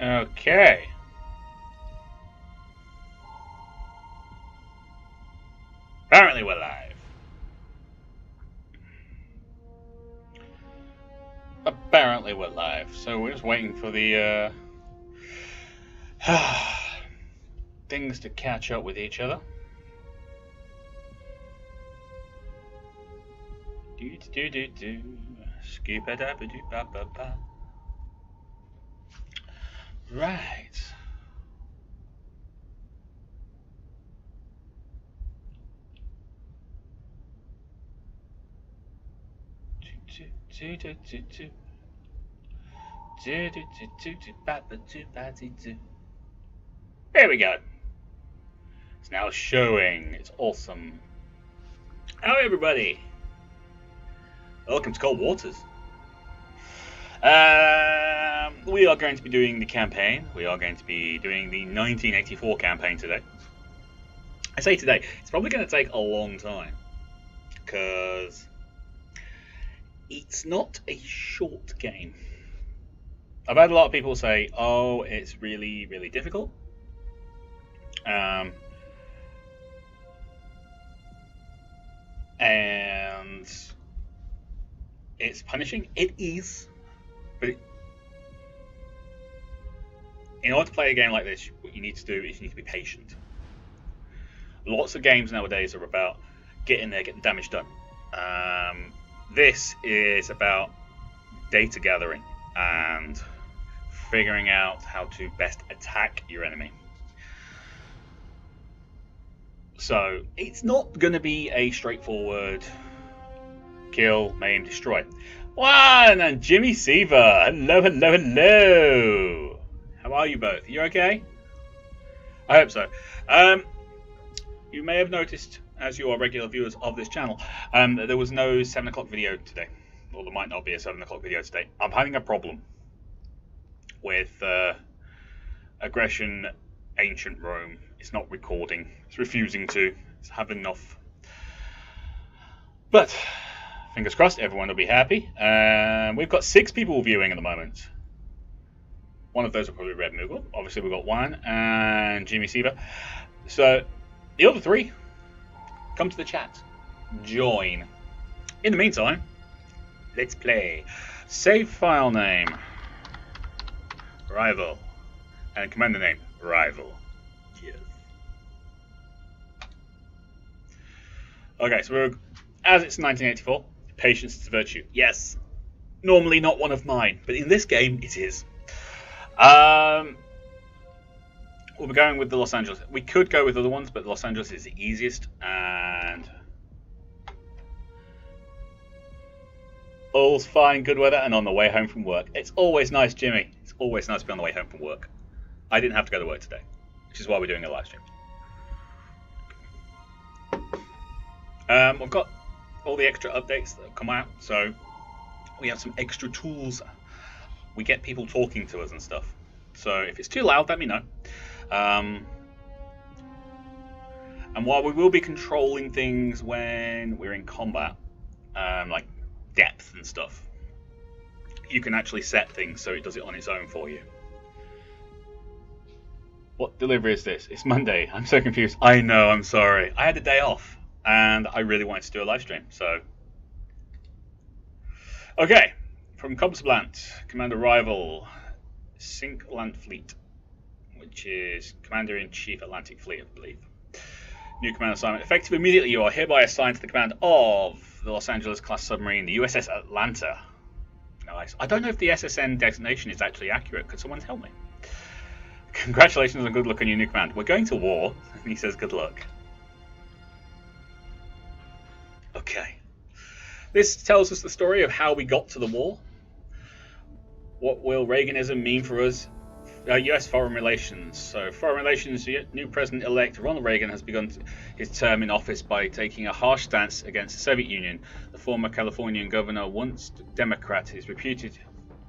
Okay. Apparently we're live. Apparently we're live. So we're just waiting for the things to catch up with each other. Do. Skoopa da ba doo ba ba ba. Right. There we go. It's now showing. It's awesome. Hello, everybody. Welcome to Cold Waters. We are going to be doing the campaign. We are going to be doing the 1984 campaign today. I say today, it's probably going to take a long time because it's not a short game. I've had a lot of people say, oh, it's really, really difficult. And it's punishing. It is. But in order to play a game like this, what you need to do is you need to be patient. Lots of games nowadays are about getting there, getting damage done. This is about data gathering and figuring out how to best attack your enemy. So it's not going to be a straightforward kill, maim, destroy. One and Jimmy Seaver. Hello. How are you both? You okay? I hope so. You may have noticed, as you are regular viewers of this channel, that there was no 7 o'clock video today. Or there might not be a 7 o'clock video today. I'm having a problem with Aggression Ancient Rome. It's not recording. It's refusing to. It's having enough. But fingers crossed, everyone will be happy. We've got 6 people viewing at the moment. One of those will probably be Red Moogle. Obviously, we've got one and Jimmy Seaver. So the other 3, come to the chat. Join. In the meantime, let's play. Save file name. Rival. And commander name. Rival. Yes. Okay, so as it's 1984, patience is a virtue. Yes. Normally not one of mine, but in this game it is. We'll be going with the Los Angeles. We could go with other ones, but Los Angeles is the easiest, and all's fine, good weather, and on the way home from work. It's always nice, Jimmy. It's always nice to be on the way home from work. I didn't have to go to work today, which is why we're doing a live stream. We've got all the extra updates that have come out, so we have some extra tools. We get people talking to us and stuff. So if it's too loud, let me know. And while we will be controlling things when we're in combat, like depth and stuff, you can actually set things so it does it on its own for you. What delivery is this? It's Monday. I'm so confused. I know, I'm sorry. I had a day off and I really wanted to do a live stream, so. Okay, from Cobsblant, Commander Rival, Sink Land Fleet, which is Commander-in-Chief Atlantic Fleet, I believe. New command assignment. Effective immediately, you are hereby assigned to the command of the Los Angeles class submarine, the USS Atlanta. Nice. I don't know if the SSN designation is actually accurate. Could someone tell me? Congratulations and good luck on your new command. We're going to war, and he says good luck. Okay. This tells us the story of how we got to the war. What will Reaganism mean for us? US foreign relations. So, foreign relations, new President-elect Ronald Reagan has begun his term in office by taking a harsh stance against the Soviet Union. The former Californian governor, once Democrat, is reputed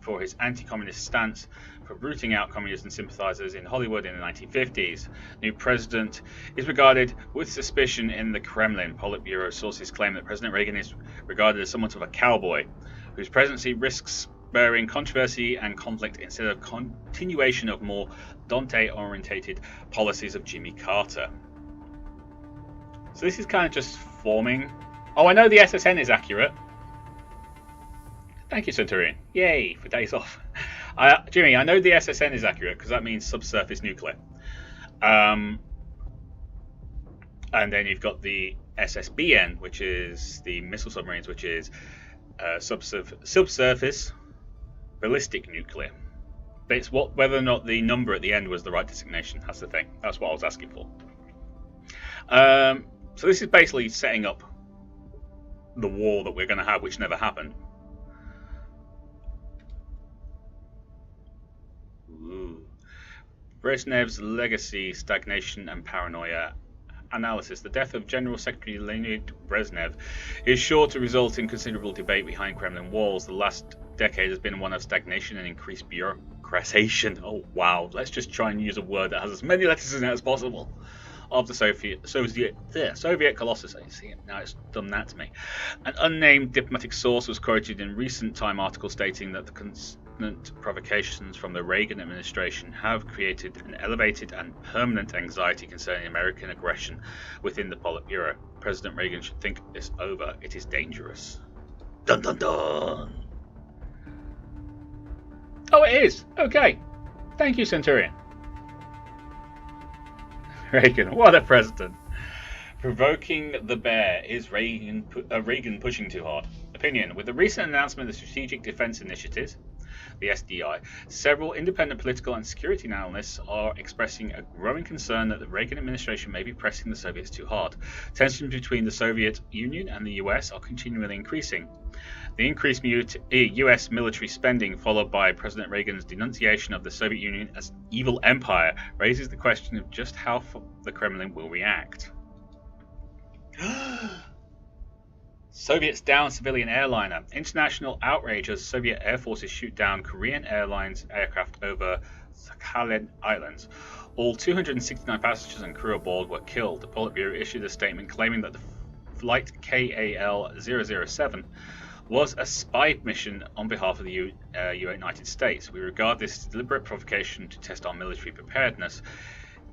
for his anti-communist stance, for rooting out communist and sympathizers in Hollywood in the 1950s. New president is regarded with suspicion in the Kremlin. Politburo sources claim that President Reagan is regarded as somewhat of a cowboy, whose presidency risks spurring controversy and conflict instead of continuation of more Dante-orientated policies of Jimmy Carter. So this is kind of just forming. Oh, I know the SSN is accurate. Thank you, Centurion. Yay, for days off. Jimmy, I know the SSN is accurate because that means subsurface nuclear. And then you've got the SSBN, which is the missile submarines, which is subsurface ballistic nuclear. But it's whether or not the number at the end was the right designation. That's the thing. That's what I was asking for. So this is basically setting up the war that we're going to have, which never happened. Ooh. Brezhnev's legacy, stagnation, and paranoia. Analysis. The death of General Secretary Leonid Brezhnev is sure to result in considerable debate behind Kremlin walls. The last decade has been one of stagnation and increased bureaucratization. Oh wow, let's just try and use a word that has as many letters in it as possible. Of the Soviet Colossus. I see it now, it's done that to me. An unnamed diplomatic source was quoted in recent Time article stating that the constant provocations from the Reagan administration have created an elevated and permanent anxiety concerning American aggression within the Politburo. President Reagan should think this over. It is dangerous. Dun dun dun! Oh, it is! Okay. Thank you, Centurion. Reagan, what a president. Provoking the bear. Is Reagan pushing too hard? Opinion. With the recent announcement of the Strategic Defense Initiative, the SDI, several independent political and security analysts are expressing a growing concern that the Reagan administration may be pressing the Soviets too hard. Tensions between the Soviet Union and the US are continually increasing. The increased US military spending, followed by President Reagan's denunciation of the Soviet Union as an evil empire, raises the question of just how the Kremlin will react. Soviets down civilian airliner. International outrage as Soviet air forces shoot down Korean Airlines aircraft over Sakhalin Islands. All 269 passengers and crew aboard were killed. The Politburo issued a statement claiming that the flight KAL-007 was a spy mission on behalf of the United States. We regard this as deliberate provocation to test our military preparedness,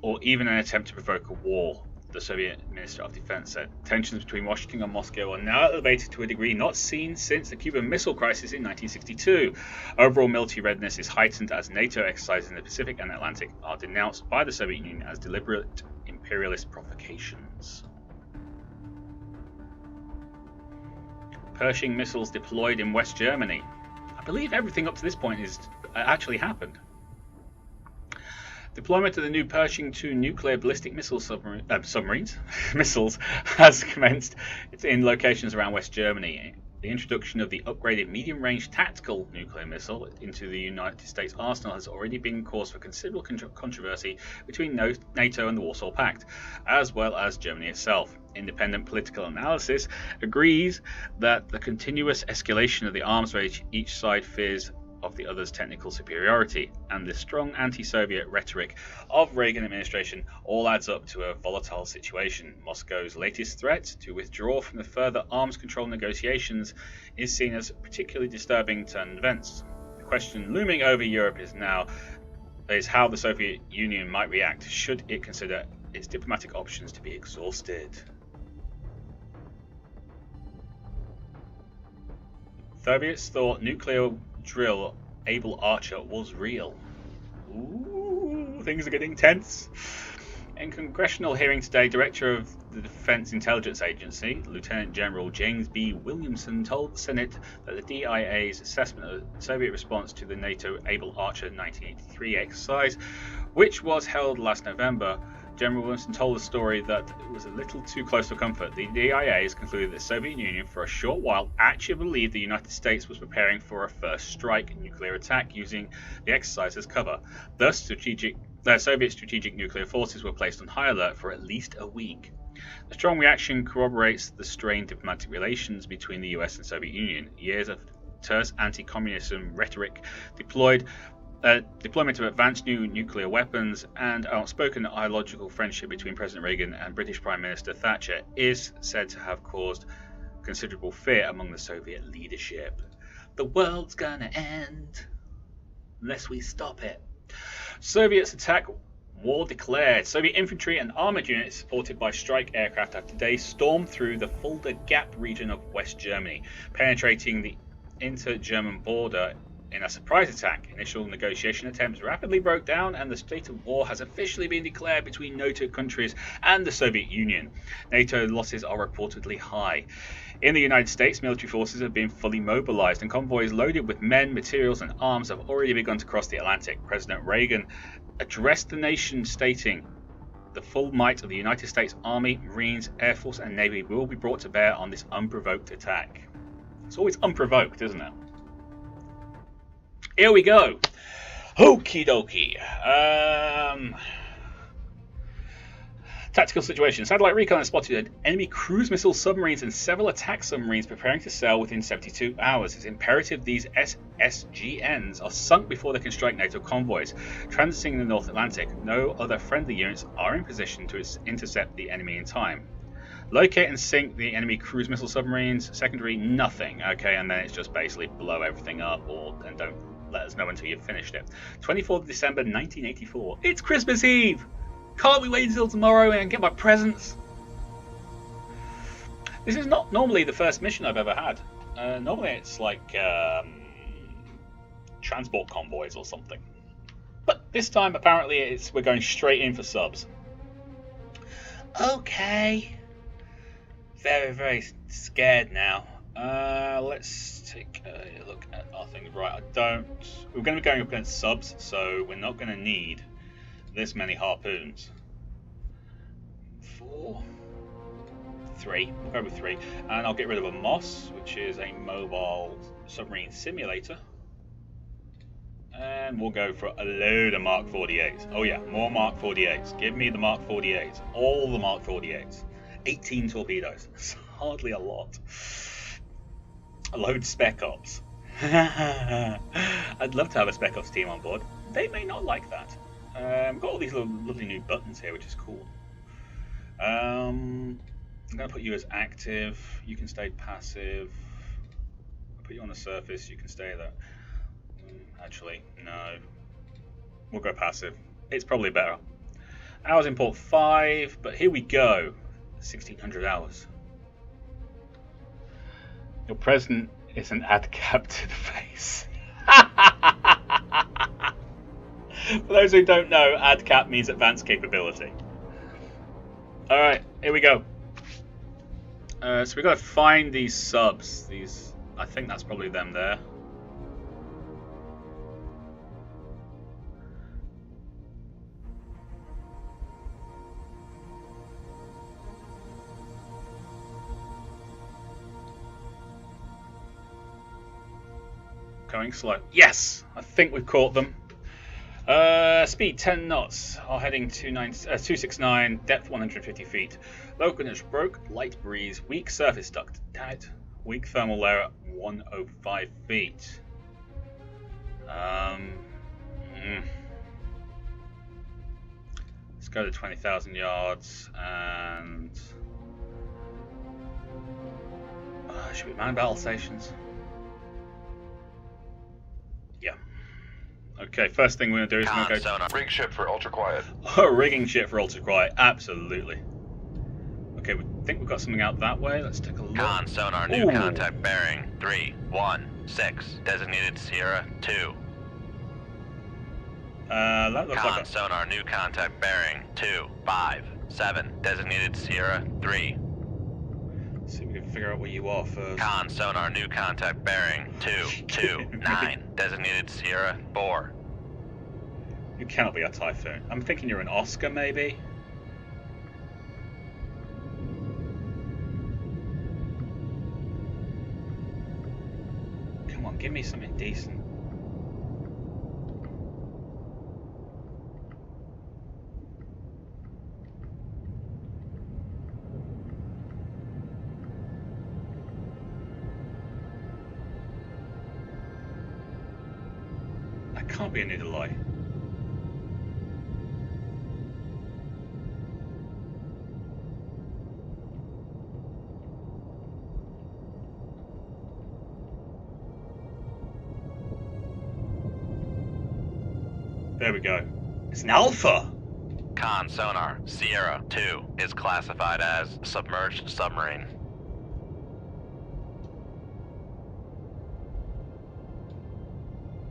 or even an attempt to provoke a war, the Soviet Minister of Defense said. Tensions between Washington and Moscow are now elevated to a degree not seen since the Cuban Missile Crisis in 1962. Overall military readiness is heightened as NATO exercises in the Pacific and Atlantic are denounced by the Soviet Union as deliberate imperialist provocations. Pershing missiles deployed in West Germany. I believe everything up to this point is actually happened. Deployment of the new Pershing II nuclear ballistic missile submarines missiles has commenced in locations around West Germany. The introduction of the upgraded medium-range tactical nuclear missile into the United States arsenal has already been cause for considerable controversy between NATO and the Warsaw Pact, as well as Germany itself. Independent political analysis agrees that the continuous escalation of the arms race each side fears of the other's technical superiority, and the strong anti-Soviet rhetoric of Reagan administration all adds up to a volatile situation. Moscow's latest threat to withdraw from the further arms control negotiations is seen as particularly disturbing turn of events. The question looming over Europe is how the Soviet Union might react should it consider its diplomatic options to be exhausted. Soviets thought nuclear drill Able Archer was real. Ooh, things are getting tense. In congressional hearing today, Director of the Defense Intelligence Agency, Lieutenant General James B. Williamson, told the Senate that the DIA's assessment of the Soviet response to the NATO Able Archer 1983 exercise, which was held last November, General Williamson told the story that it was a little too close for comfort. The DIA has concluded that the Soviet Union, for a short while, actually believed the United States was preparing for a first strike nuclear attack using the exercise as cover. Thus, Soviet strategic nuclear forces were placed on high alert for at least a week. The strong reaction corroborates the strained diplomatic relations between the US and Soviet Union. Years of terse anti-communism rhetoric, deployment of advanced new nuclear weapons, and outspoken ideological friendship between President Reagan and British Prime Minister Thatcher is said to have caused considerable fear among the Soviet leadership. The world's gonna end unless we stop it. Soviets attack. War declared. Soviet infantry and armoured units supported by strike aircraft have today stormed through the Fulda Gap region of West Germany, penetrating the inter-German border in a surprise attack. Initial negotiation attempts rapidly broke down and the state of war has officially been declared between NATO countries and the Soviet Union. NATO losses are reportedly high. In the United States, military forces have been fully mobilized and convoys loaded with men, materials and arms have already begun to cross the Atlantic. President Reagan addressed the nation stating, "The full might of the United States Army, Marines, Air Force and Navy will be brought to bear on this unprovoked attack." It's always unprovoked, isn't it? Here we go. Okie dokie. Tactical situation. Satellite recon has spotted enemy cruise missile submarines and several attack submarines preparing to sail within 72 hours. It's imperative these SSGNs are sunk before they can strike NATO convoys. Transiting the North Atlantic, no other friendly units are in position to intercept the enemy in time. Locate and sink the enemy cruise missile submarines. Secondary, nothing. Okay, and then it's just basically blow everything up and don't let us know until you've finished it. 24th December 1984. It's Christmas Eve! Can't we wait until tomorrow and get my presents? This is not normally the first mission I've ever had. Normally it's like transport convoys or something. But this time apparently we're going straight in for subs. Okay. Very, very scared now. Let's take a look at our things. Right, we're going to be going up against subs, so we're not going to need this many harpoons. 4, 3. We'll go with 3, and I'll get rid of a MOS, which is a mobile submarine simulator, and we'll go for a load of Mark 48s. Oh yeah, more Mark 48s. Give me the Mark 48s. All the Mark 48s. 18 torpedoes. It's hardly a lot. A load Spec Ops. I'd love to have a Spec Ops team on board. They may not like that. We've got all these little lovely new buttons here, which is cool. I'm going to put you as active. You can stay passive. I'll put you on the surface. You can stay there. Actually, no. We'll go passive. It's probably better. Hours in port 5, but here we go. 1600 hours. Your present is an ad cap to the face. For those who don't know, ad cap means advanced capability. Alright, here we go. So we've got to find these subs. I think that's probably them there. Going slow. Yes! I think we've caught them. Speed 10 knots. Our heading 269, depth 150 feet. Local niche broke, light breeze, weak surface duct tight, weak thermal layer at 105 feet. Let's go to 20,000 yards and should we man battle stations? Yeah. Okay, first thing we're going to do is we're going to go... Rig ship for ultra quiet. Oh, rigging ship for ultra quiet, absolutely. Okay, we think we've got something out that way. Let's take a look. Con sonar, new contact bearing 316, designated Sierra 2. That looks like sonar, new contact bearing 257, designated Sierra 3. Let's see if we can figure out where you are first. Con sonar, new contact bearing 229, designated Sierra 4. You cannot be a Typhoon. I'm thinking you're an Oscar, maybe? Come on, give me something decent. That can't be a Nikolai. There we go. It's an Alpha! Con sonar, Sierra 2 is classified as submerged submarine.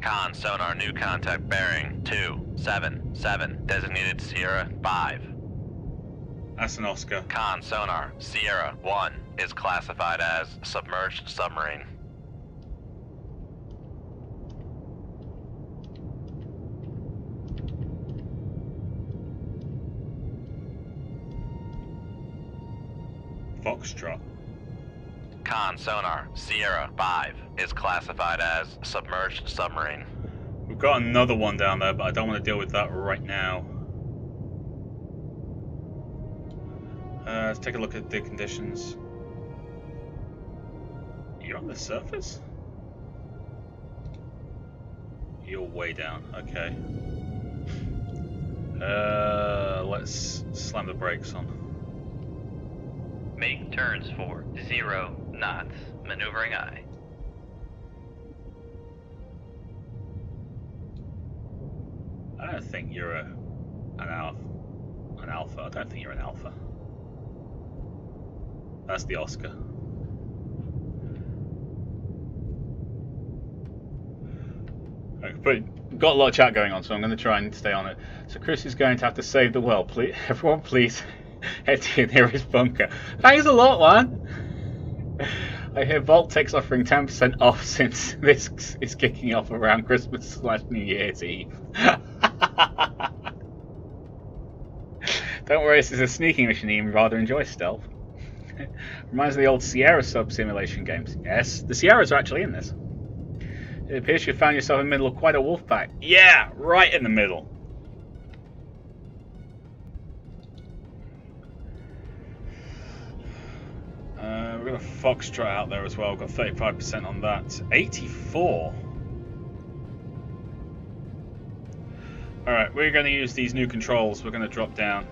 Con sonar, new contact bearing 277, designated Sierra 5. That's an Oscar. Con sonar, Sierra 1 is classified as submerged submarine. Foxtrot. Con sonar, Sierra 5 is classified as submerged submarine. We've got another one down there, but I don't want to deal with that right now. Let's take a look at the conditions. You're on the surface? You're way down. Okay. Let's slam the brakes on. Make turns for 0 knots, maneuvering aye. I don't think you're an alpha. I don't think you're an alpha. That's the Oscar. Okay, but got a lot of chat going on, so I'm going to try and stay on it. So Chris is going to have to save the world. Please, everyone, please head to your nearest bunker. Thanks a lot, man. I hear Voltec's offering 10% off since this is kicking off around Christmas/New Year's Eve. Don't worry, this is a sneaking mission. You rather enjoy stealth. Reminds me of the old Sierra sub simulation games. Yes, the Sierras are actually in this. It appears you found yourself in the middle of quite a wolf pack. Yeah, right in the middle. We've got a Foxtrot out there as well. We've got 35% on that. 84. Alright, we're going to use these new controls. We're going to drop down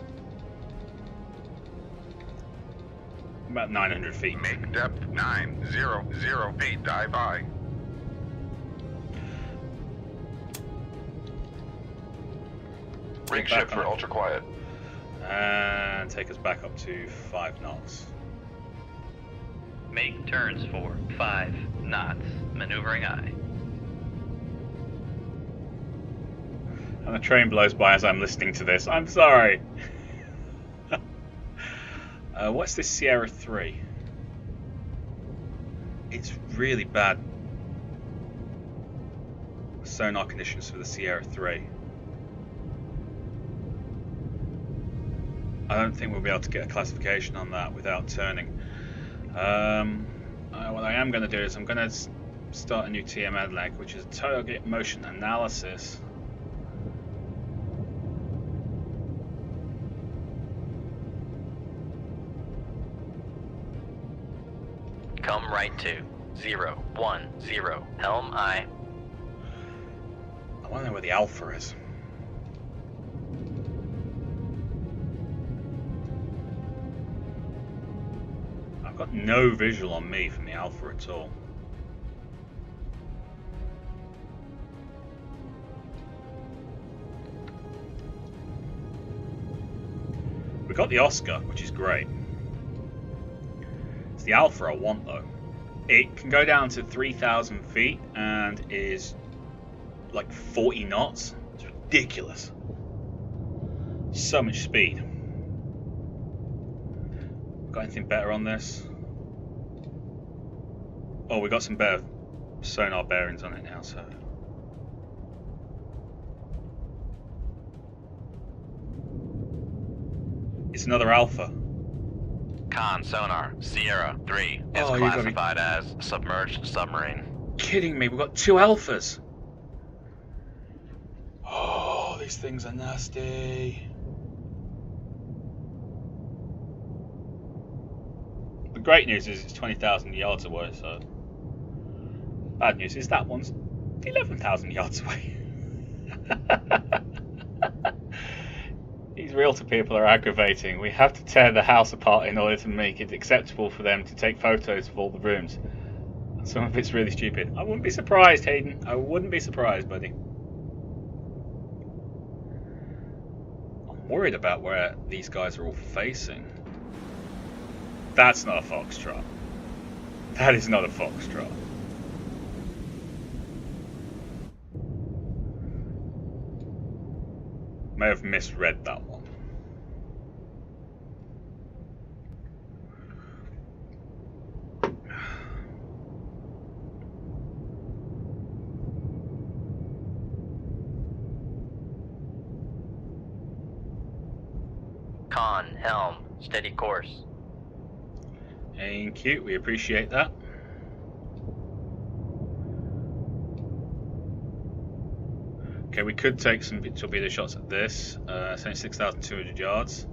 about 900 feet. Make depth 900 feet, dive by. Rig ship for ultra quiet. And take us back up to 5 knots. Make turns for 5 knots, maneuvering aye. And the train blows by as I'm listening to this. I'm sorry. What's this Sierra 3? It's really bad sonar conditions for the Sierra 3. I don't think we'll be able to get a classification on that without turning. What I am going to do is I'm going to start a new TMN leg, which is target motion analysis. Come right to 010, helm aye. I want to know where the Alpha is. I've got no visual on me from the Alpha at all. We got the Oscar, which is great. It's the Alpha I want though. It can go down to 3,000 feet and is like 40 knots. It's ridiculous. So much speed. Got anything better on this? Oh, we got some better sonar bearings on it now, so. It's another Alpha. Con sonar, Sierra 3 is classified as submerged submarine. Kidding me, we've got 2 Alphas. Oh, these things are nasty. The great news is it's 20,000 yards away, so. Bad news is that one's 11,000 yards away. These realtor people are aggravating. We have to tear the house apart in order to make it acceptable for them to take photos of all the rooms. And some of it's really stupid. I wouldn't be surprised, Hayden. I wouldn't be surprised, buddy. worried about where these guys are all facing. That's not a foxtrot. That is not a foxtrot. May have misread that one. Con, helm, steady course. Thank you, we appreciate that. Okay, we could take some torpedo shots at this. 76,200 yards.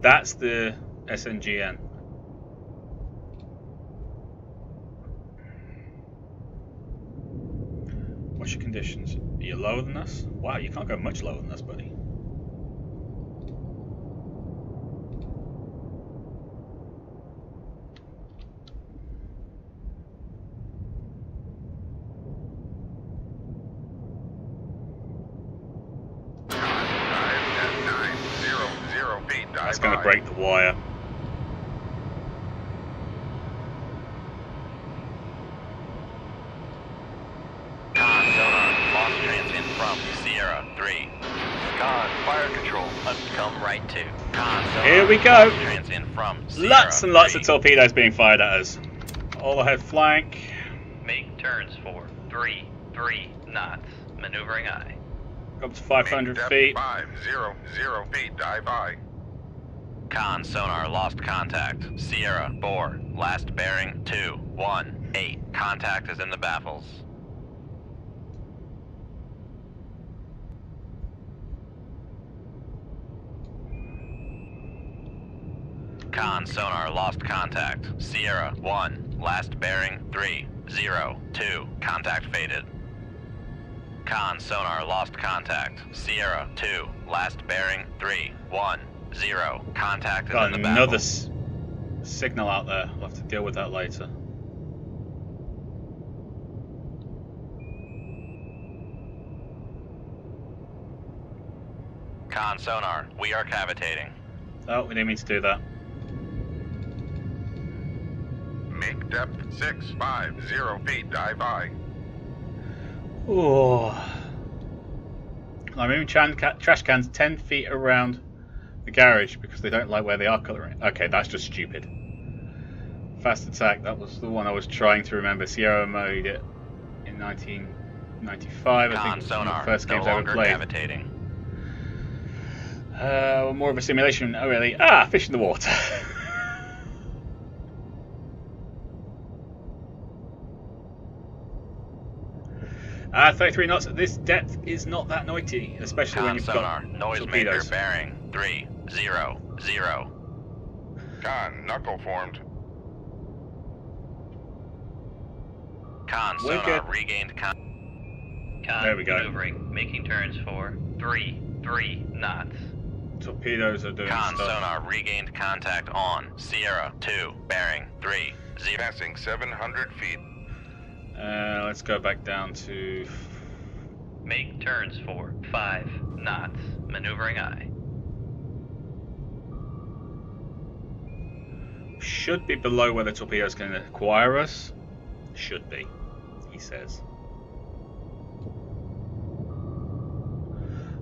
That's the SNGN. What's your conditions? Are you lower than us? Wow, you can't go much lower than us, buddy. That's going to break the wire. Con, sonar, lost transient from Sierra 3. Con, fire control. Come right to. Con, sonar, Here we go. lost transient from Sierra Lots and lots 3. of torpedoes being fired at us. All ahead flank. Make turns for 3 knots. Maneuvering eye. Up to 500 Depth feet. 500 feet, dive by. Con, sonar, lost contact. Sierra 4, last bearing 218. Contact is in the baffles. Con, sonar, lost contact. Sierra 1, last bearing 302. Contact faded. Con, sonar, lost contact. Sierra 2, last bearing 310. Contact is Got in the another baffle. signal out there. We'll have to deal with that later. Con, sonar, we are cavitating. Oh, we didn't mean to do that. Make depth 650 feet, dive by. Oh. I'm moving trash cans 10 feet around the garage because they don't like where they are coloring. Okay, that's just stupid. Fast attack, that was the one I was trying to remember. Sierra made it in 1995. I think it was one of the first games I ever played. Cavitating. More of a simulation. Oh, really? Ah, fish in the water. 33 knots at this depth is not that noisy, especially when you've sonar, got noise torpedoes. maker bearing 300. Con, knuckle formed. Con, We're sonar, good. regained con. There we go. Maneuvering, making turns for 3 knots. Torpedoes are doing Con, stuff. sonar, regained contact on Sierra 2, bearing 30. Passing 700 feet. Let's go back down to... Make turns for 5 knots. Maneuvering eye. Should be below where the torpedoes can acquire us. Should be, he says.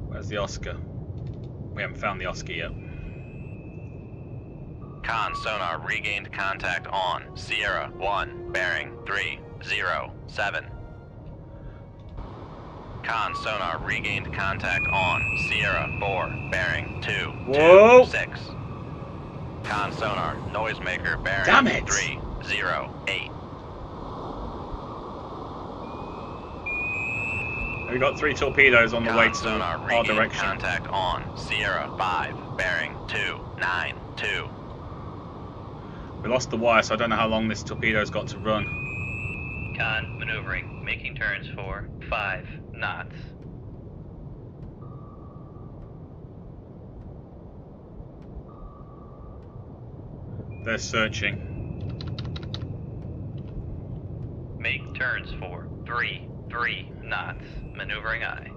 Where's the Oscar? We haven't found the Oscar yet. Con, sonar, regained contact on Sierra 1, bearing 307. Con, sonar, regained contact on Sierra 4, bearing 226. Con, sonar, noisemaker, bearing Damn it! 308. We've got 3 torpedoes on the way Con, to sonar, our regained direction. contact on Sierra 5, bearing 292. We lost the wire, so I don't know how long this torpedo's got to run. Con, maneuvering, making turns for 5 knots. They're searching. Make turns for 3 knots. Maneuvering eye.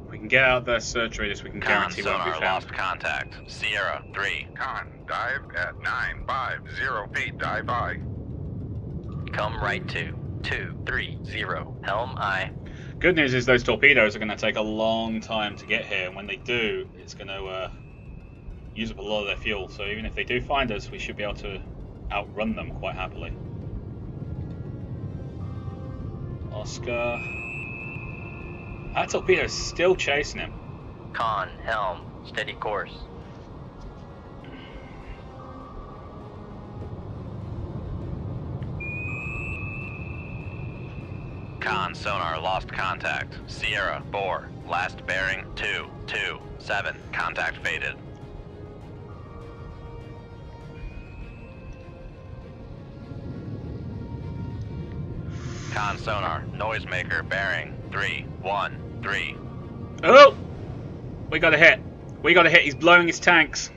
If we can get out their search radius, we can Con guarantee won't be sonar found. lost contact. Sierra 3. Con, dive at 950 feet, dive high. Come right to 230. Helm aye. Good news is those torpedoes are going to take a long time to get here, and when they do, it's going to use up a lot of their fuel. So even if they do find us, we should be able to outrun them quite happily. Oscar. That torpedo's still chasing him. Con, helm, steady course. Con sonar lost contact. Sierra 4. Last bearing 227. Contact faded. Con sonar noisemaker bearing 313. Oh! We got a hit. We got a hit. He's blowing his tanks.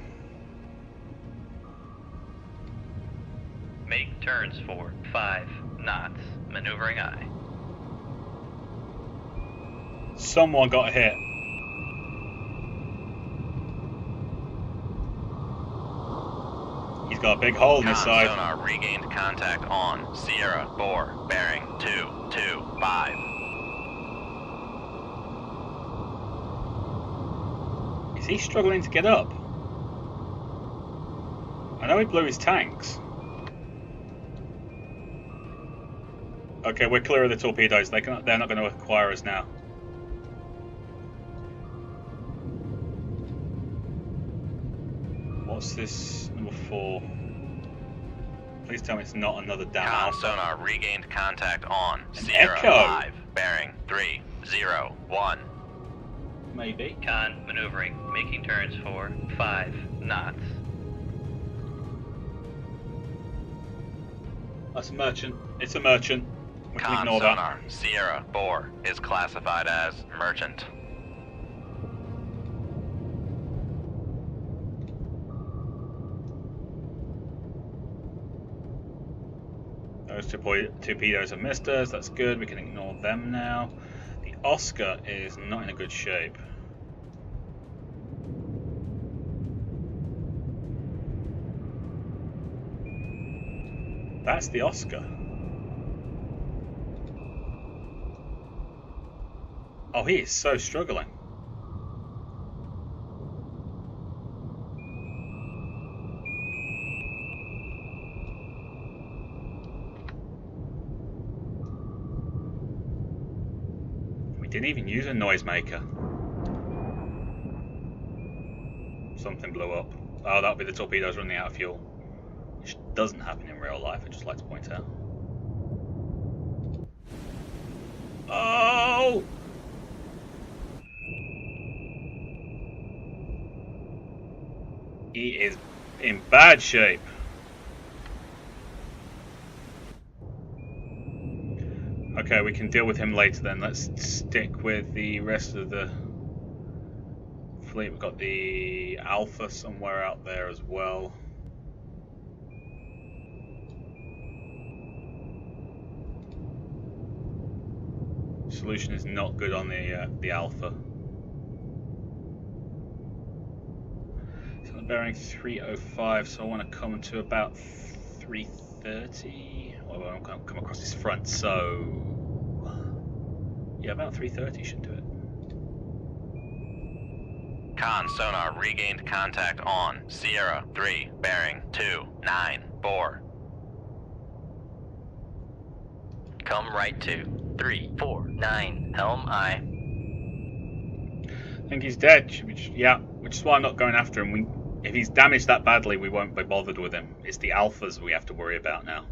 Make turns for 5 knots. Maneuvering aye. Someone got a hit. He's got a big hole in his side. Sonar regained contact on Sierra 4, bearing 225. Is he struggling to get up? I know he blew his tanks. Okay, we're clear of the torpedoes. They're not going to acquire us now. What's this number 4? Please tell me it's not another damn Con alpha. sonar regained contact on Sierra Echo. 5, bearing 301. Maybe. Con maneuvering, making turns for 5 knots. That's a merchant. It's a merchant. We can Con ignore that. sonar Sierra 4 is classified as merchant. Those torpedoes have missed us. That's good. We can ignore them now. The Oscar is not in a good shape. That's the Oscar. Oh, he is so struggling. We didn't even use a noisemaker. Something blew up. Oh, that'll be the torpedoes running out of fuel. Which doesn't happen in real life, I'd just like to point out. Oh! He is in bad shape. Okay, we can deal with him later then. Let's stick with the rest of the fleet. We've got the Alpha somewhere out there as well. Solution is not good on the Alpha. So I'm bearing 305, so I want to come to about 330. Well, I won't come across this front, so yeah, about 330 should do it. Con sonar regained contact on Sierra 3, bearing 294. Come right to 349. Helm aye. I think he's dead. Yeah, which is why I'm not going after him. If he's damaged that badly, we won't be bothered with him. It's the Alphas we have to worry about now.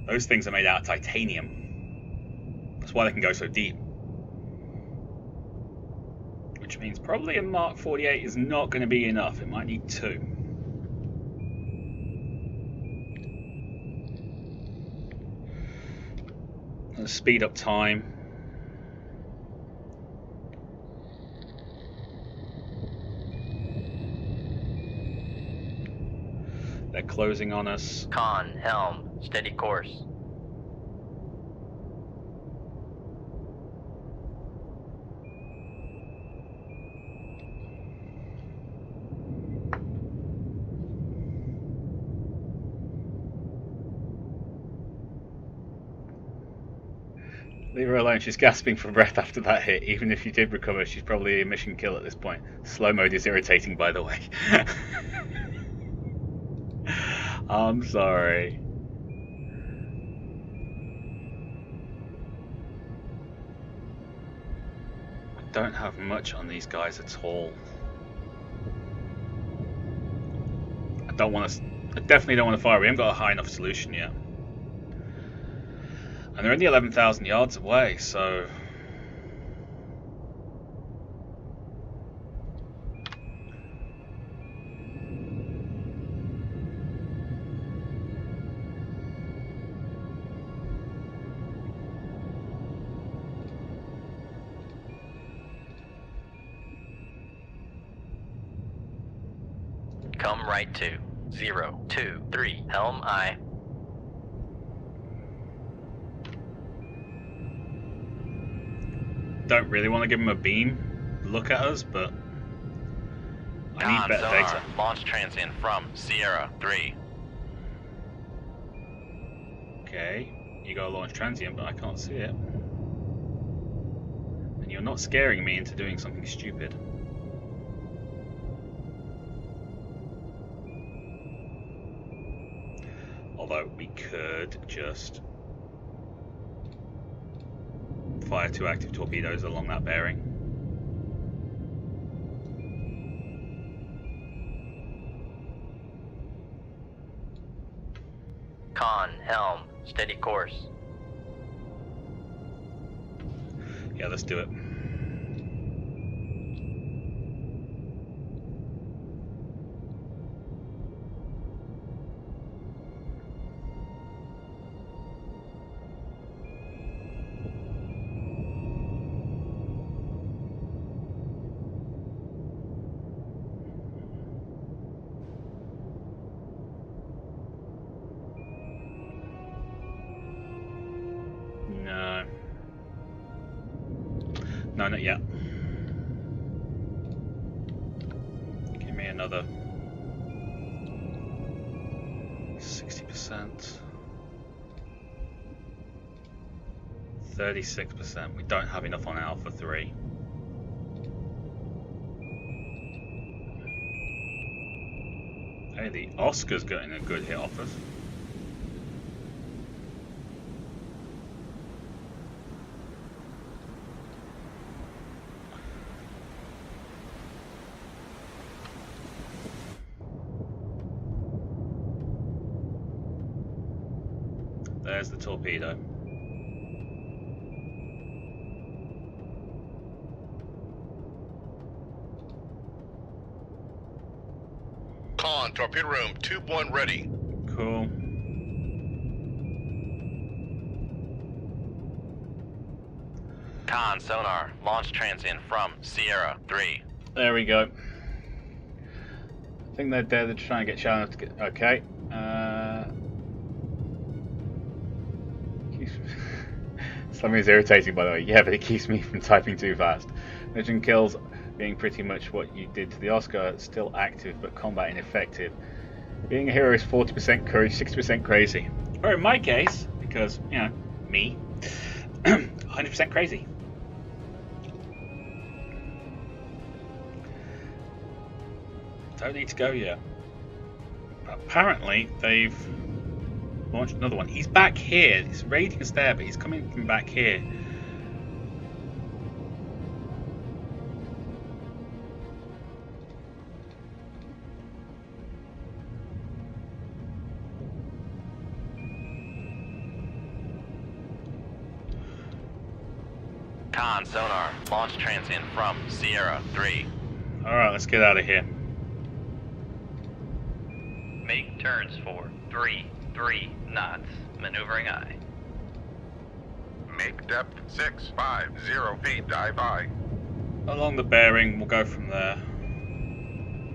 Those things are made out of titanium. That's why they can go so deep. Which means probably a Mark 48 is not going to be enough. It might need 2. Let's speed up time. They're closing on us. Con, helm, steady course. Leave her alone, she's gasping for breath after that hit. Even if she did recover, she's probably a mission kill at this point. Slow mode is irritating, by the way. I'm sorry. I don't have much on these guys at all. I definitely don't want to fire. We haven't got a high enough solution yet. And they're only 11,000 yards away, so... Come right to 023, helm aye. Don't really want to give them a beam look at us, but I need better data. Launch transient from Sierra 3. Okay, you got a launch transient, but I can't see it. And you're not scaring me into doing something stupid. Although we could just fire 2 active torpedoes along that bearing. Con, helm, steady course. Yeah, let's do it. No, not yet. Give me another 60%. 36%. We don't have enough on Alpha 3. Hey, the Oscar's getting a good hit off us. There's the torpedo. Con, torpedo room, tube 1 ready. Cool. Con, sonar, launch transient from Sierra 3. There we go. I think they're dead. They're trying to get shallow enough to get... Okay. Something's irritating, by the way. Yeah, but it keeps me from typing too fast. Mission kills being pretty much what you did to the Oscar. It's still active, but combat ineffective. Being a hero is 40% courage, 60% crazy. Or in my case, because, you know, me, 100% crazy. Don't need to go yet. But apparently, they've launched another one. He's back here. He's raiding us there, but he's coming from back here. Con, sonar, launch transient from Sierra 3. Alright, let's get out of here. Make turns for 3 knots. Maneuvering aye. Make depth 650 feet, dive aye. Along the bearing, we'll go from there.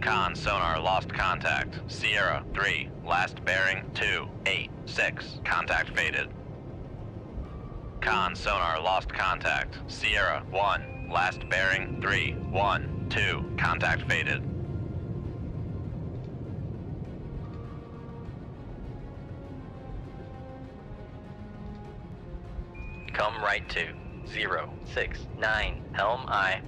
Con, sonar, lost contact. Sierra 3, last bearing 286. Contact faded. Con, sonar, lost contact. Sierra 1, last bearing 312. Contact faded. Come right to 069. Helm aye.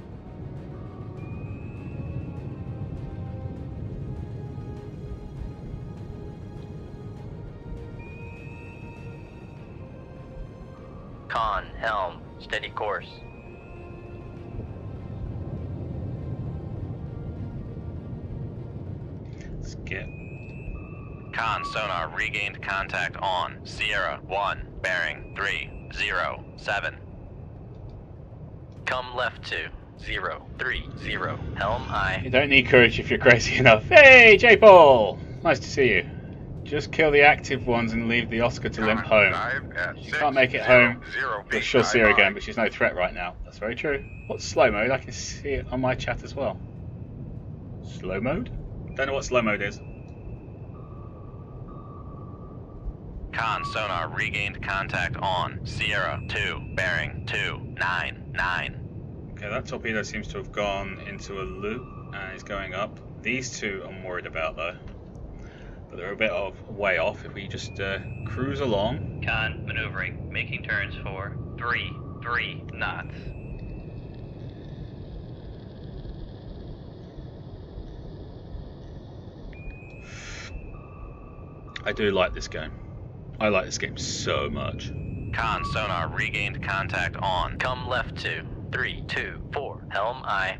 Con, helm, steady course. Skip. Con sonar regained contact on Sierra 1, bearing 307. Come left to 030. Helm aye. You don't need courage if you're crazy enough. Hey, J-Paul! Nice to see you. Just kill the active ones and leave the Oscar to limp home. She can't make it home. She'll see her again, but she's no threat right now. That's very true. What's slow mode? I can see it on my chat as well. Slow mode? Don't know what slow mode is. Con sonar regained contact on Sierra 2, bearing 299. Okay, that torpedo seems to have gone into a loop and is going up. These two I'm worried about though. But they're a bit of way off if we just cruise along. Con maneuvering, making turns for 3 knots. I do like this game. I like this game so much. Con sonar regained contact on. Come left to 324. Helm aye.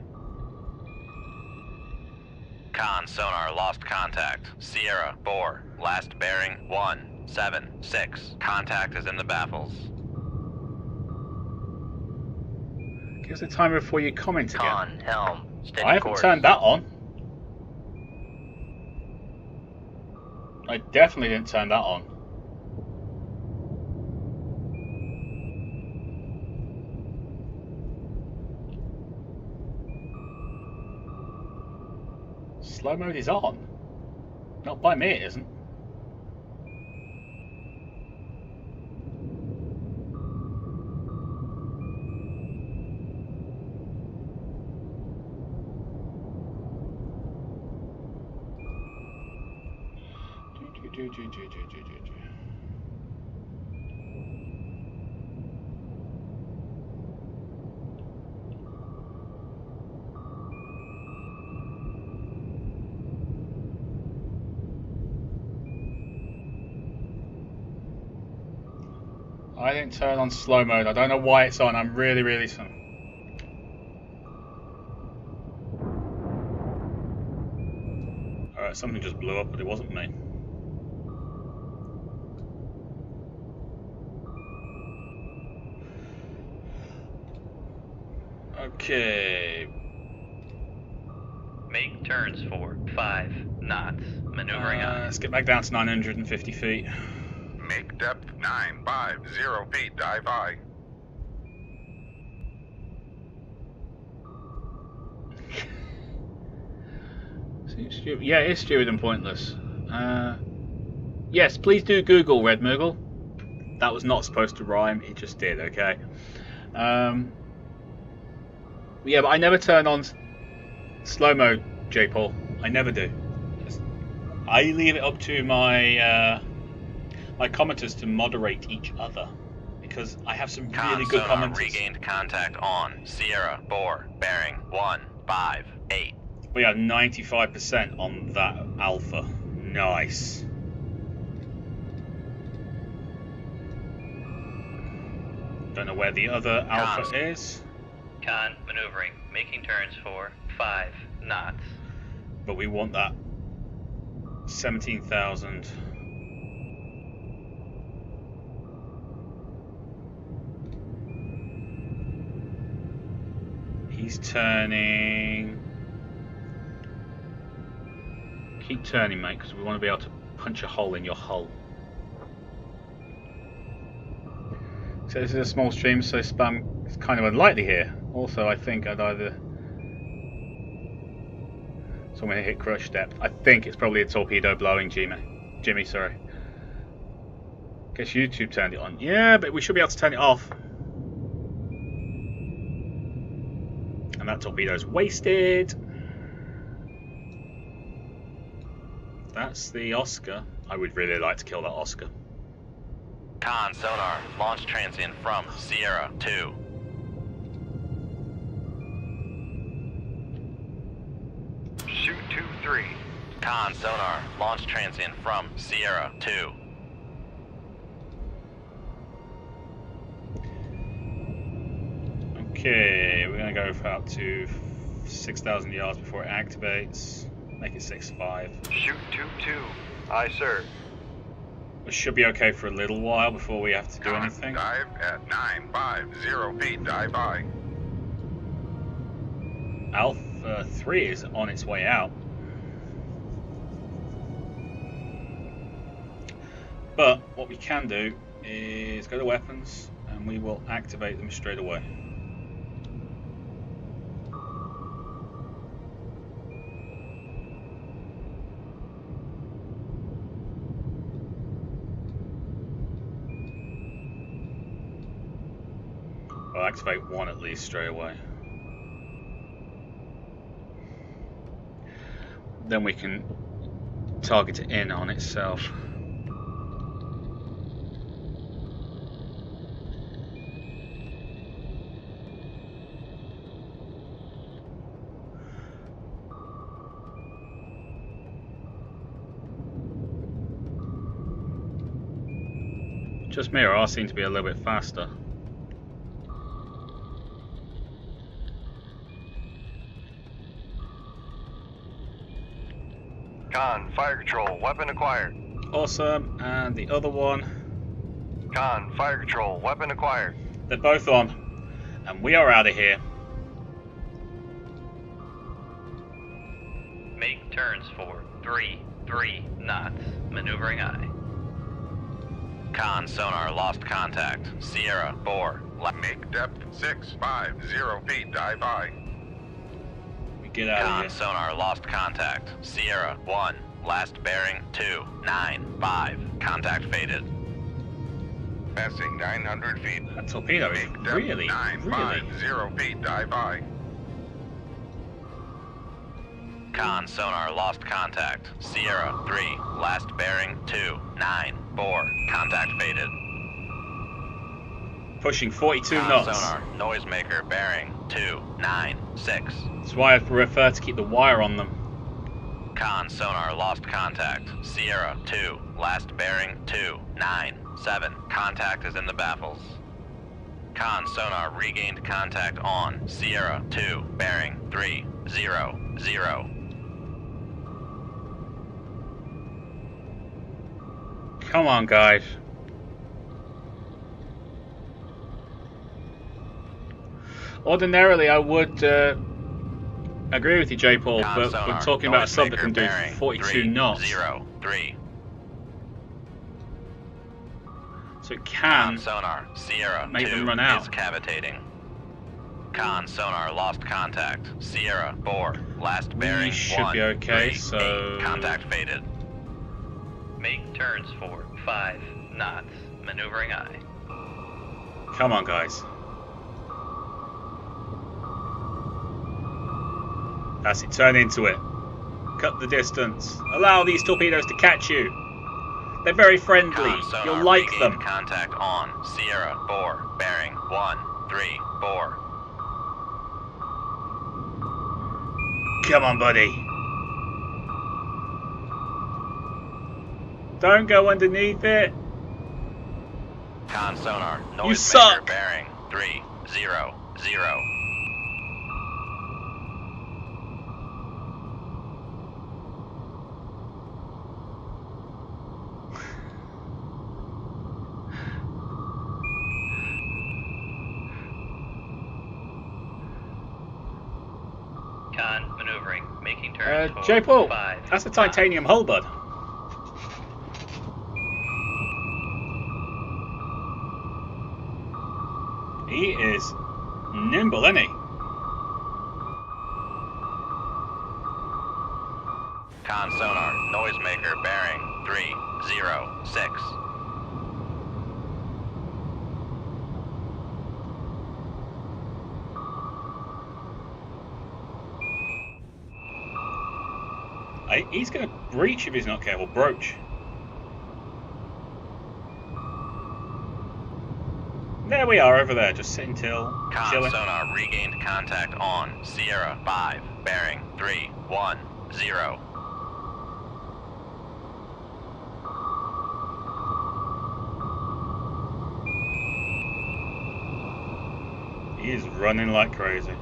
Con sonar lost contact. Sierra 4. Last bearing 176. Contact is in the baffles. Give us a timer before you comment again. Con helm. Steady I haven't course. turned that on. I definitely didn't turn that on. Slow mode is on. Not by me, it isn't. I didn't turn on slow mode. I don't know why it's on. I'm really sorry. Alright, something just blew up, but it wasn't me. Okay. Make turns for 5 knots. Maneuvering on. Let's get back down to 950 feet. Make depth 950 feet, dive high. Seems stupid. Yeah, it's stupid and pointless. Yes, please do Google Red Moogle. That was not supposed to rhyme, it just did, okay? Yeah, but I never turn on slow mode, J-Paul. I never do. I leave it up to my my commenters to moderate each other because I have some really good commenters. Regained contact on Sierra 4, bearing 158. We have 95% on that alpha. Nice. Don't know where the other alpha is. Con maneuvering, making turns for 5 knots. But we want that 17,000. He's turning. Keep turning, mate, because we want to be able to punch a hole in your hull. So this is a small stream, so spam is kind of unlikely here. Also, I think I'd either... So I'm going to hit crush depth. I think it's probably a torpedo blowing Jimmy, sorry. Guess YouTube turned it on. Yeah, but we should be able to turn it off. And that torpedo's wasted. That's the Oscar. I would really like to kill that Oscar. Con sonar, launch transient from Sierra 2. 3. Con sonar, launch transient from Sierra 2. Okay, we're going to go for up to 6,000 yards before it activates. Make it 6.5. Shoot 2-2. Aye, sir. We should be okay for a little while before we have to do Con, anything. dive at 950 feet. Dive by. Alpha 3 is on its way out. But what we can do is go to weapons and we will activate them straight away. I'll activate one at least straight away. Then we can target it in on itself. Just me, or I seem to be a little bit faster. Con, fire control. Weapon acquired. Awesome, and the other one. Con, fire control. Weapon acquired. They're both on, and we are out of here. Make turns for 3 knots. Maneuvering eye. Con sonar lost contact. Sierra 4. Make depth 650 feet. Dive by. We get out of Con here. sonar lost contact. Sierra 1. Last bearing 295. Contact faded. Passing 900 feet. That torpedo is Make depth really. 950 feet. Dive by. Con sonar lost contact. Sierra 3. Last bearing 294. Contact faded. Pushing 42 Con knots. sonar noisemaker bearing 296. That's why I prefer to keep the wire on them. Con sonar lost contact. Sierra 2. Last bearing 297. Contact is in the baffles. Con sonar regained contact on Sierra 2. Bearing 300. Come on, guys. Ordinarily, I would agree with you, J. Paul, Con but sonar, we're talking about a sub that noisemaker can do bearing 42 knots. 303. So it Con can. sonar Sierra make 2 them run out. is cavitating. Con sonar lost contact. Sierra 4. Last bearing should be okay, so- 138. Contact faded. Make turns for 5 knots. Maneuvering eye. Come on, guys. That's it, turn into it. Cut the distance. Allow these torpedoes to catch you. They're very friendly. Con sonar You'll like regained them. Contact on Sierra 4. Bearing 134. Come on, buddy. Don't go underneath it. Con sonar noisemaker You suck. bearing 300. Con maneuvering, making turns for J. Paul, 5 that's a knots. titanium hull, bud. He is nimble, isn't he? Con sonar noisemaker bearing 306. He's going to breach if he's not careful. Broach. There we are over there, just sitting till, Con chilling. sonar regained contact on Sierra 5, bearing 310. He's running like crazy.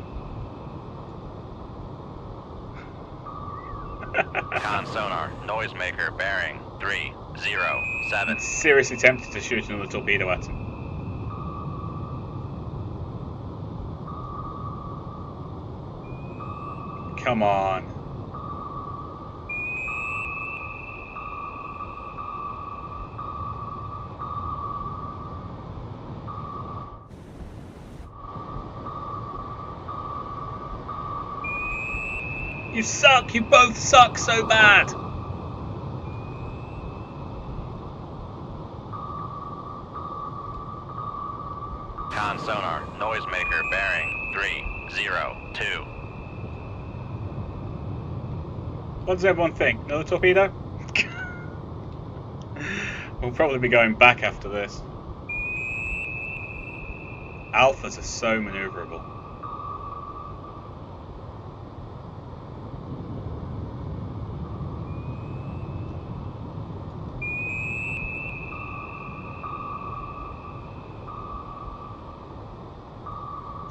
Con sonar, noisemaker, bearing 307. Seriously tempted to shoot another torpedo at him. Come on. You suck! You both suck so bad! Con sonar, noisemaker, bearing 302. What does everyone think? Another torpedo? We'll probably be going back after this. Alphas are so maneuverable.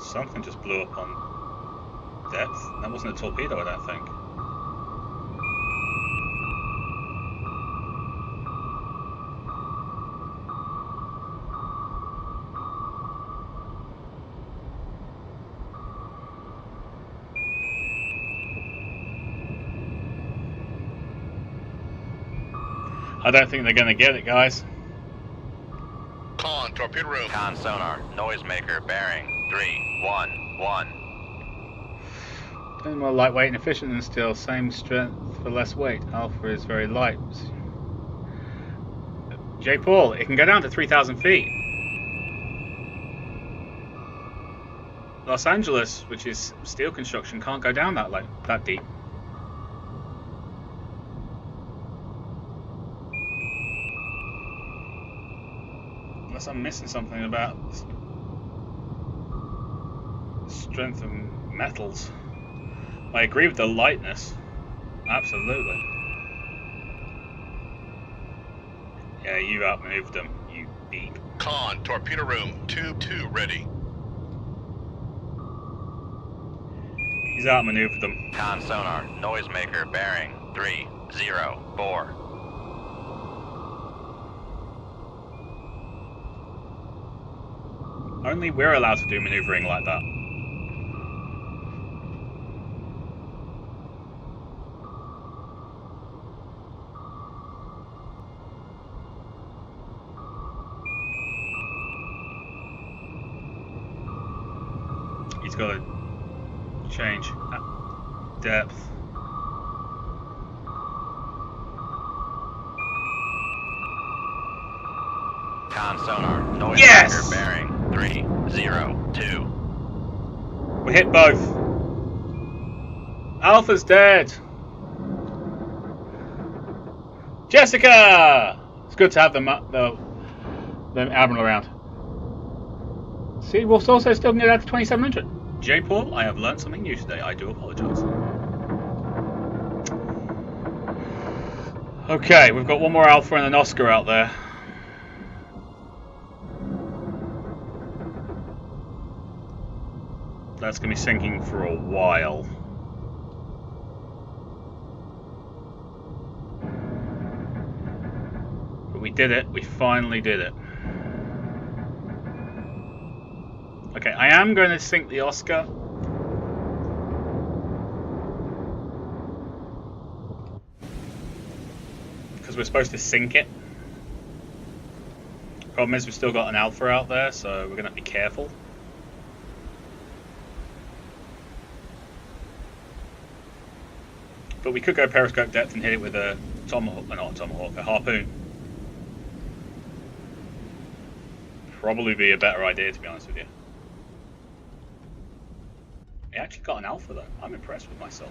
Something just blew up on depth. That wasn't a torpedo, I don't think. I don't think they're going to get it, guys. Con, torpedo room. Con sonar, noisemaker, bearing 311. More lightweight and efficient than steel, same strength for less weight. Alpha is very light. J. Paul, it can go down to 3,000 feet. Los Angeles, which is steel construction, can't go down that deep. Unless I'm missing something about strength of metals. I agree with the lightness. Absolutely. Yeah, you outmaneuvered them, you beep. Con, torpedo room, tube 2 ready. He's outmaneuvered them. Con sonar, noisemaker, bearing 304. Only we're allowed to do maneuvering like that. He's got to change depth. Con sonar, noisemaker, Yes! bearing 302. We hit both. Alpha's dead. Jessica! It's good to have the Admiral around. See, we'll also still get out to 2,700. J. Paul, I have learned something new today. I do apologise. Okay, we've got one more Alpha and an Oscar out there. That's going to be sinking for a while. But we did it. We finally did it. Okay, I am going to sink the Oscar. Because we're supposed to sink it. Problem is we've still got an Alpha out there, so we're going to be careful. But we could go periscope depth and hit it with a tomahawk, not a tomahawk, a harpoon. Probably be a better idea, to be honest with you. It actually got an Alpha though. I'm impressed with myself.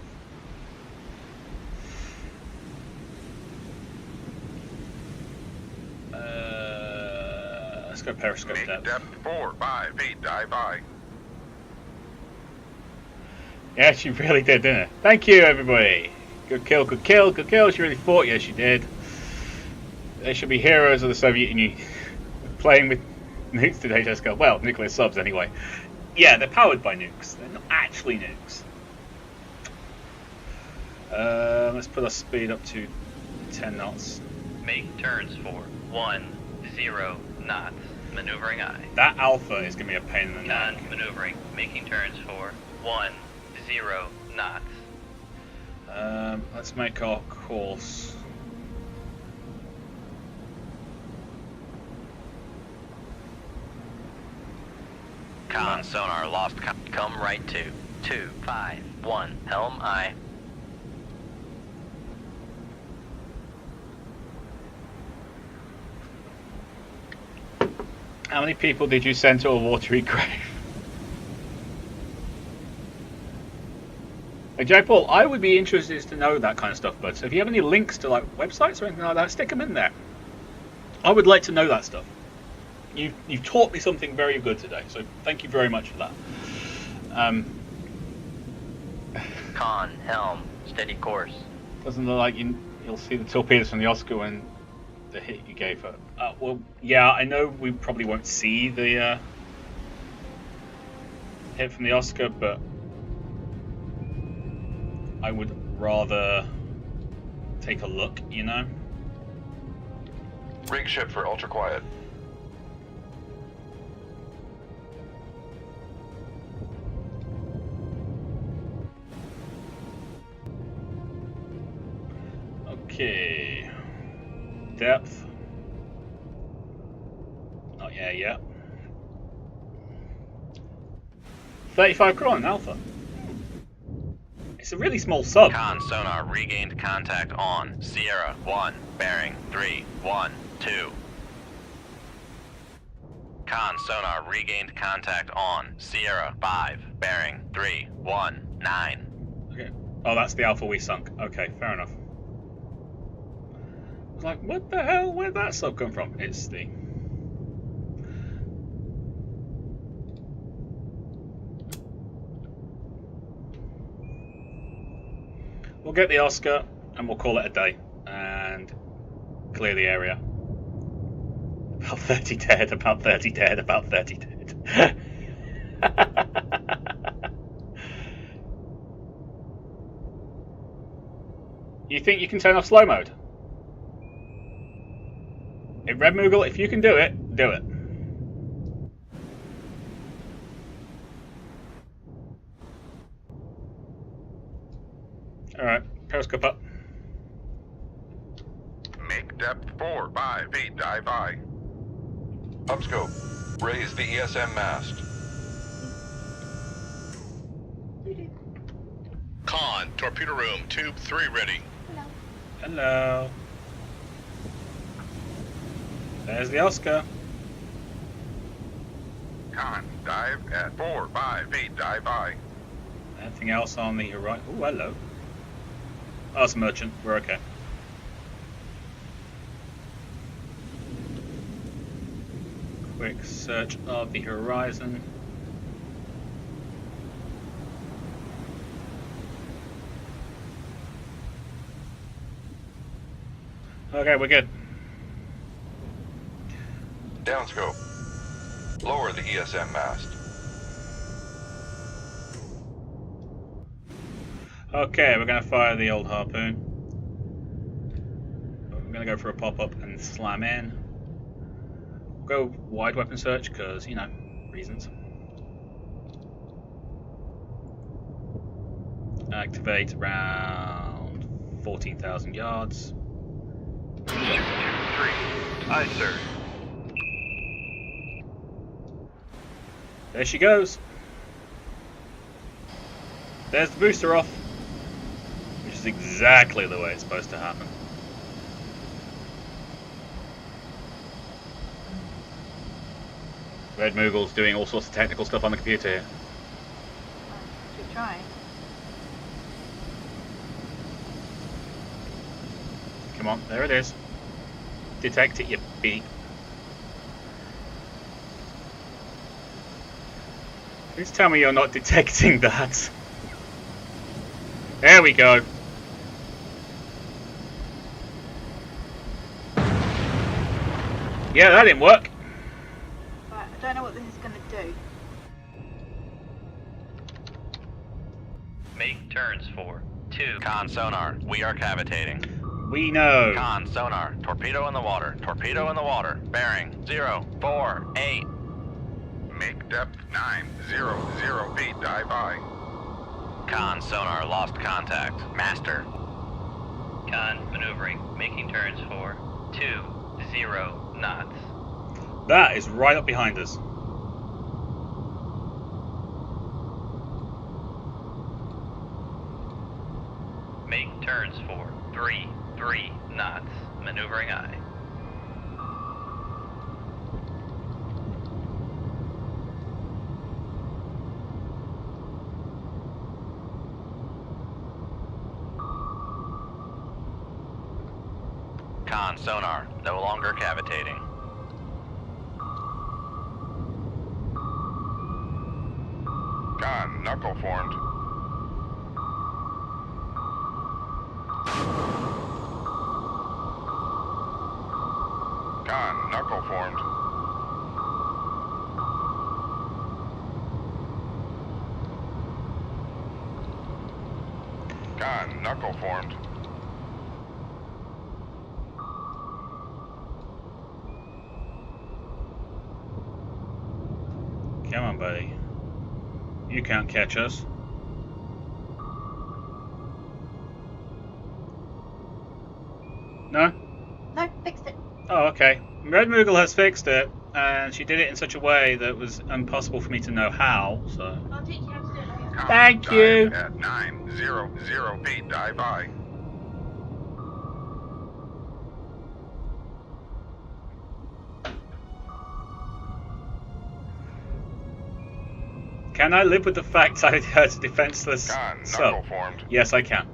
Let's go periscope depth. Depth 4, 5 feet, dive by. Yeah, she really did, didn't it? Thank you, everybody. Good kill, good kill, good kill. She really fought. Yes, she did. They should be heroes of the Soviet Union. Playing with nukes today, Jessica. Well, nuclear subs anyway. Yeah, they're powered by nukes. They're not actually nukes. Let's put our speed up to 10 knots. Make turns for 10 knots. Maneuvering I. That alpha is going to be a pain in the neck. Non-maneuvering. Making turns for 10 knots. Let's make our course. Con sonar lost. Come right to 251 helm I. How many people did you send to a watery grave? Hey, J. Paul, I would be interested to know that kind of stuff, bud. So if you have any links to like websites or anything like that, stick them in there. I would like to know that stuff. You've taught me something very good today, so thank you very much for that. Con, helm, steady course. Doesn't look like you'll see the torpedoes from the Oscar when the hit you gave her. Well, yeah, I know we probably won't see the hit from the Oscar, but I would rather take a look, you know? Rig ship for ultra quiet. Okay. Depth. Not yet. 35 Cron Alpha. It's a really small sub. Con sonar regained contact on Sierra 1, bearing 312. Con sonar regained contact on Sierra 5, bearing 319. Okay. Oh, that's the Alpha we sunk. Okay, fair enough. I was like, what the hell? Where'd that sub come from? It's the... We'll get the Oscar and we'll call it a day and clear the area. About 30 dead, about 30 dead, about 30 dead. You think you can turn off slow mode? Hey, Red Moogle, if you can do it, do it. Alright, periscope up. Make depth 4 by feet, dive by. Upscope. Raise the ESM mast. Con, torpedo room, tube 3 ready. Hello. There's the Oscar. Con, dive at 4 by feet, dive by. Anything else on the right? Oh, hello. Oh, it's a merchant. We're okay. Quick search of the horizon. Okay, we're good. Downscope. Lower the ESM mast. Okay, we're going to fire the old harpoon. We're going to go for a pop-up and slam in. We'll go wide weapon search because, you know, reasons. Activate around 14,000 yards. 2, 3. Aye, sir. There she goes. There's the booster off. Which is exactly the way it's supposed to happen. Red Moogle's doing all sorts of technical stuff on the computer here. Keep trying. Come on, there it is. Detect it, you beep. Please tell me you're not detecting that. There we go. Yeah, that didn't work. Right, I don't know what this is going to do. Make turns for 2. Con sonar, we are cavitating. We know. Con sonar, torpedo in the water. Torpedo in the water. Bearing 048. Make depth 900 feet. Dive by. Con sonar, lost contact. Master. Con maneuvering, making turns for 20 knots. That is right up behind us. Make turns for 3 knots. Maneuvering aye. Con sonar, no longer cavitating. Con knuckle formed. Con knuckle formed. Con knuckle formed. Come on, buddy. You can't catch us. No? No, fixed it. Oh, okay. Red Moogle has fixed it, and she did it in such a way that it was impossible for me to know how, so... I'll teach you how to do it later. Con Thank dive you. At 900 feet. Dive by. Can I live with the fact I had a defenseless Con sub? knuckle formed. Yes, I can.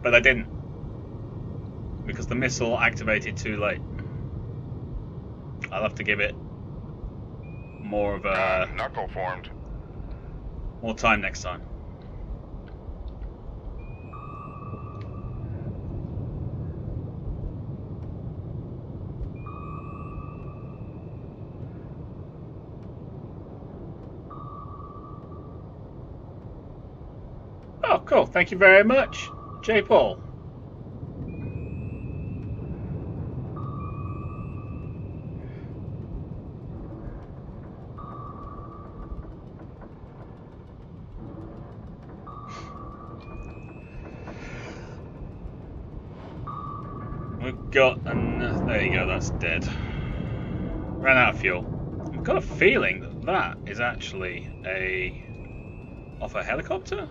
But I didn't. Because the missile activated too late. I'll have to give it more of a... Con knuckle formed. more time next time. Oh, cool. Thank you very much, J. Paul. We've got another... There you go, that's dead. Ran out of fuel. I've got a feeling that that is actually off a helicopter?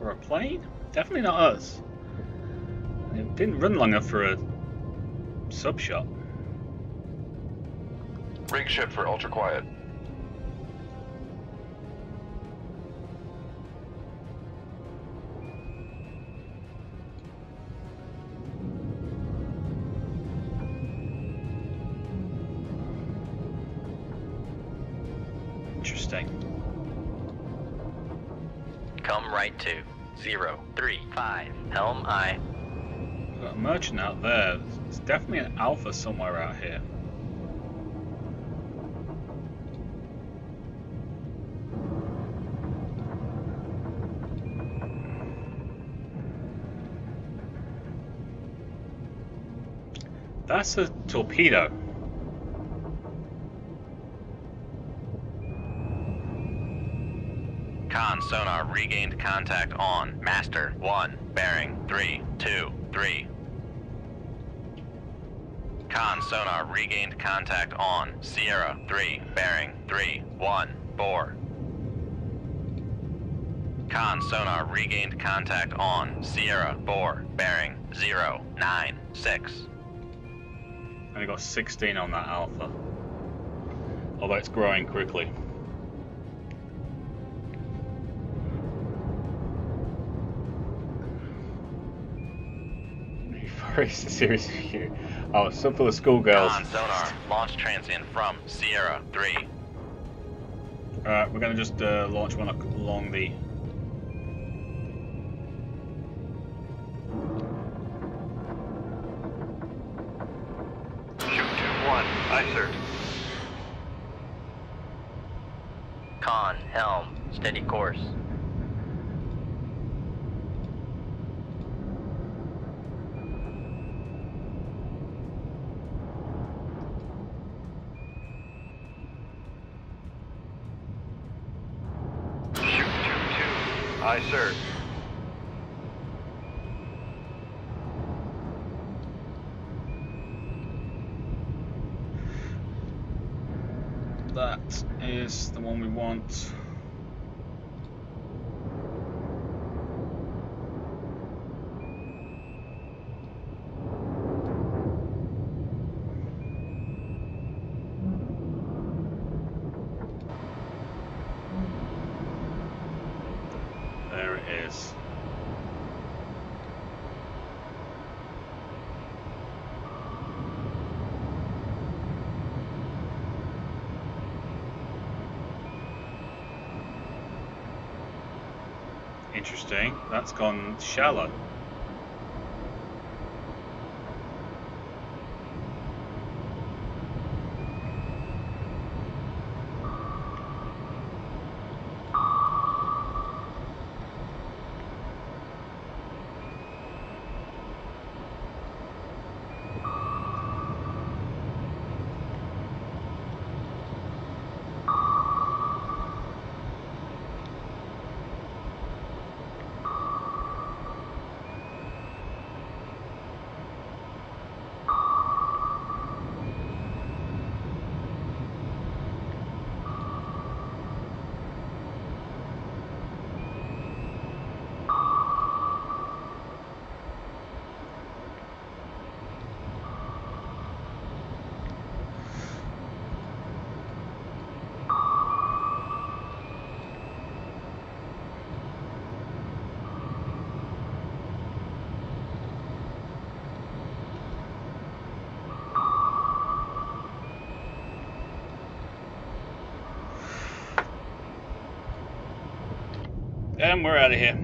Or a plane? Definitely not us. It didn't run long enough for a sub shot. Rig ship for ultra quiet. Interesting. Come right to 035. Helm aye. We've got a merchant out there. There's definitely an alpha somewhere out here. That's a torpedo. Con sonar regained contact on Master 1, bearing 323. Con sonar regained contact on Sierra 3, bearing 314. Con sonar regained contact on Sierra 4, bearing 096. Only got 16 on that alpha. Although it's growing quickly. Very serious view. Oh, it's so full of schoolgirls. Con sonar launch transient from Sierra 3. Alright, we're going to just launch one along the... Shoot 2-1. Aye, sir. Con helm steady course. Aye, sir. That is the one we want. There it is. Interesting. That's gone shallow. And we're out of here.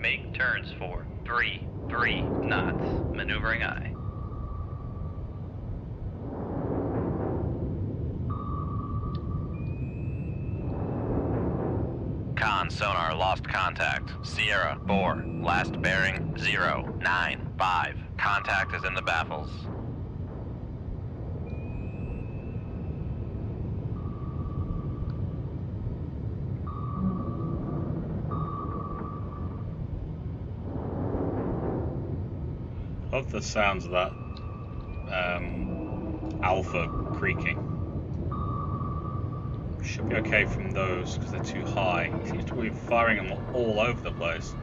Make turns for 3 knots. Maneuvering aye. Con sonar lost contact. Sierra 4, last bearing 095. Contact is in the baffles. Love the sounds of that alpha creaking. Should be okay from those because they're too high. He seems to be firing them all over the place.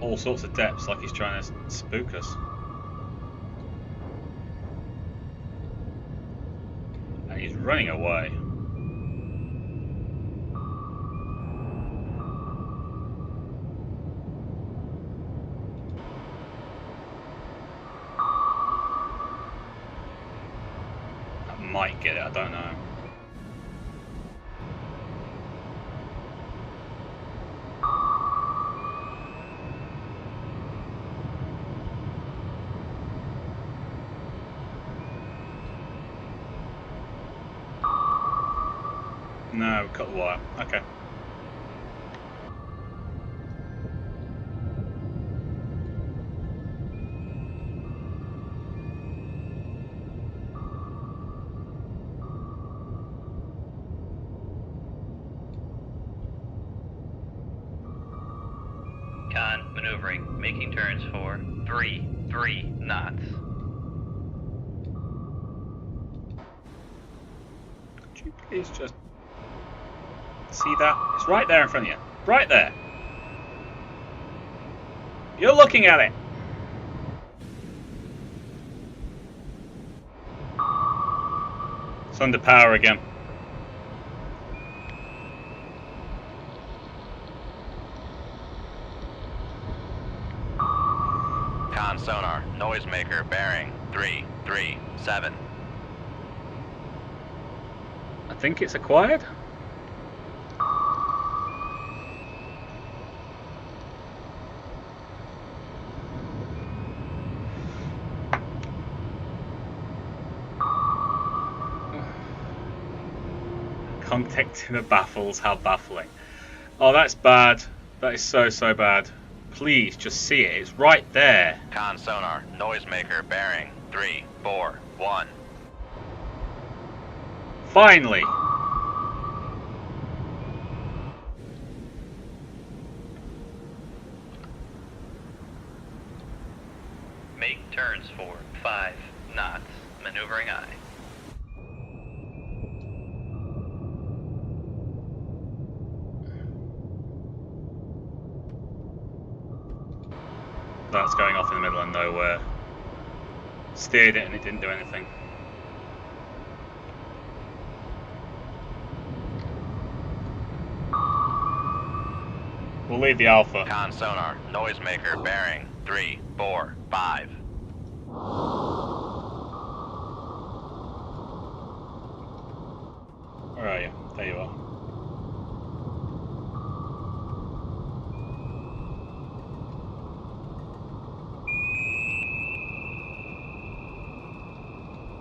All sorts of depths, like he's trying to spook us. And he's running away. Might get it, I don't know. No, we cut the wire. Okay. Con maneuvering, making turns for 3 knots. Could you please just see that? It's right there in front of you. Right there. You're looking at it. It's under power again. Con sonar, noisemaker, bearing 337. I think it's acquired. Contact in the baffles, how baffling. Oh, that's bad. That is so, so bad. Please, just see it. It's right there. Con sonar, noisemaker, bearing 341. Finally! Make turns for 5 knots. Maneuvering eye. That's going off in the middle of nowhere. Steered it and it didn't do anything. We'll leave the Alpha. Con sonar. Noisemaker bearing 3, 4, 5. Where are you? There you are.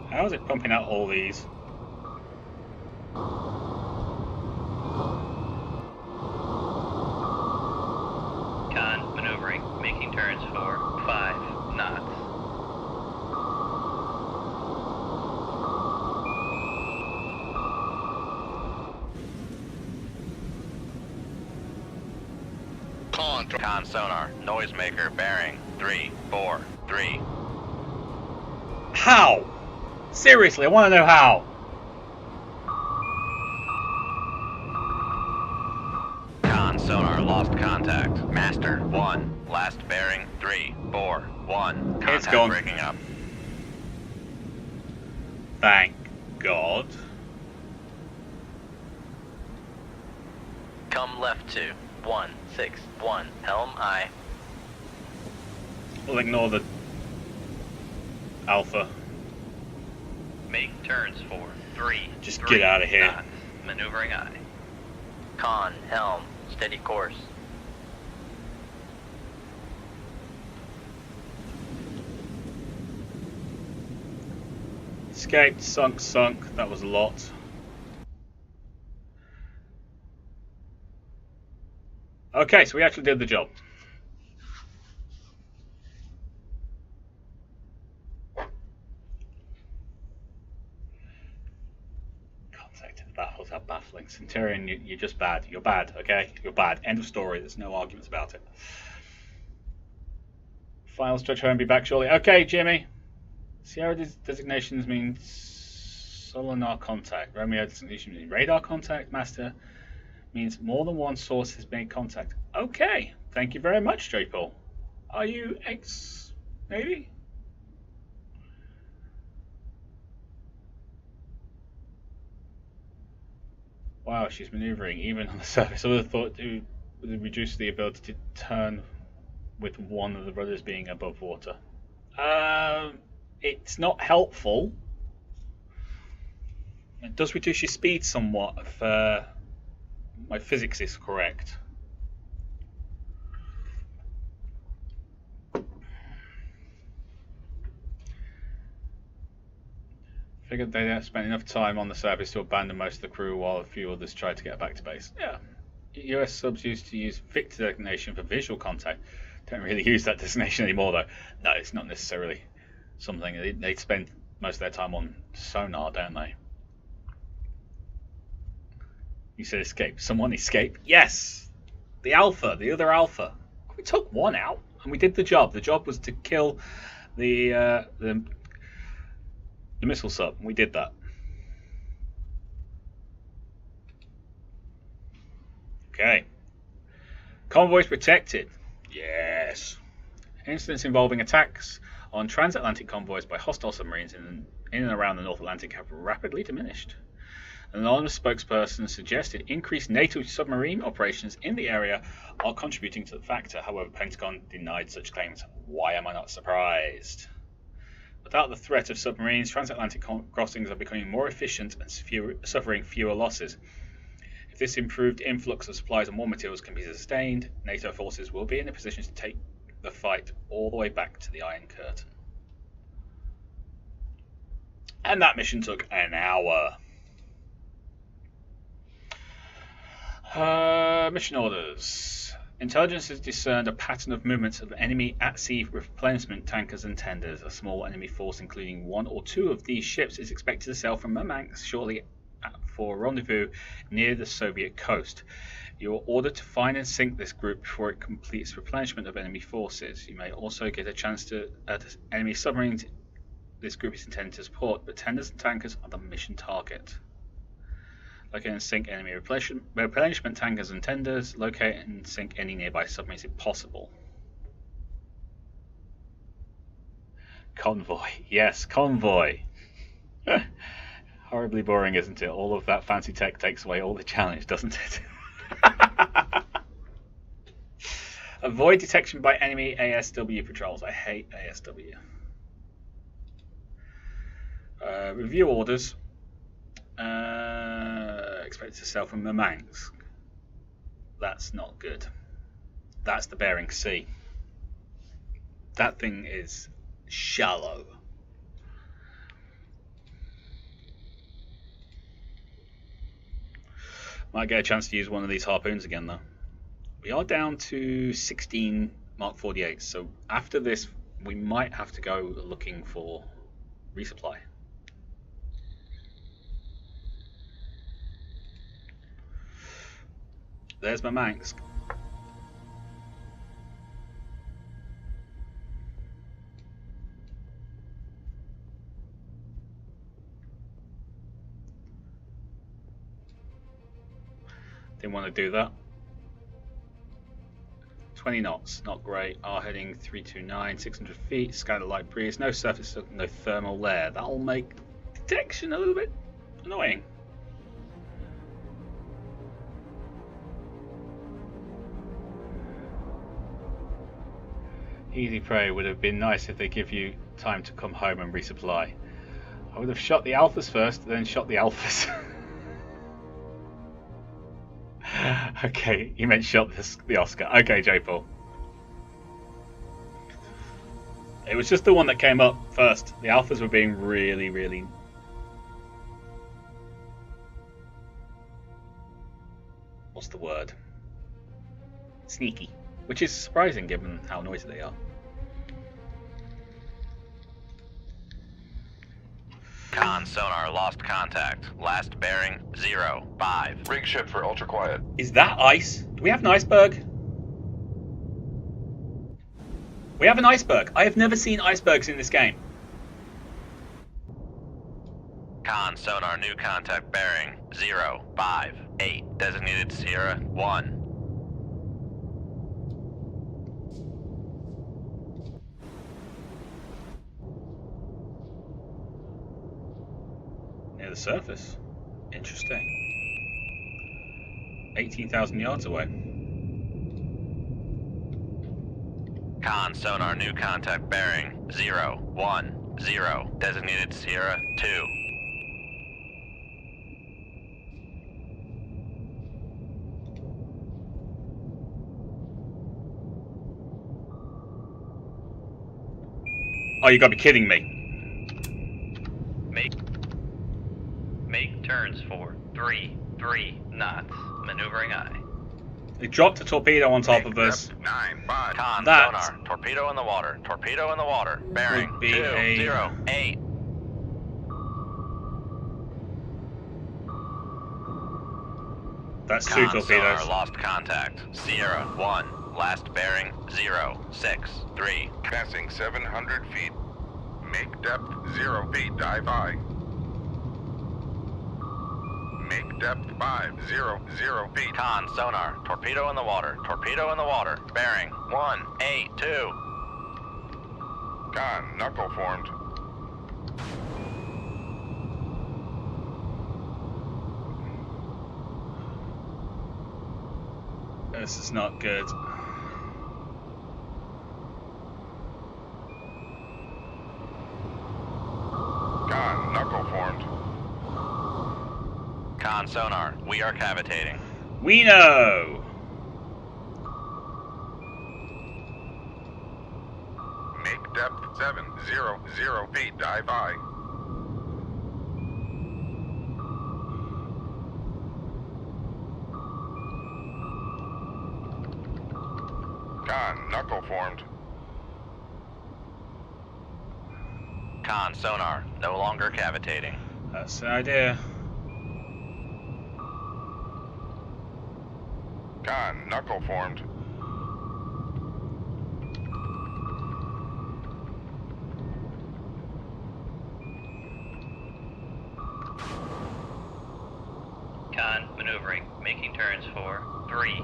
How is it pumping out all these? Con maneuvering. Making turns for 5 knots. Con sonar. Noisemaker bearing 3, 4, 3. How? Seriously, I want to know how. Con sonar lost contact. Master 1. Last bearing 3, 4, 1. It's Contact gone. breaking up. Thank God. Come left 2. 1, 6, 1. Helm eye. We'll ignore the Alpha. Make turns for 3. Just 3 get out of here. knots. Maneuvering eye. Con, helm, steady course. Escaped, sunk. That was a lot. Okay, so we actually did the job. Contact in the battles, how baffling. Centurion, you're just bad. You're bad, okay? You're bad. End of story. There's no arguments about it. Final stretch home, be back shortly. Okay, Jimmy. Sierra designations means sonar contact. Romeo designation means radar contact. Master means more than one source has made contact. Okay, thank you very much, J. Paul. Are you ex-Navy? Wow, she's maneuvering even on the surface. I would have thought it would reduce the ability to turn with one of the rudders being above water. It's not helpful. It does reduce your speed somewhat if my physics is correct. Figured they had spent enough time on the surface to abandon most of the crew while a few others tried to get back to base. Yeah. US subs used to use Victor designation for visual contact. Don't really use that designation anymore though. No, it's not necessarily something. They spend most of their time on sonar, don't they? You said escape. Someone escape? Yes! The Alpha, the other Alpha. We took one out and we did the job. The job was to kill the missile sub. We did that. Okay. Convoys protected. Yes. Incidents involving attacks on transatlantic convoys by hostile submarines in and around the North Atlantic have rapidly diminished. An anonymous spokesperson suggested increased NATO submarine operations in the area are contributing to the factor. However, Pentagon denied such claims. Why am I not surprised? Without the threat of submarines, transatlantic crossings are becoming more efficient and suffering fewer losses. If this improved influx of supplies and war materials can be sustained, NATO forces will be in a position to take the fight all the way back to the Iron Curtain. And that mission took an hour. Mission orders. Intelligence has discerned a pattern of movements of enemy at-sea replenishment tankers and tenders. A small enemy force, including one or two of these ships, is expected to sail from Murmansk shortly for rendezvous near the Soviet coast. You are ordered to find and sink this group before it completes replenishment of enemy forces. You may also get a chance to add enemy submarines this group is intended to support, but tenders and tankers are the mission target. Locate and sink enemy replenishment tankers and tenders. Locate and sink any nearby submarines if possible. Convoy. Yes, convoy. Horribly boring, isn't it? All of that fancy tech takes away all the challenge, doesn't it? Avoid detection by enemy ASW patrols. I hate ASW. Review orders. Expected to sail from Murmansk. That's not good. That's the Bering Sea. That thing is shallow. Might get a chance to use one of these harpoons again though. We are down to 16 Mark 48, so after this we might have to go looking for resupply. There's Murmansk. Didn't want to do that. 20 knots, not great. R heading 329, 600 feet, scattered light breeze, no surface, no thermal layer. That'll make detection a little bit annoying. Easy prey would have been nice if they give you time to come home and resupply. I would have shot the alphas first, then shot the alphas. Okay, you meant shot the Oscar. Okay, J-Paul. It was just the one that came up first. The alphas were being really, really... What's the word? Sneaky. Which is surprising given how noisy they are. Con sonar lost contact. Last bearing 05. Rig ship for ultra quiet. Is that ice? Do we have an iceberg? We have an iceberg. I have never seen icebergs in this game. Con sonar new contact bearing 058. Designated Sierra 1. Near the surface. Interesting. 18,000 yards away. Con sonar new contact bearing 010. Designated Sierra 2. Oh, you gotta be kidding me. Make turns for 3 knots. Maneuvering eye. They dropped a torpedo on top of us. 9-5. Con That sonar. Torpedo in the water. Torpedo in the water. Bearing would be a- 208. That's two Con torpedoes. sonar lost contact. Sierra 1. Last bearing 063. Passing 700 feet. Make depth 0 feet. Dive high. Make depth 500 feet. Con sonar. Torpedo in the water. Torpedo in the water. Bearing 182. Con knuckle formed. This is not good. Con knuckle formed. Con sonar. We are cavitating. We know. Make depth 700 feet. Dive high. Con knuckle formed. Con sonar. No longer cavitating. That's the idea. Con, knuckle formed. Con, maneuvering, making turns for 3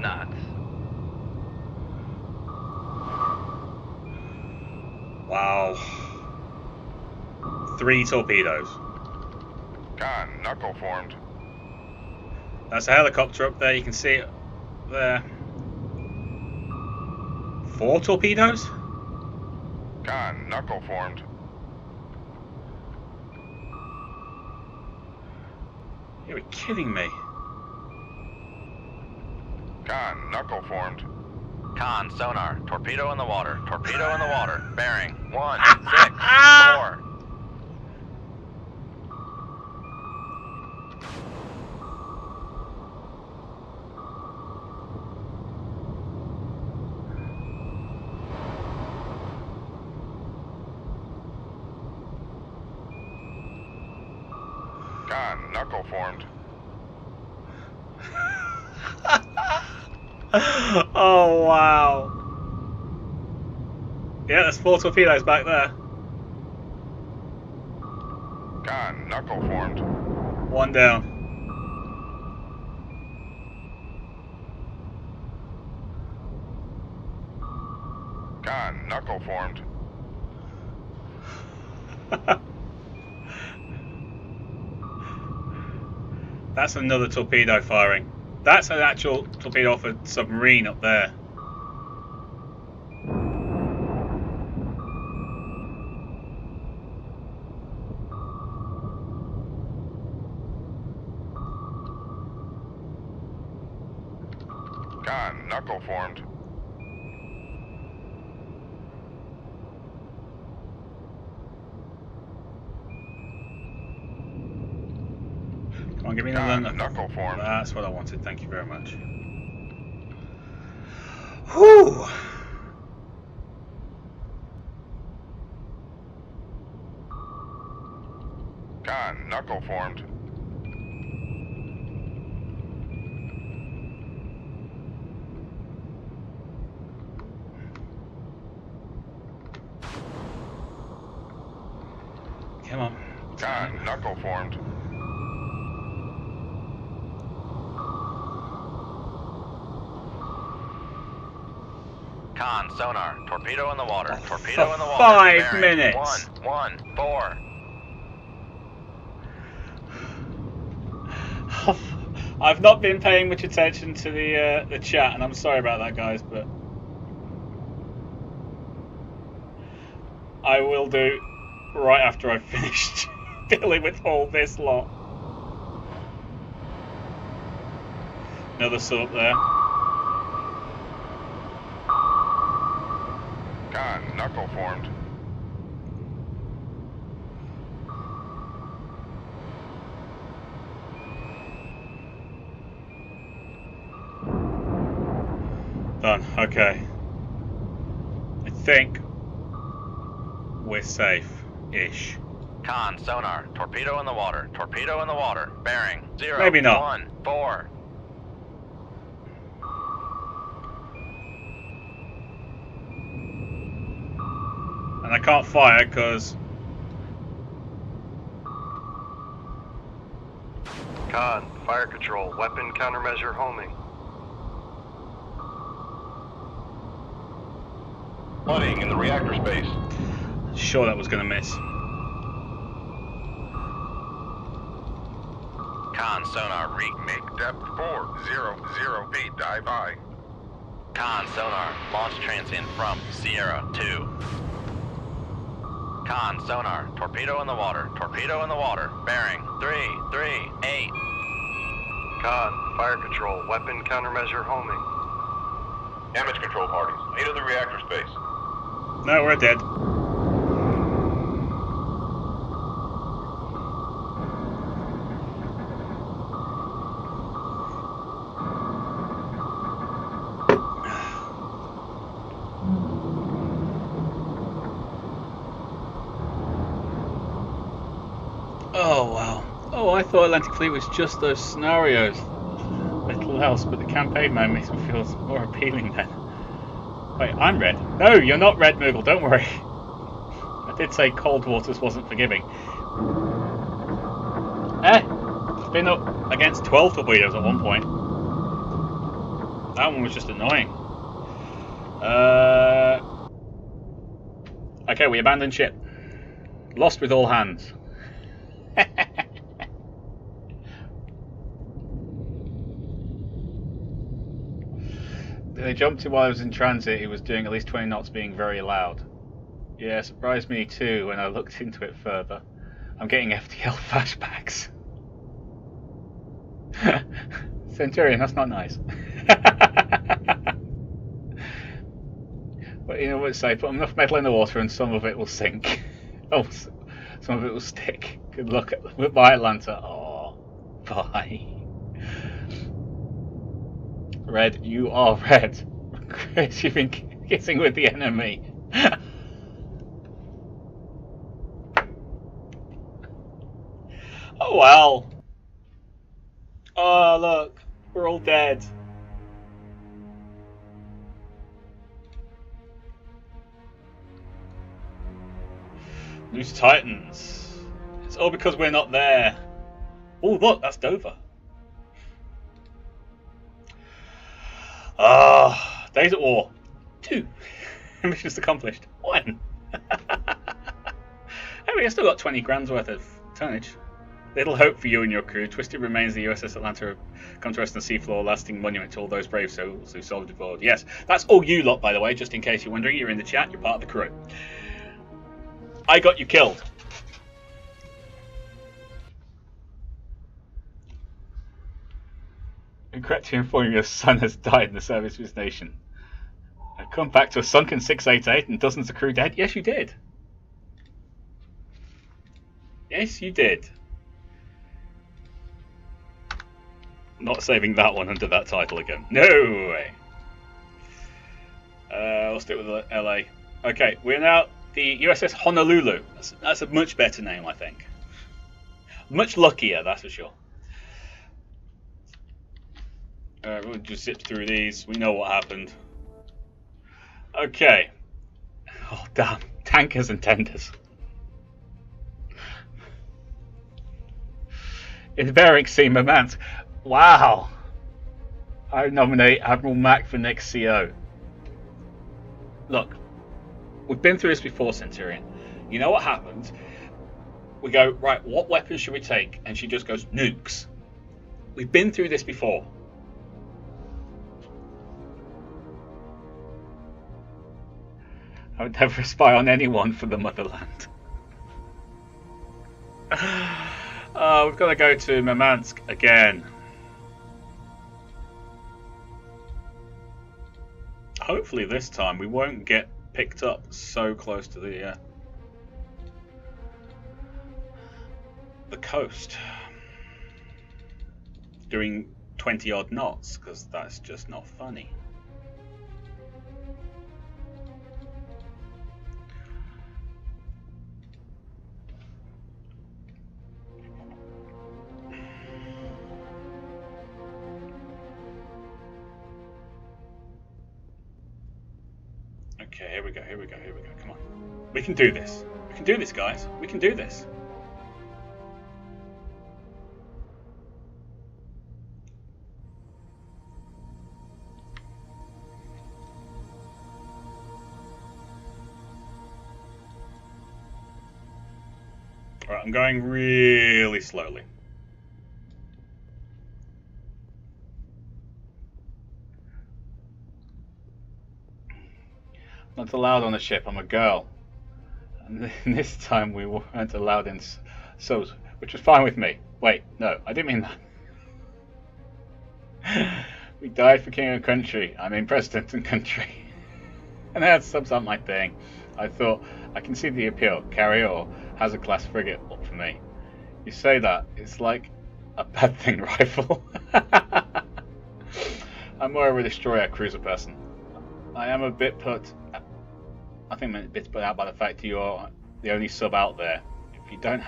knots. Wow. 3 torpedoes. Con, knuckle formed. That's a helicopter up there. You can see it there. 4 torpedoes? Con, knuckle formed. You're kidding me. Con, knuckle formed. Con, sonar, torpedo in the water, torpedo in the water, bearing 164. Con, knuckle formed. Oh wow. Yeah, there's 4 torpedoes back there. Con, knuckle formed. 1 down. Con, knuckle formed. That's another torpedo firing. That's an actual torpedo off a submarine up there. Con, knuckle formed. Come on, give me another Con, knuckle formed. That's what I wanted. Thank you very much. Whew. Con, knuckle formed. Come on. Con, knuckle formed. Con, sonar, torpedo in the water, Oh, torpedo for in the water, 5 bearing minutes. 114. I've not been paying much attention to the chat, and I'm sorry about that, guys, but I will do right after I've finished dealing with all this lot. Another sub there. Con, knuckle formed. Done. Okay. I think we're safe-ish. Con, sonar, torpedo in the water, torpedo in the water, bearing 0, Maybe not. 14. And I can't fire because Con, fire control, weapon countermeasure homing. Flooding in the reactor space. sure that was going to miss. Con, sonar, Make depth 400 feet, dive high. Con, sonar, launch transient from Sierra 2. Con, sonar, torpedo in the water, bearing 338. Con, fire control, weapon countermeasure homing. Damage control parties, 8 of the reactor space. No, we're dead. Oh wow. Oh, I thought Atlantic Fleet was just those scenarios. Little little else, but the campaign mode makes me feel more appealing then. Wait, I'm red. No, you're not red, Moogle, don't worry. I did say Cold Waters wasn't forgiving. It's been up against 12 torpedoes at one point. That one was just annoying. Okay, we abandoned ship. Lost with all hands. They jumped in while I was in transit. It was doing at least 20 knots, being very loud. Yeah, surprised me too when I looked into it further. I'm getting FTL flashbacks. Centurion, that's not nice. But you know what to say, put enough metal in the water and some of it will sink. Oh, some of it will stick. Good luck. Goodbye, Atlanta. Oh, bye. Red, you are red. Chris, you've been kissing with the enemy. Oh well. Oh look, we're all dead. Loose Titans. It's all because we're not there. Oh look, that's Dover. Days at War. 2. Missions accomplished. 1. Hey, I still got 20 grand's worth of tonnage. Little hope for you and your crew. Twisted remains the USS Atlanta come to rest on the seafloor, lasting monument to all those brave souls who solved aboard. Yes, that's all you lot, by the way, just in case you're wondering. You're in the chat, you're part of the crew. I got you killed. Regret to inform you, your son has died in the service of his nation. I've come back to a sunken 688 and dozens of crew dead. Yes, you did. Yes, you did. Not saving that one under that title again. No way. I'll stick with LA. Okay, we're now the USS Honolulu. That's a much better name, I think. Much luckier, that's for sure. We'll just zip through these. We know what happened. Okay. Oh, damn. Tankers and tenders. In Bering Sea, Murmansk. Wow. I nominate Admiral Mack for next CO. Look, we've been through this before, Centurion. You know what happens? We go, right, what weapons should we take? And she just goes, nukes. We've been through this before. I would never spy on anyone for the motherland. We've got to go to Murmansk again. Hopefully this time we won't get picked up so close to the coast. Doing 20 odd knots, because that's just not funny. Okay, here we go, come on. We can do this. We can do this, guys. We can do this. Alright, I'm going really slowly. Not allowed on the ship, I'm a girl. And this time we weren't allowed in SOs, which was fine with me. Wait, no, I didn't mean that. We died for king and country. I mean president and country. And that sums up my thing. I thought, I can see the appeal. Carrier or hazard class frigate up for me. You say that, it's like a bad thing rifle. I'm more of a destroyer cruiser person. I am a bit put out by the fact you are the only sub out there. If you don't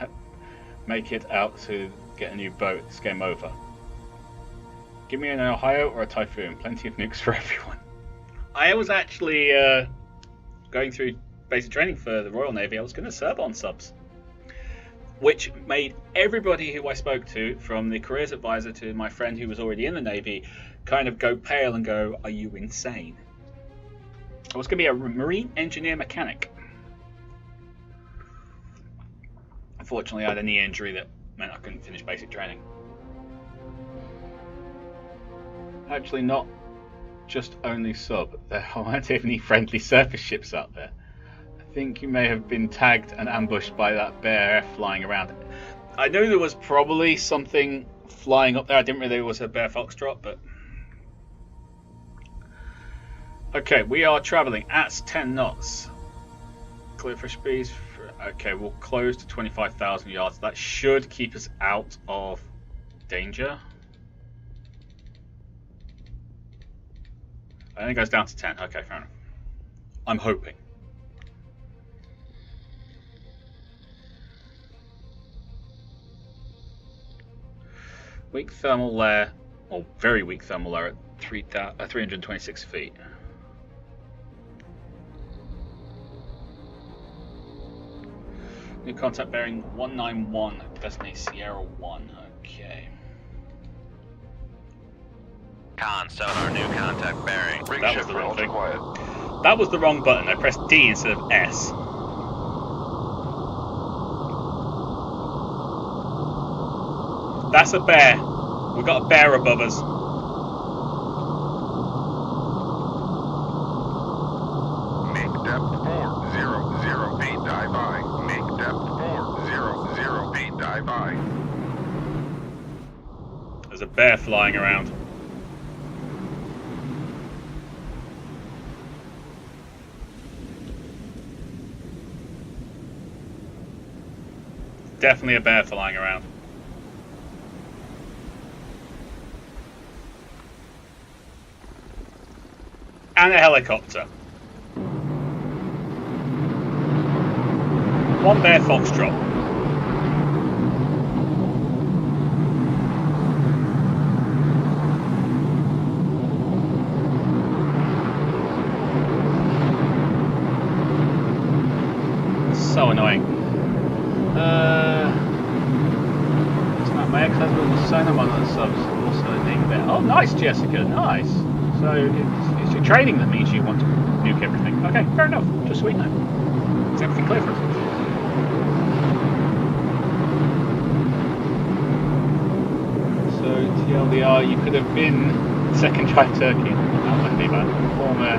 make it out to get a new boat, it's game over. Give me an Ohio or a Typhoon. Plenty of nukes for everyone. I was actually going through basic training for the Royal Navy. I was going to serve on subs, which made everybody who I spoke to, from the careers advisor to my friend who was already in the Navy, kind of go pale and go, "Are you insane?" I was going to be a marine engineer mechanic. Unfortunately, I had a knee injury that meant I couldn't finish basic training. Actually, not just only sub. There aren't any friendly surface ships out there. I think you may have been tagged and ambushed by that bear flying around. I know there was probably something flying up there. I didn't really know it was a bear foxtrot, but... Okay, we are travelling at 10 knots. Clear for speeds. Okay, we'll close to 25,000 yards. That should keep us out of danger. I think it goes down to 10. Okay, fair enough. I'm hoping. Weak thermal layer, or very weak thermal layer at 326 feet. New contact bearing 191, designate Sierra 1. Okay. Con, sonar, new contact bearing. Ring That was shift the for wrong ultra thing. quiet. That was the wrong button. I pressed D instead of S. That's a bear. We've got a bear above us. Make depth 400 feet, dive I. Make depth 400 feet, dive I. There's a bear flying around. Definitely a bear flying around. And a helicopter. One bear foxtrot. So annoying. My ex-husband was son of one of the subs, also named there. Oh, nice, Jessica, nice. So it's your training that means you want to nuke everything. Okay, fair enough. Just so we know. Is everything clear for us? So TLDR, you could have been second try Turkey. That wouldn't be bad. Former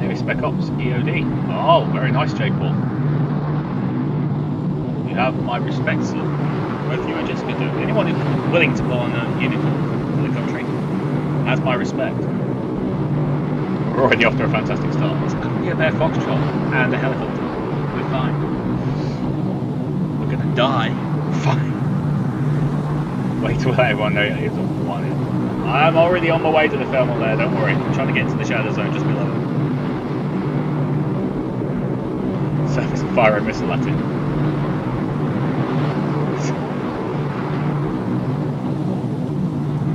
Navy Spec Ops EOD. Oh, very nice, J. Paul. You have my respect, sir. Both you and Jessica do. Anyone who's willing to pull on a uniform for the country has my respect. We're already off to a fantastic start. It's going to be a bear foxtrot and a helicopter. We're fine. We're going to die. Fine. Wait till everyone knows it's on one. I'm already on my way to the thermal there, don't worry. I'm trying to get into the shadow zone just below it. Surface fire and missile at it.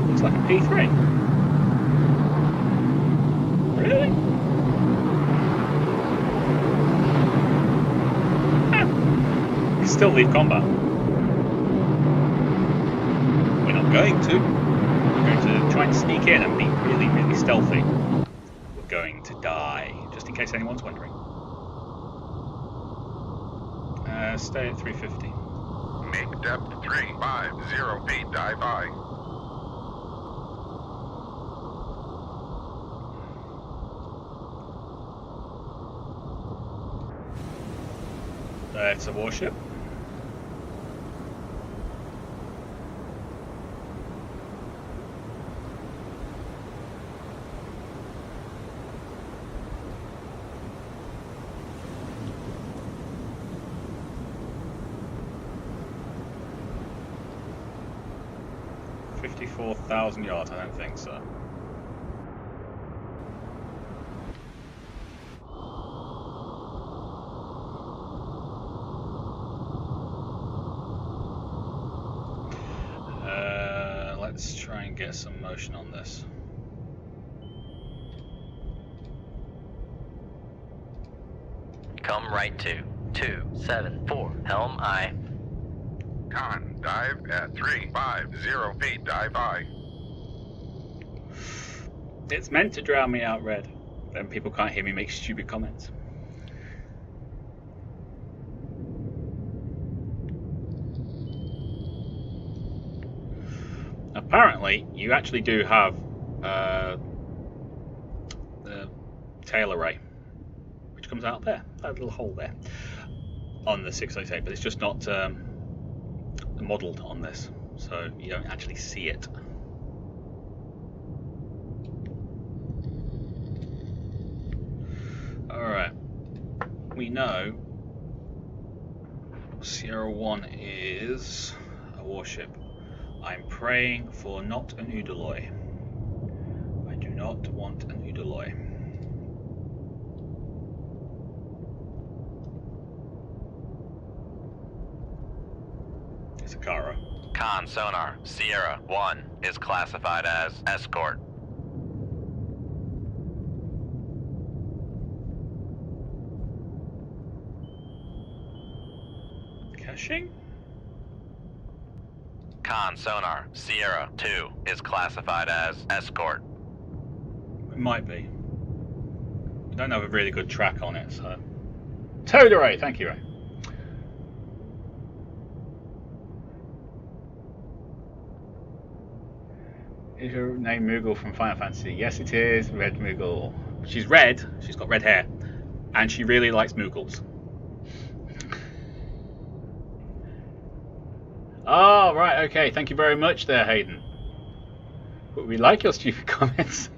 Looks like a P3. Really? Ah. We still leave combat. We're not going to. We're going to try and sneak in and be really, really stealthy. We're going to die, just in case anyone's wondering. Stay at 350. Make depth 350 feet, dive I. It's a warship. $54,000 yards, I don't think so. let's try and get some motion on this. Come right to 274. Helm aye. Con, dive at 350 feet, dive aye. It's meant to drown me out, Red. Then people can't hear me make stupid comments. Apparently, you actually do have the tail array, which comes out there, that little hole there, on the 688, but it's just not modelled on this, so you don't actually see it. Alright, we know Sierra 1 is a warship. I'm praying for not an Udaloy. I do not want an Udaloy. It's a Kara. Con sonar, Sierra 1 is classified as escort. Caching? Con sonar, Sierra 2 is classified as escort. It might be. I don't have a really good track on it, so. Toad array, thank you, Ray. Is her name Moogle from Final Fantasy? Yes, it is. Red Moogle. She's red. She's got red hair, and she really likes Moogles. Oh, right. Okay. Thank you very much, there, Hayden. But we like your stupid comments.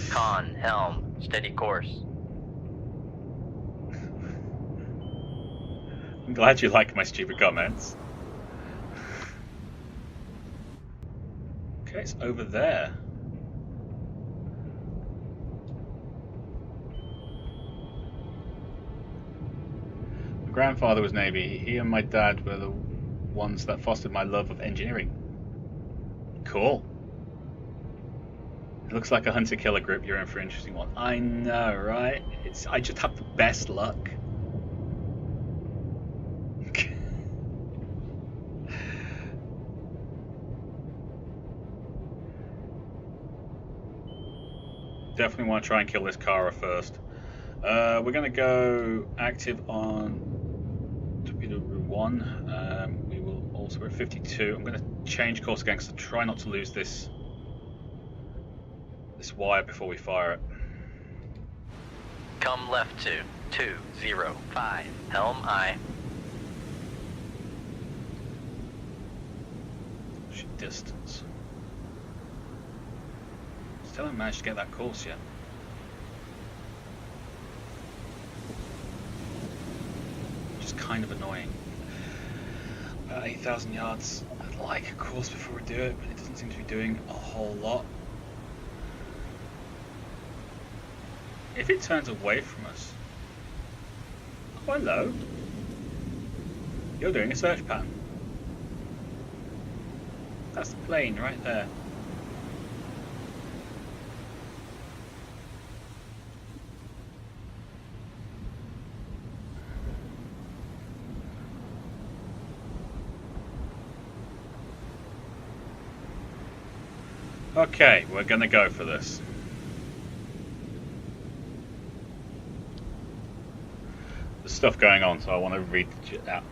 Con, helm, steady course. I'm glad you like my stupid comments. Okay, it's over there. My grandfather was Navy. He and my dad were the ones that fostered my love of engineering. Cool. It looks like a hunter-killer group. You're in for an interesting one. I know, right? I just have the best luck. Definitely want to try and kill this Kara first. We're going to go active on torpedo 1. We will also, we're at 52. I'm going to change course again because I try not to lose this wire before we fire it. Come left to 205. Helm aye. Ship distance. Still haven't managed to get that course yet. Which is kind of annoying. About 8,000 yards. I'd like a course before we do it, but it doesn't seem to be doing a whole lot. If it turns away from us... Oh, hello. You're doing a search pattern. That's the plane right there. Okay, we're gonna go for this. There's stuff going on, so I want to read it out.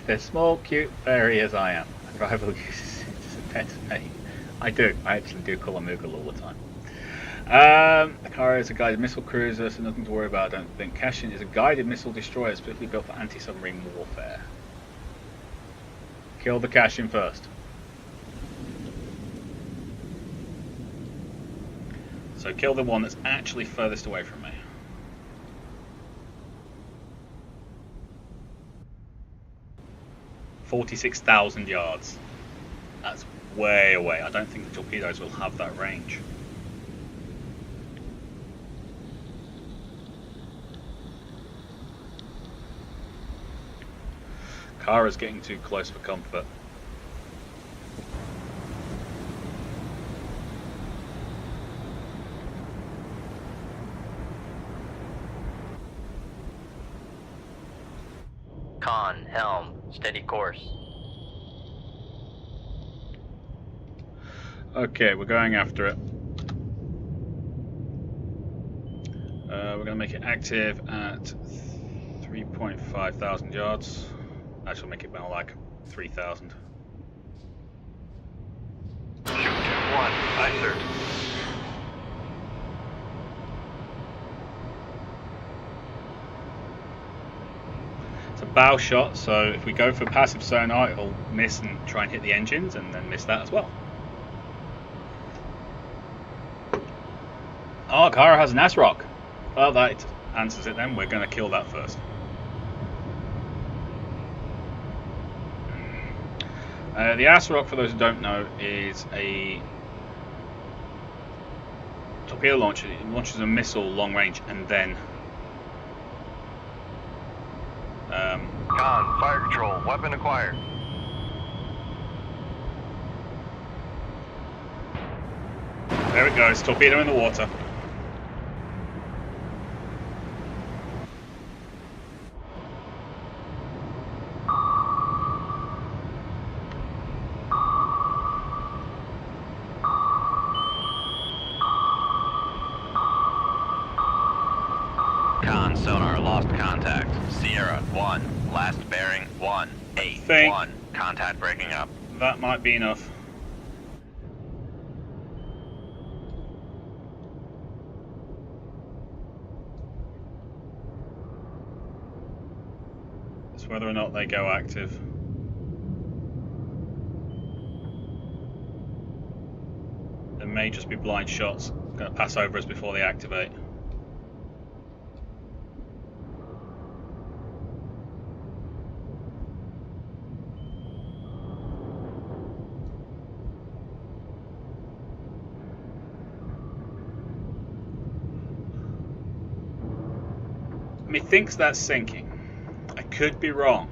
They're small, cute, fairy as I am. My rival uses it as a pet snake. I do. I actually do call a Moogle all the time. Akara is a guided missile cruiser, so nothing to worry about, I don't think. Kashin is a guided missile destroyer specifically built for anti-submarine warfare. Kill the Kashin first. So kill the one that's actually furthest away from me. "46,000 yards. That's way away. I don't think the torpedoes will have that range. Kara's getting too close for comfort. Con, helm, steady course. Okay, we're going after it. We're going to make it active at 3.5 thousand yards. Actually, make it more like 3,000. Shoot 2-1. Aye, sir. It's a bow shot, so if we go for passive sonar, it'll miss and try and hit the engines, and then miss that as well. Oh, Kara has an ASROC. Well, that answers it then. We're going to kill that first. The ASROC, for those who don't know, is a torpedo launcher. It launches a missile long range and then Con, fire control, weapon acquired. there it goes, torpedo in the water. Con, sonar, lost contact. Sierra, 1. Last bearing, 1. 8. Think. 1. Contact breaking up. That might be enough. It's whether or not they go active. There may just be blind shots. Going to pass over us before they activate. Methinks that's sinking. I could be wrong.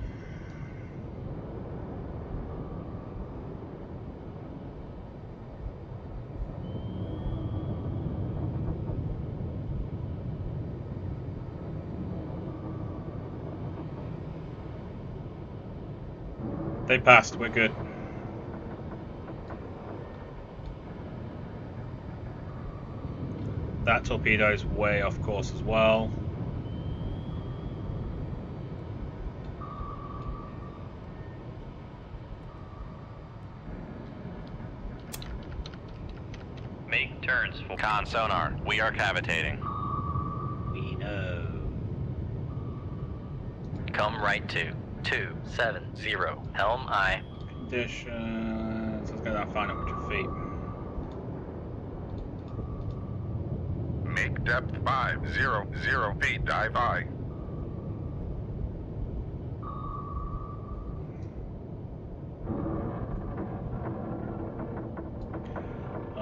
They passed, we're good. That torpedo's way off course as well. Make turns for Con, sonar, we are cavitating. We know. come right to 270. Helm aye. Conditions. Let's go down and find out what your feet. Make depth 500 feet, dive aye.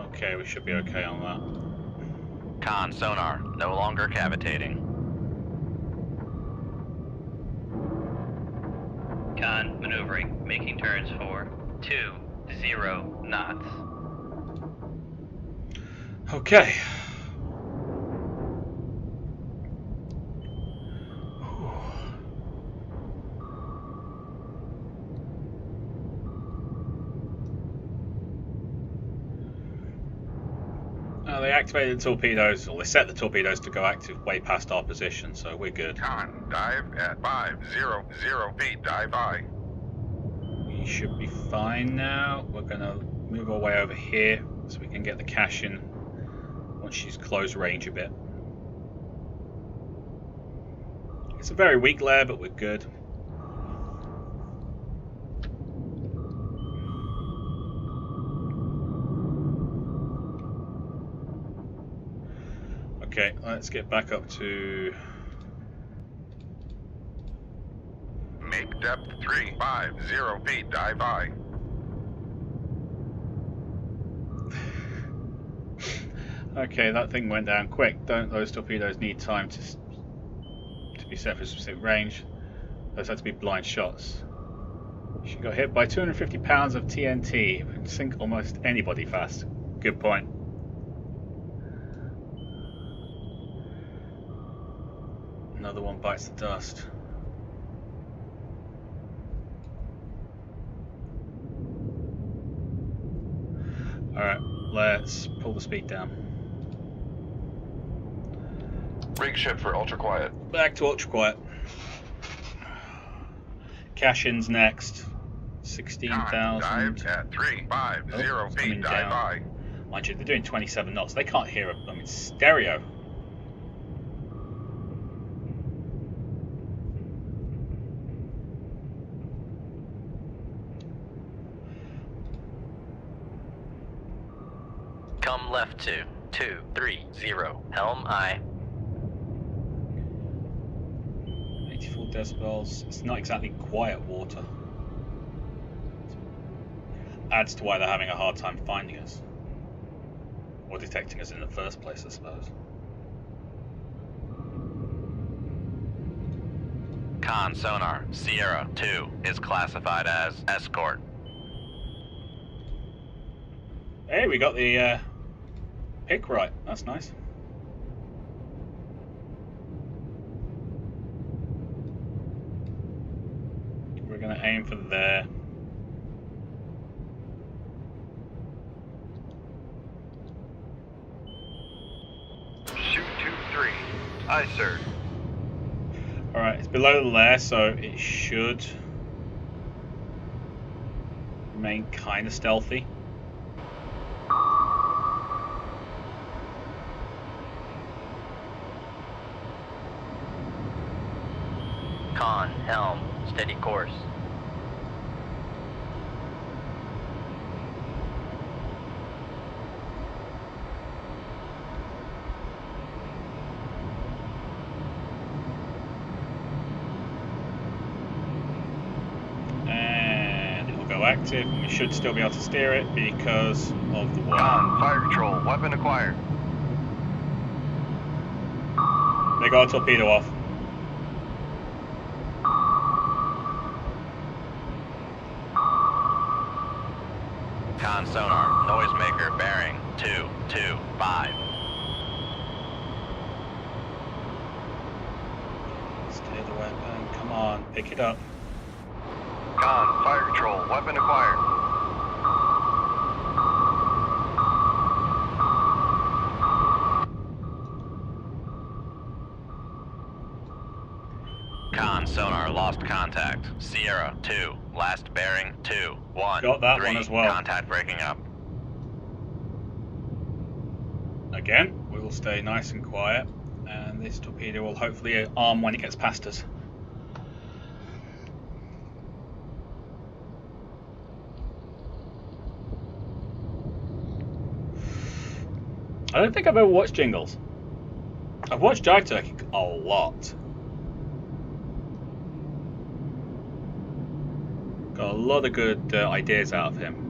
Okay, we should be okay on that. Con, sonar, no longer cavitating. Con, maneuvering, making turns for 20 knots. Okay. They activated the torpedoes, or they set the torpedoes to go active way past our position, so we're good. Con, dive at 500 feet, dive aye. We should be fine now. We're going to move our way over here so we can get the cash in once she's close range a bit. It's a very weak layer, but we're good. Okay, let's get back up to... Make depth 350 feet, dive aye. Okay, that thing went down quick. Don't those torpedoes need time to be set for a specific range? Those have to be blind shots. She got hit by 250 pounds of TNT. It would sink almost anybody fast. Good point. Another one bites the dust. Alright, let's pull the speed down. Rig ship for ultra quiet. Back to ultra quiet. Cash-in's next. Con, 16,000. dive at 350 it's coming feet, dive down. by. Mind you, they're doing 27 knots. They can't hear it. I mean, stereo. Come left to 230. Helm aye. 84 decibels. It's not exactly quiet water. Adds to why they're having a hard time finding us. Or detecting us in the first place, I suppose. Con sonar, Sierra 2 is classified as escort. Hey, we got the pick right. That's nice. We're going to aim for there. Shoot 2-3. Aye, sir. Alright, it's below the layer, so it should remain kind of stealthy. Con, helm, steady course. And it will go active. We should still be able to steer it because of the water. Con, fire control. Weapon acquired. They got a torpedo off. Con sonar, noisemaker bearing 225. Steer the weapon. Come on, pick it up. Con, fire control. Weapon acquired. Con sonar, lost contact. Sierra 2, last bearing 2-1. Got that one as well. Contact breaking up. Again, we will stay nice and quiet, and this torpedo will hopefully arm when it gets past us. I don't think I've ever watched Jingles. I've watched Jive Turkey a lot. Got a lot of good ideas out of him.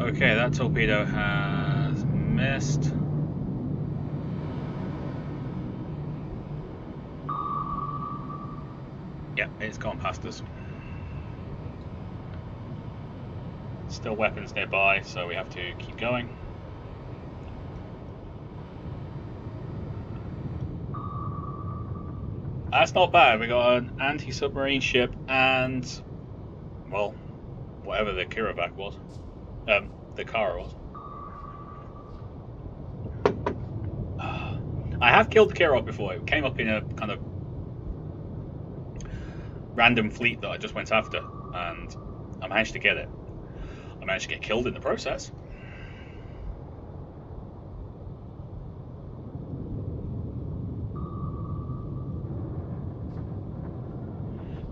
Okay, that torpedo has missed. Yeah, it's gone past us. Still weapons nearby, so we have to keep going. That's not bad. We got an anti-submarine ship and, well, whatever the Kirovac was. The Kara was. I have killed the Kirov before. It came up in a kind of random fleet that I just went after, and I managed to get it. I managed to get killed in the process.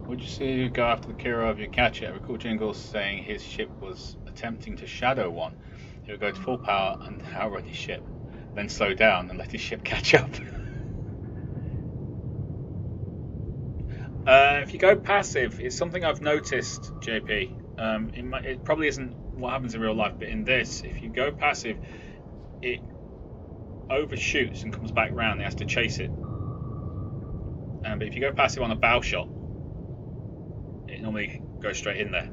Would you see you go after the Kirov, you catch it? I recall Jingles saying his ship was attempting to shadow one. He would go to full power and outrun his ship, then slow down and let his ship catch up. If you go passive, it's something I've noticed, JP. It probably isn't what happens in real life, but in this, if you go passive, it overshoots and comes back round. It has to chase it. But if you go passive on a bow shot, it normally goes straight in there.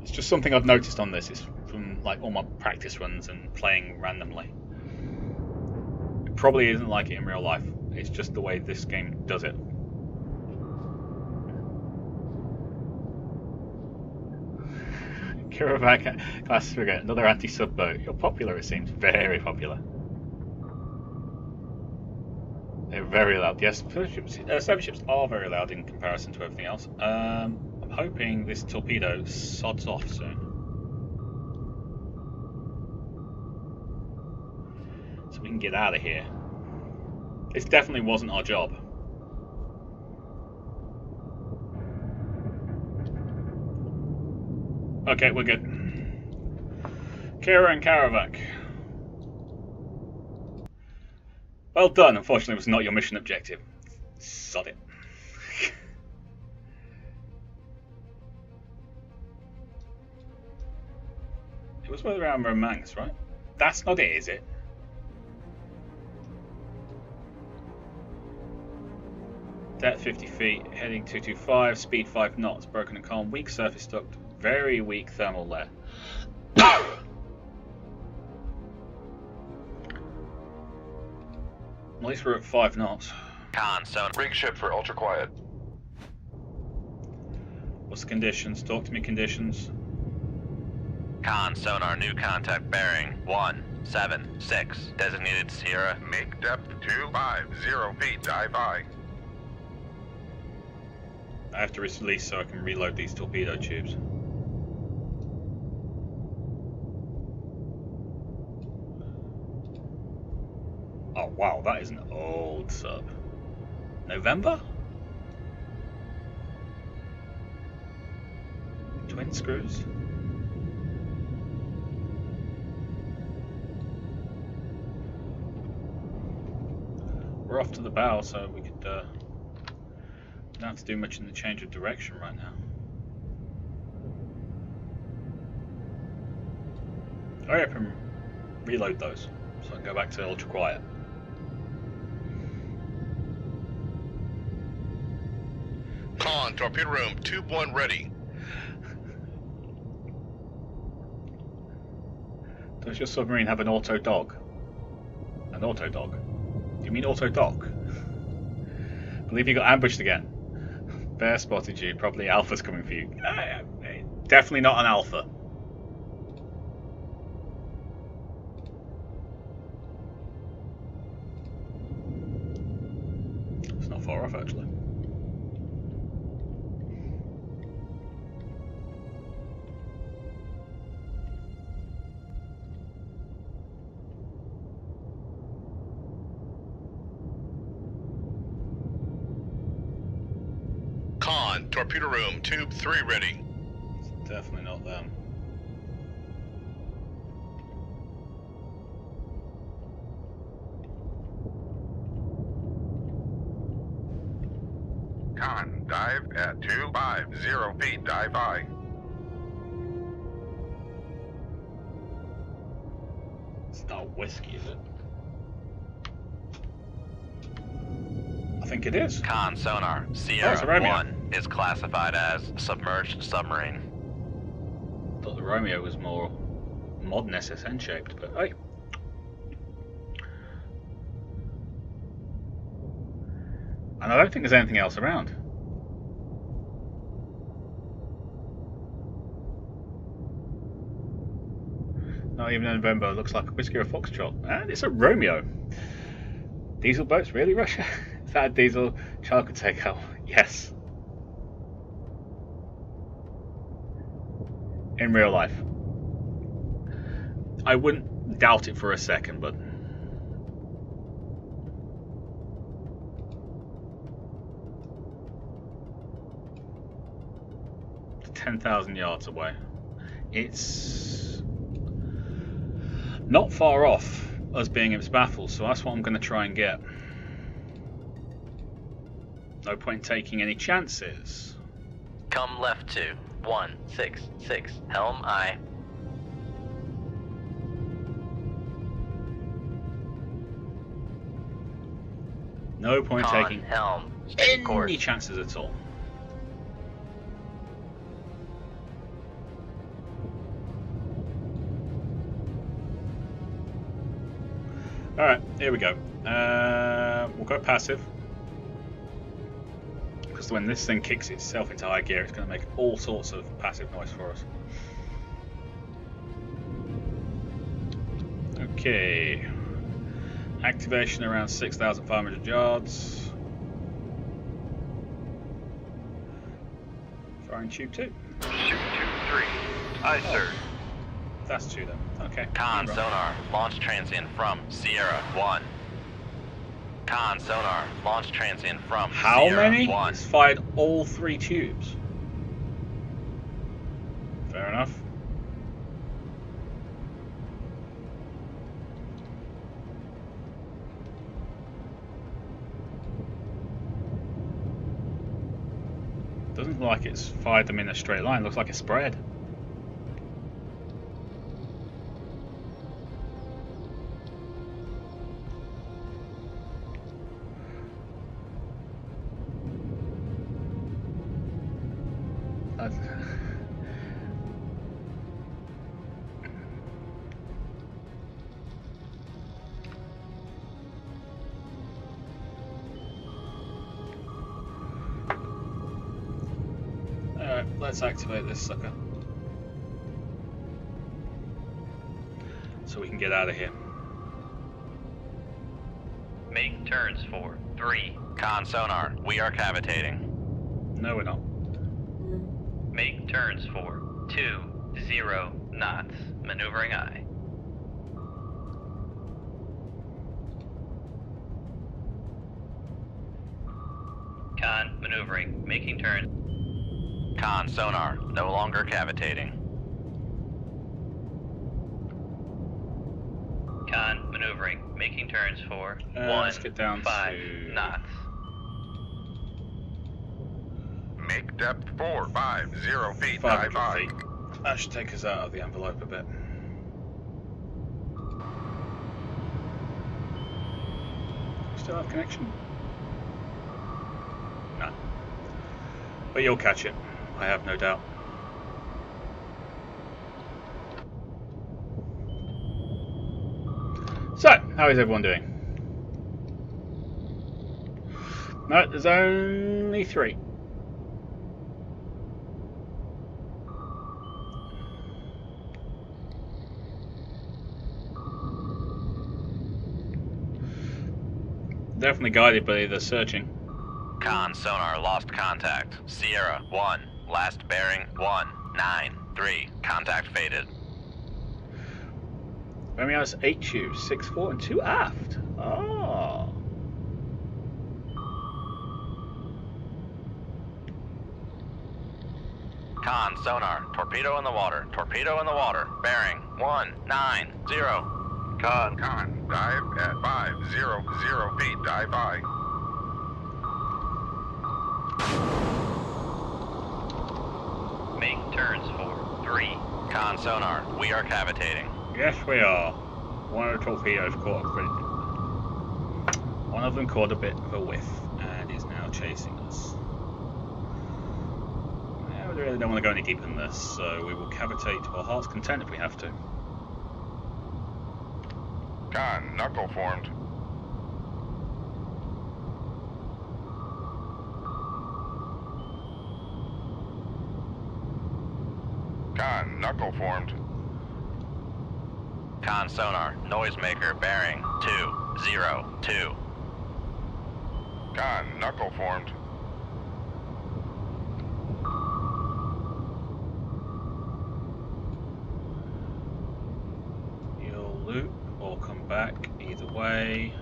It's just something I've noticed on this. It's from like all my practice runs and playing randomly. It probably isn't like it in real life. It's just the way this game does it. Counterattack class frigate, another anti-sub boat. You're popular, it seems. Very popular. They're very loud. Yes, subships are very loud in comparison to everything else. I'm hoping this torpedo sods off soon. So we can get out of here. This definitely wasn't our job. Okay, we're good. Kira and Karavac. Well done. Unfortunately, it was not your mission objective. Sod it. It was around Romance, right? That's not it, is it? Depth 50 feet, heading 225, speed 5 knots, broken and calm, weak surface duct, very weak thermal layer. At least we're at 5 knots. Con, sonar. Rig ship for ultra quiet. What's the conditions? Talk to me conditions. Con, sonar, new contact bearing 176. Designated Sierra. Make depth 250 feet. Dive high. I have to release so I can reload these torpedo tubes. Oh wow, that is an old sub. November? Twin screws? We're off to the bow, so we could don't have to do much in the change of direction right now. Hurry up and reload those so I can go back to ultra quiet. Con, torpedo room, tube 1 ready. Does your submarine have an auto dog? An auto dog? Do you mean auto dock? Believe you got ambushed again. Bear spotted you. Probably Alpha's coming for you. Definitely not an Alpha. It's not far off, actually. Con, torpedo room, tube 3 ready. It's definitely not them. Con, dive at 250 feet. Dive high. It's not whiskey, is it? I think it is. Con, sonar, Oh, it's a Sierra Romeo. 1 is classified as submerged submarine. I thought the Romeo was more modern SSN shaped, but hey. And I don't think there's anything else around. Not even in November. Looks like a whiskey or a foxtrot. And it's a Romeo. Diesel boats, really, Russia? Is that a diesel child could take out? Yes. In real life. I wouldn't doubt it for a second, but 10,000 yards away. It's not far off us being its baffles, so that's what I'm going to try and get. No point taking any chances. Come left to 166, helm aye. No point Con, taking helm, steady course. any chances at all. Alright, here we go. We'll go passive. Because when this thing kicks itself into high gear, it's going to make all sorts of passive noise for us. Okay. Activation around 6,500 yards. Firing tube 2. Shoot 2-3. Aye, sir. That's 2 then. Okay. Con Right. sonar, launch transient from Sierra 1. Con sonar, launch transient from How Sierra many? 1. It's fired all 3 tubes. Fair enough. Doesn't look like it's fired them in a straight line. Looks like a spread. Alright, let's activate this sucker. So we can get out of here. Make turns for 3. Con sonar, we are cavitating. No, we're not. Make turns for 20 knots. Maneuvering aye. Con, maneuvering. Making turns. Con sonar, no longer cavitating. Con, maneuvering. Making turns for Let's get down 5 to- knots. Make depth 450 feet. 500 Dive by. feet. That should take us out of the envelope a bit. Still have connection? No. But you'll catch it, I have no doubt. So, how is everyone doing? No, there's only 3. Definitely guided by the searching. Con sonar, lost contact. Sierra 1, last bearing 193. Contact faded. Remy has 8 tubes, 6 forward and 2 aft. Oh. Con sonar, torpedo in the water. Torpedo in the water. Bearing 190. Con, dive at 500 feet. Dive by. Make turns for 3. Con sonar, we are cavitating. Yes, we are. One of the torpedoes caught a bit. One of them caught a bit of a whiff and is now chasing us. Yeah, we really don't want to go any deeper than this, so we will cavitate to our heart's content if we have to. Con, knuckle formed. Con, knuckle formed. Con sonar, noisemaker bearing 202. Con, knuckle formed. You'll loop or come back, either way.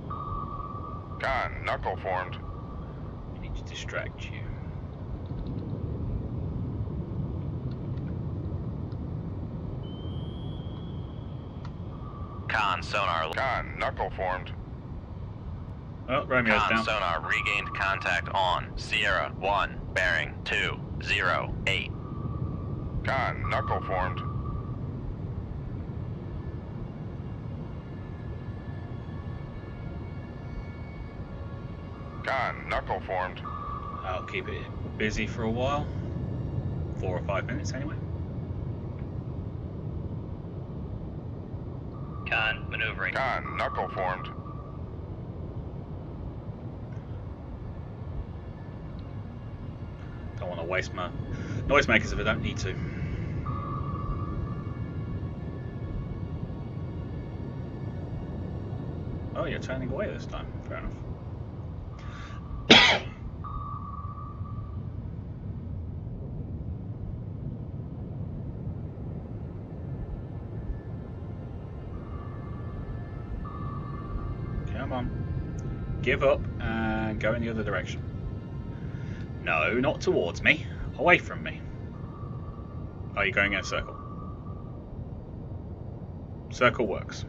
Con, knuckle formed. We need to distract you. Con sonar, Con, knuckle formed. Oh, Romeo's con down. sonar, regained contact on Sierra 1, bearing 208. Con, knuckle formed. knuckle formed. I'll keep it busy for a while. 4 or 5 minutes anyway. Con, maneuvering. Con, knuckle formed. Don't want to waste my noisemakers if I don't need to. Oh, you're turning away this time. Fair enough. Come on. Give up and go in the other direction. No, not towards me. Away from me. Oh, you're going in a circle. Circle works.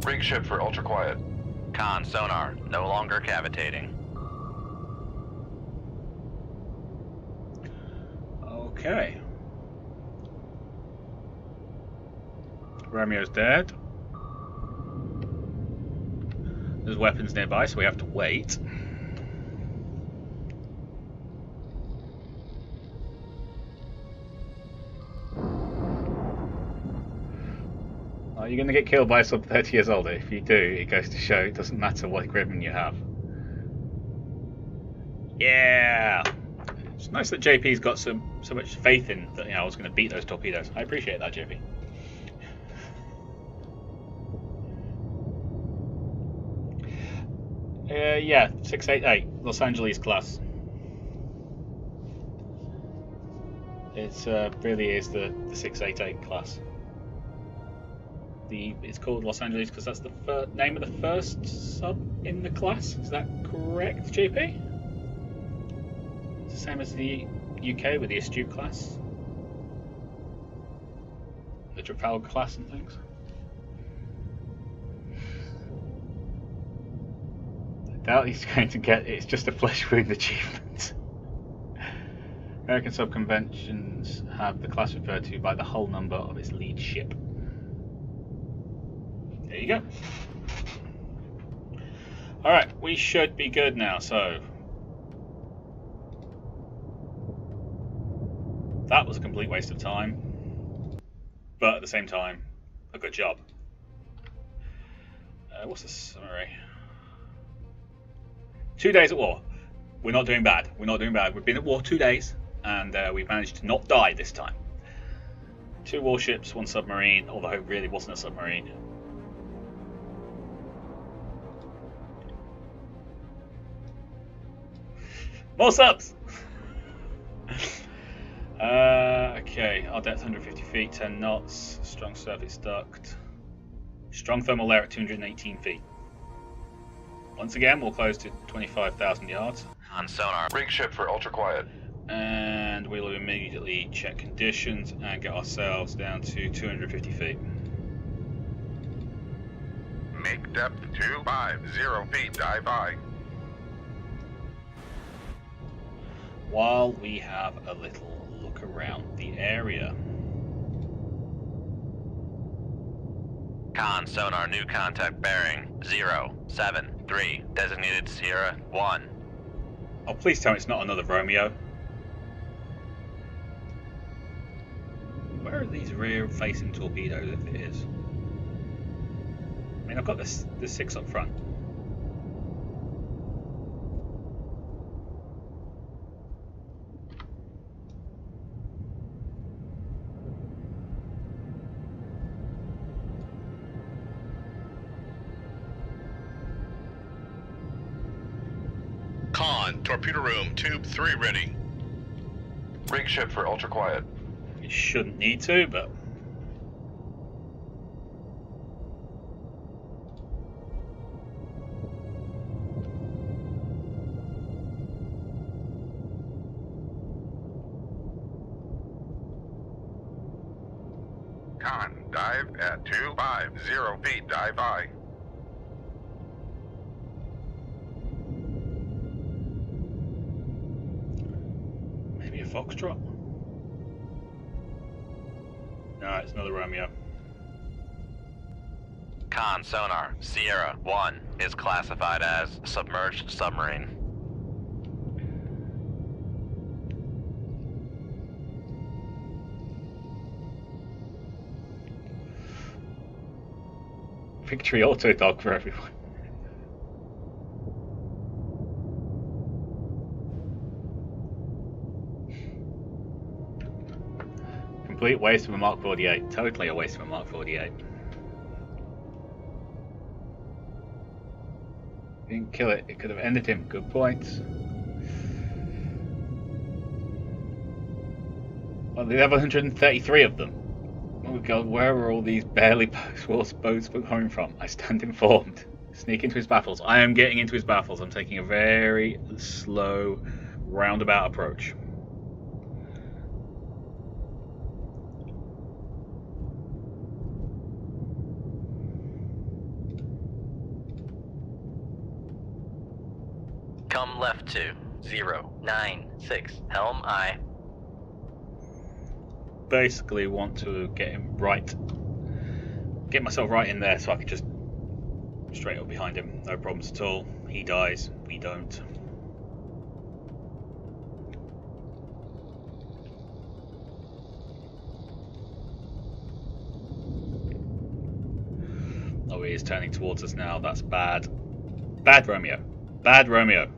Rig ship for ultra quiet. Con sonar, no longer cavitating. Okay. Romeo's dead. There's weapons nearby, so we have to wait. Are you going to get killed by a sub 30 years older? If you do, it goes to show it doesn't matter what equipment you have. Yeah! It's nice that JP's got so much faith in that I was going to beat those torpedoes. I appreciate that, JP. Yeah, 688, Los Angeles class. It's really is the 688 class. It's called Los Angeles because that's the name of the first sub in the class. Is that correct, JP? It's the same as the UK with the Astute class, the Trafalgar class and things. I doubt he's going to get it's just a flesh wound achievement. American sub conventions have the class referred to by the hull number of its lead ship. There you go. Alright, we should be good now, so that was a complete waste of time, but at the same time, a good job. What's the summary? 2 days at war. We're not doing bad. We're not doing bad. We've been at war 2 days, and we've managed to not die this time. 2 warships, 1 submarine, although it really wasn't a submarine. More subs! Okay, our depth 150 feet, 10 knots, strong surface duct, strong thermal layer at 218 feet. Once again, we'll close to 25,000 yards. On sonar. Rig ship for ultra quiet. And we'll immediately check conditions and get ourselves down to 250 feet. Make depth 250 feet, dive by. While we have a little look around the area. Con sonar, new contact bearing 073, designated Sierra 1. Oh, please tell me it's not another Romeo. Where are these rear-facing torpedoes, if it is? I mean, I've got the 6 up front. Con, torpedo room, tube 3 ready. Rig ship for ultra quiet. It shouldn't need to, but... Con, dive at 250 feet, dive by. Maybe a Foxtrot? No, it's another Romeo. Con sonar, Sierra 1 is classified as submerged submarine. Victory auto dog for everyone. Complete waste of a Mark 48. Totally a waste of a Mark 48. Didn't kill it. It could have ended him. Good points. Well, there's 133 of them. Oh god, where are all these barely post-war boats coming from? I stand informed. Sneak into his baffles. I am getting into his baffles. I'm taking a very slow, roundabout approach. Come left to 096, helm I. Basically want to get him right. Get myself right in there so I can just straight up behind him. No problems at all. He dies. We don't. Oh, he is turning towards us now. That's bad. Bad Romeo. Bad Romeo.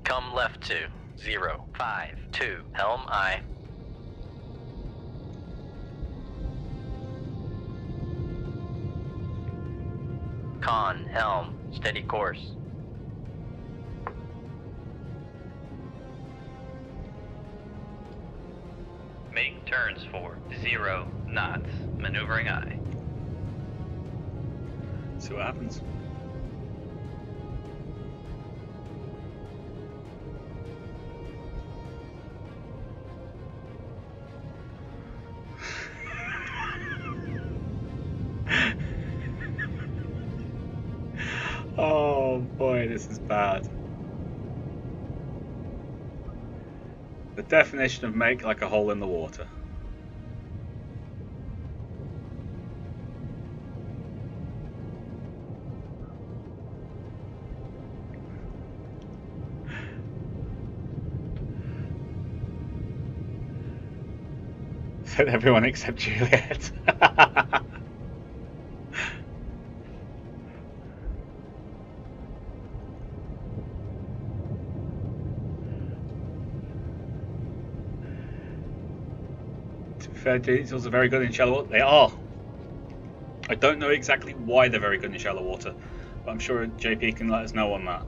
Come left to 052, helm I. Con, helm, steady course. Make turns for 0 knots, maneuvering I. See what happens. Oh boy, this is bad. The definition of make like a hole in the water. Said everyone except Juliet. Fair details are very good in shallow water. They are. I don't know exactly why they're very good in shallow water, but I'm sure JP can let us know on that.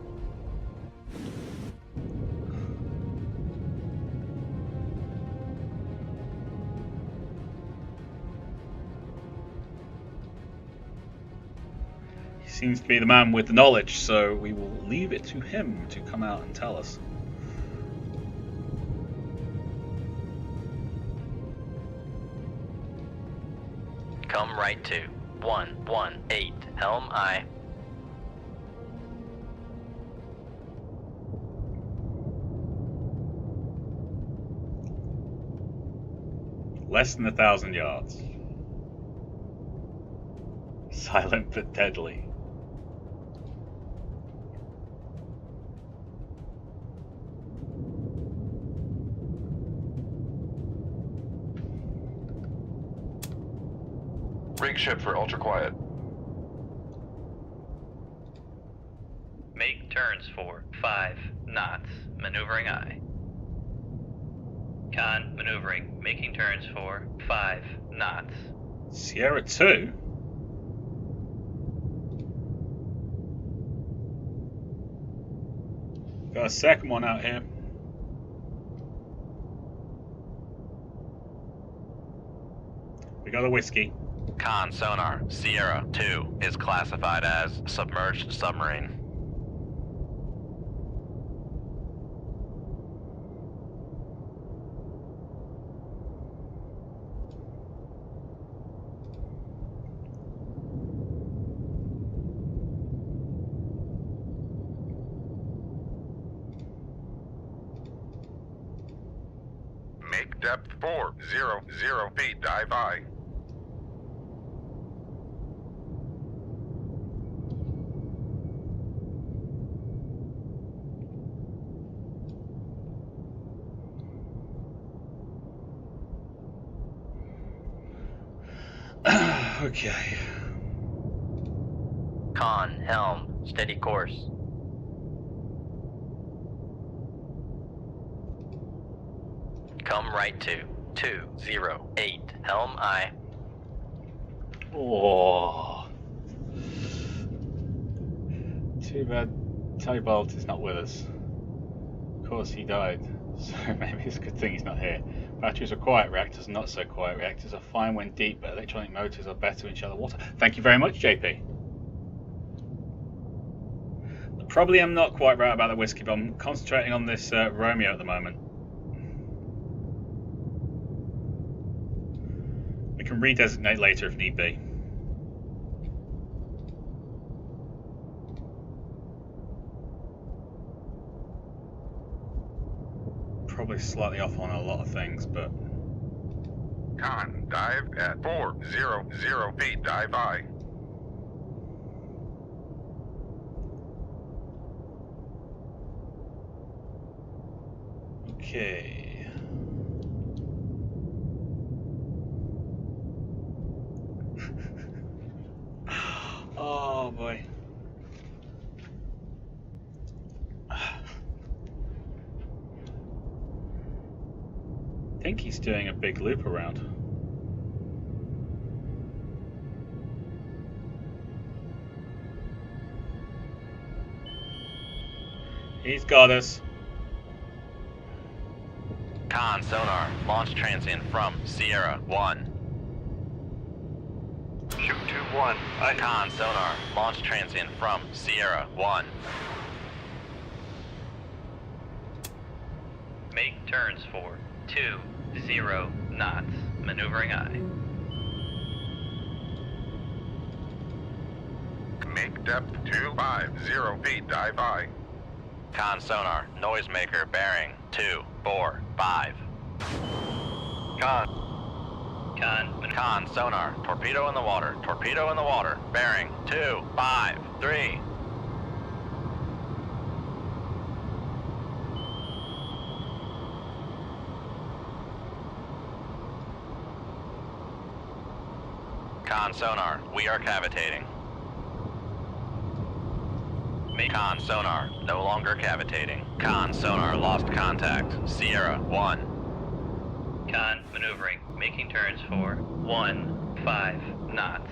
He seems to be the man with the knowledge, so we will leave it to him to come out and tell us. Come right to 118, helm I. Less than 1,000 yards. Silent but deadly. Rig ship for ultra quiet. Make turns for 5 knots, maneuvering I. Con, maneuvering, making turns for 5 knots. Sierra 2? Got a second one out here. We got a whiskey. Con sonar, Sierra 2 is classified as submerged submarine. Make depth 400 feet, dive I. Okay. Con, helm, steady course. Come right to 208. Helm I. Oh. Too bad Tybalt is not with us. Of course he died, so maybe it's a good thing he's not here. Batteries are quiet reactors, not so quiet reactors are fine when deep, but electronic motors are better in shallow water. Thank you very much, JP. Probably I'm not quite right about the whiskey, but I'm concentrating on this Romeo at the moment. We can redesignate later if need be. Probably slightly off on a lot of things, but... Con, dive at 400 feet, dive I. Okay. Oh boy. I think he's doing a big loop around. He's got us. Con sonar, launch transient from Sierra 1. Shoot 2-1. Con sonar, launch transient from Sierra 1. Make turns for 20 knots. Maneuvering I. Make depth 250 feet, dive I. Con sonar, noisemaker bearing 245. Con. Con sonar, torpedo in the water, bearing 253. Con sonar, we are cavitating. Con sonar, no longer cavitating. Con sonar, lost contact. Sierra 1. Con maneuvering, making turns for 15 knots.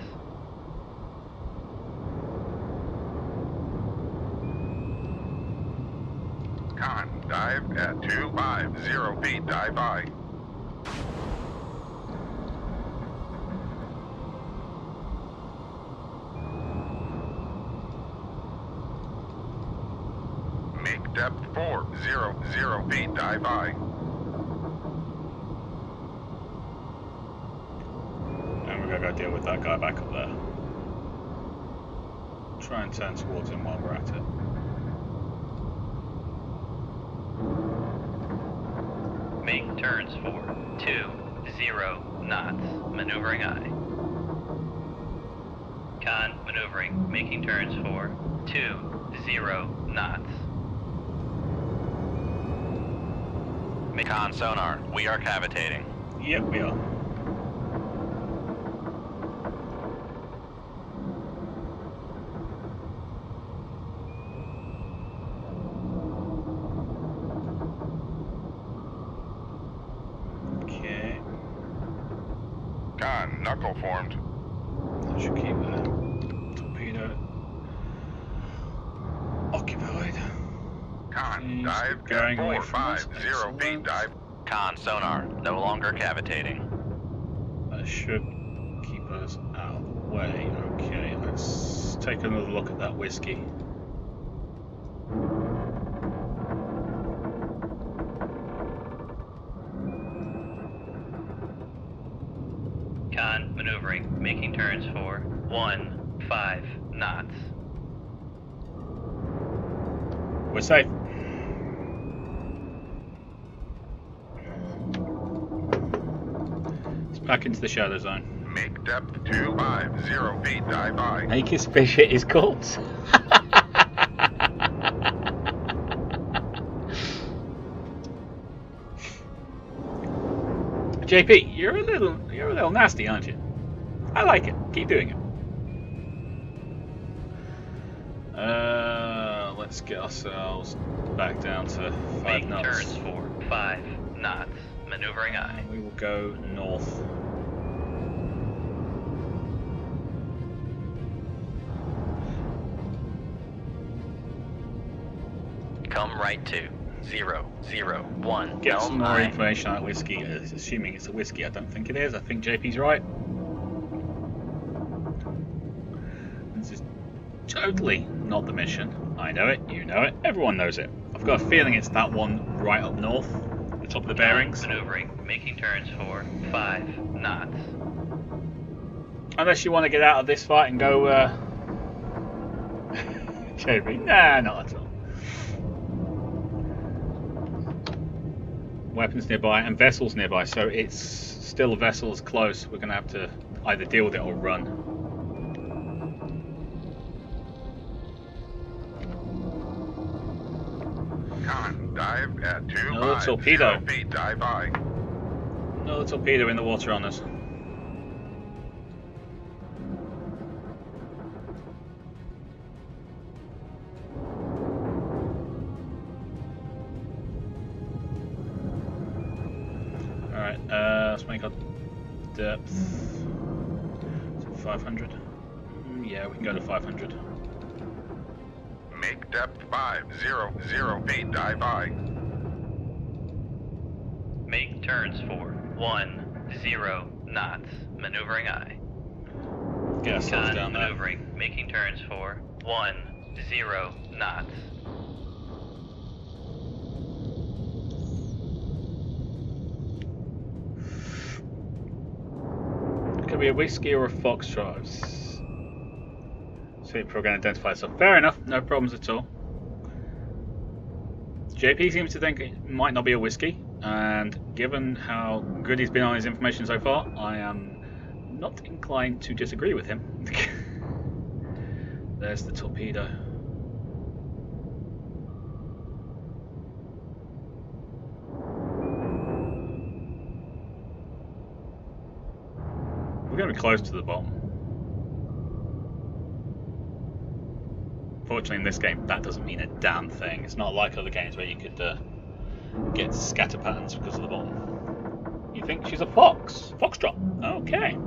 Con, dive at 250 feet, dive I. Make depth 400 feet, dive I. And we're gonna go deal with that guy back up there. Try and turn towards him while we're at it. Make turns for 20 knots. Maneuvering I. Con maneuvering, making turns for 20 knots. Con sonar, we are cavitating. Yep, we are. Okay. Con, knuckle formed. That should keep the torpedo occupied. Con, He's dive going at away from us. 450 feet, dive. Con sonar, no longer cavitating. That should keep us out of the way. Okay, let's take another look at that whiskey. Con maneuvering, making turns for 15 knots. We're safe. It's back into the shadow zone. Make depth 250 feet, dive I. Make his fish hit his corpse. JP, you're a little nasty, aren't you? I like it. Keep doing it. Let's get ourselves back down to 5 Make knots. turns for 5 knots. Maneuvering aye. We will go north. Come right to 0, 0, 1. Get some helm more aye. information on that whiskey, assuming it's a whiskey. I don't think it is. I think JP's right. This is totally not the mission. I know it, you know it, everyone knows it. I've got a feeling it's that one right up north, the top of the bearings. Maneuvering. Making turns for 5 knots. Unless you want to get out of this fight and go, JP, nah, not at all. Weapons nearby and vessels nearby, so it's still vessels close. We're going to have to either deal with it or run. Con, dive at Another torpedo. 250 feet, dive by. Another torpedo in the water on us. Alright, let's make our depth. Is it 500? Yeah, we can go to 500. Make depth 500 feet, dive by. Make turns for 10 knots. Maneuvering aye. Get ourselves Con down there. maneuvering. Making turns for 10 knots. Could be a whiskey or a foxtrot. See if we're going to identify. So fair enough, no problems at all. JP seems to think it might not be a whiskey, and given how good he's been on his information so far, I am not inclined to disagree with him. There's the torpedo. We're going to be close to the bottom. Fortunately, in this game, that doesn't mean a damn thing. It's not like other games where you could get scatter patterns because of the bottom. You think she's a fox? Foxtrot. Okay.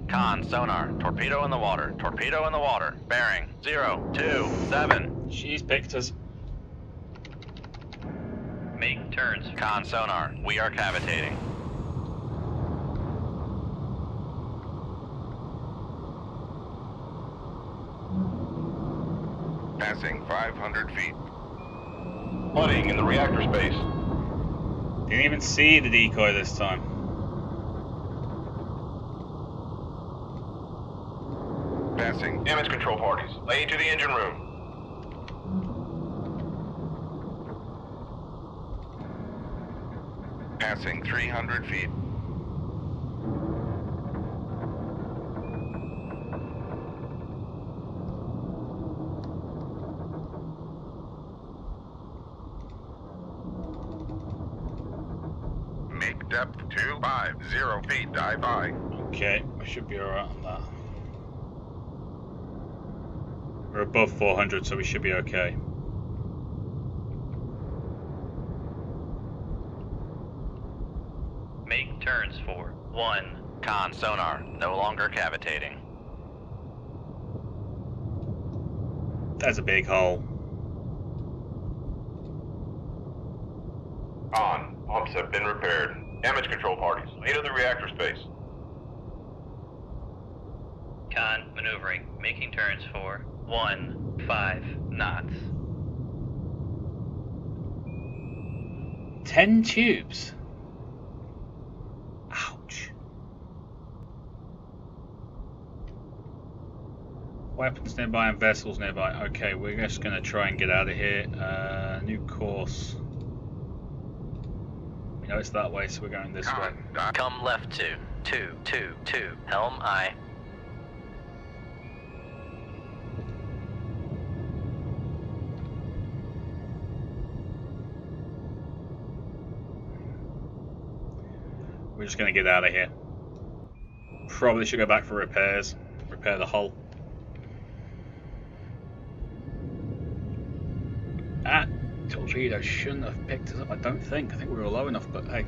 Con, sonar, torpedo in the water, torpedo in the water, bearing 027. She's picked us. Make turns. Con, sonar, we are cavitating. Passing 500 feet. Flooding in the reactor space. Didn't even see the decoy this time. Passing. Damage control parties. Lay to the engine room. Passing 300 feet. Make depth 250 feet, dive by. Okay, we should be alright on that. We're above 400, so we should be okay. Make turns for 1. Con, sonar, no longer cavitating. That's a big hole. On. Pumps have been repaired. Damage control parties. Lay to the reactor space. Con maneuvering. Making turns for 15 knots. 10 tubes. Ouch. Weapons nearby and vessels nearby. Okay, we're just going to try and get out of here. New course. We know it's that way, so we're going this way. Con, dive. Come left to 222. Helm aye. We're just going to get out of here. Probably should go back for repairs. Repair the hull. That torpedo shouldn't have picked us up, I don't think. I think we were low enough, but hey.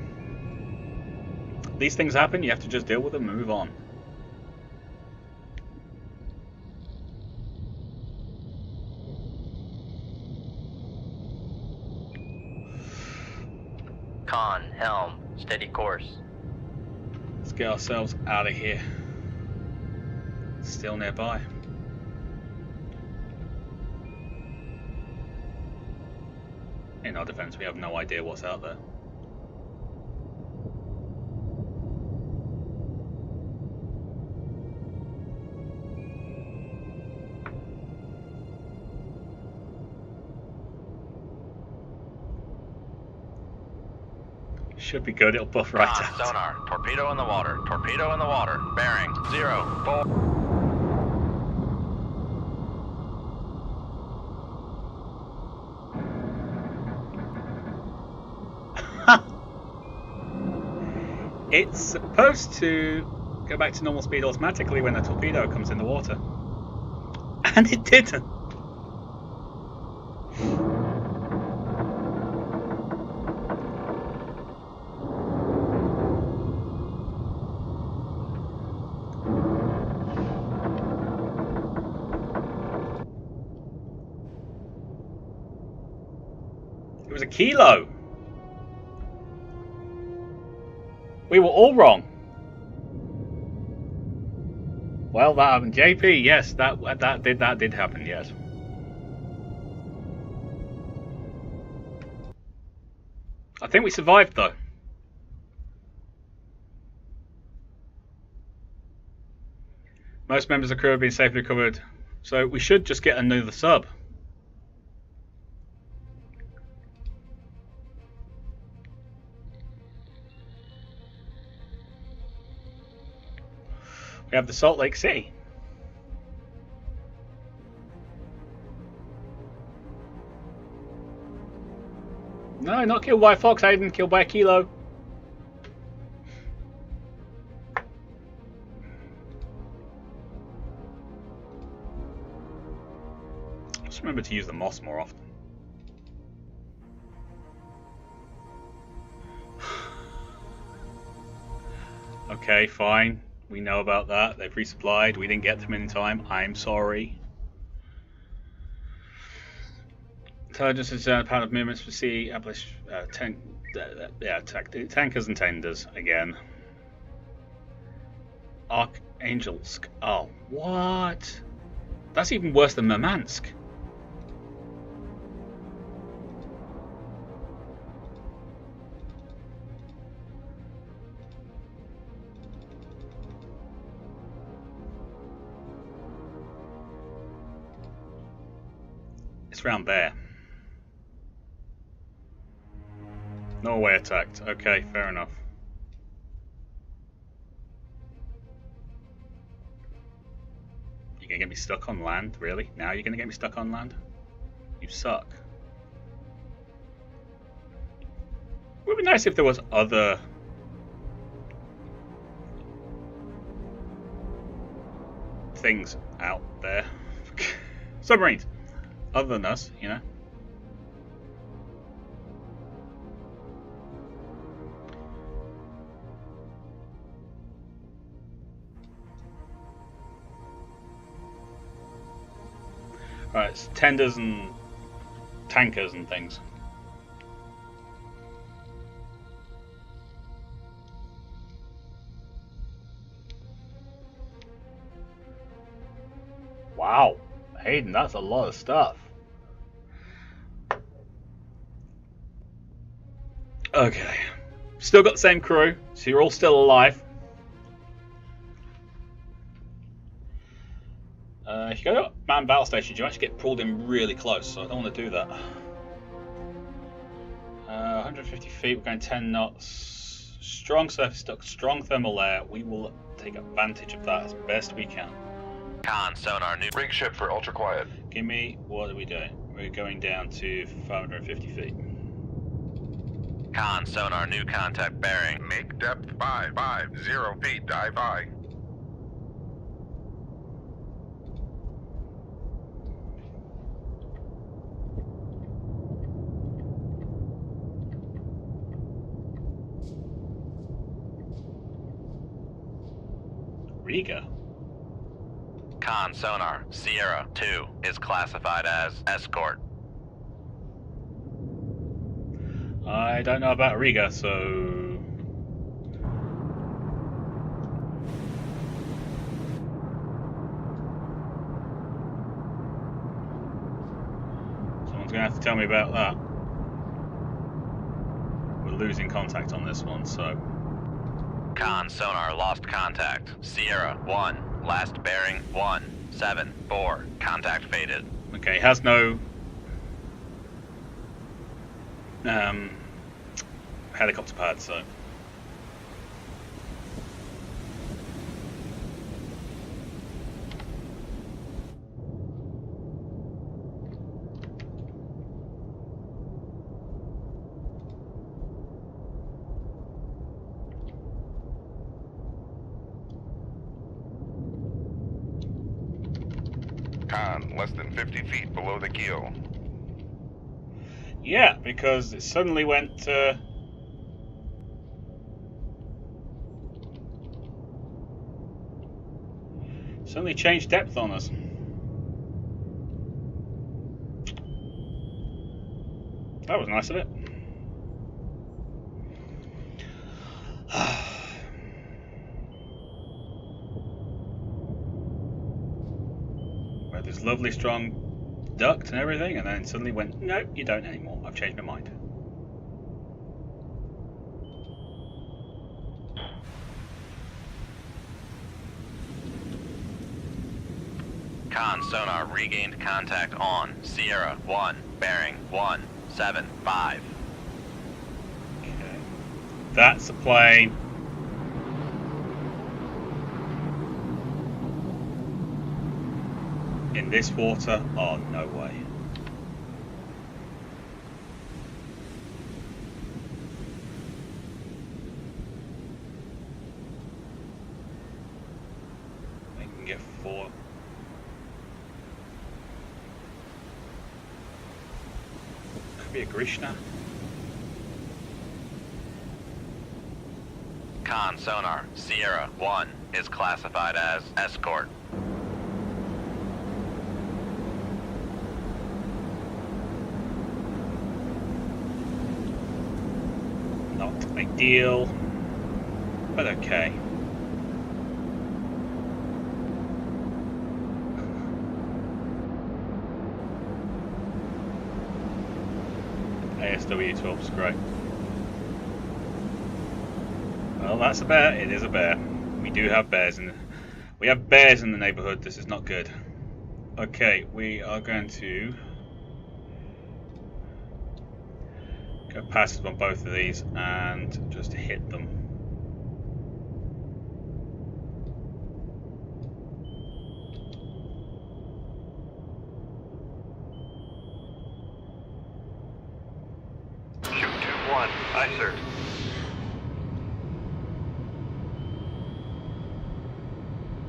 These things happen, you have to just deal with them and move on. Con, helm, steady course. Let's get ourselves out of here. Still nearby. In our defense, we have no idea what's out there. Should be good, it'll buff right out. Sonar, torpedo in the water, torpedo in the water, bearing 04. It's supposed to go back to normal speed automatically when a torpedo comes in the water. And it didn't. It was a kilo. We were all wrong. Well, that happened. JP, yes, that did happen. Yes. I think we survived though. Most members of the crew have been safely recovered, so we should just get another sub. We have the Salt Lake City. No, not killed by a fox, Aiden. Killed by a kilo. Just remember to use the moss more often. Okay, fine. We know about that. They've resupplied. We didn't get them in time. I'm sorry. Intelligence is a pattern of movements for sea, tankers and tenders again. Archangelsk. Oh, what? That's even worse than Murmansk. It's round there. Norway attacked. Okay, fair enough. You're gonna get me stuck on land? Really? Now you're gonna get me stuck on land? You suck. It would be nice if there was other things out there. Submarines. Other than us, you know. Alright, it's tenders and tankers and things. Wow, Hayden, that's a lot of stuff. Okay, still got the same crew, so you're all still alive. If you go to manned battle stations, you actually get pulled in really close, so I don't want to do that. 150 feet, we're going 10 knots. Strong surface duct, strong thermal air. We will take advantage of that as best we can. Con, sonar, new Rig ship for ultra quiet. Give me, what are we doing? We're going down to 550 feet. Con, sonar, new contact bearing. Make depth 550 feet, dive high. Riga. Con, sonar, Sierra 2 is classified as escort. I don't know about Riga, so... Someone's going to have to tell me about that. We're losing contact on this one, so... Con, sonar, lost contact. Sierra 1, last bearing 174. Contact faded. Okay, has no... helicopter pad, so... Con, less than 50 feet below the keel. Yeah, because it suddenly went... suddenly changed depth on us. That was nice of it. We had this lovely strong duct and everything, and then suddenly went, no, you don't anymore. I've changed my mind. Con, sonar, regained contact on Sierra 1, bearing 175. Okay. That's a plane. In this water? Oh, no way. I can get 4. Could be a Grishna. Con, sonar, Sierra 1 is classified as escort. Not ideal, but okay. ASW-12 is great. Well, that's a bear. It is a bear. We do have bears in the neighborhood. This is not good. Okay, we are going to go passive on both of these and just hit them. Shoot 2-1. Aye, sir.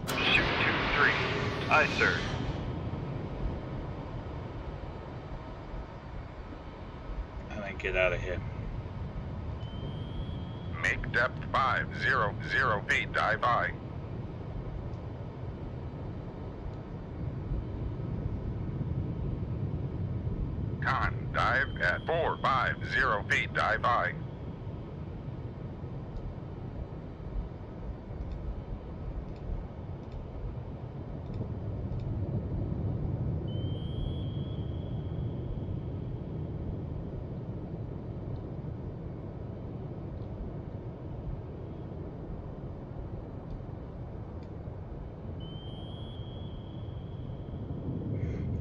Shoot 2-3. Aye, sir. And then get out of here. Make depth 500 feet, dive high. Con, dive at 450 feet, dive high.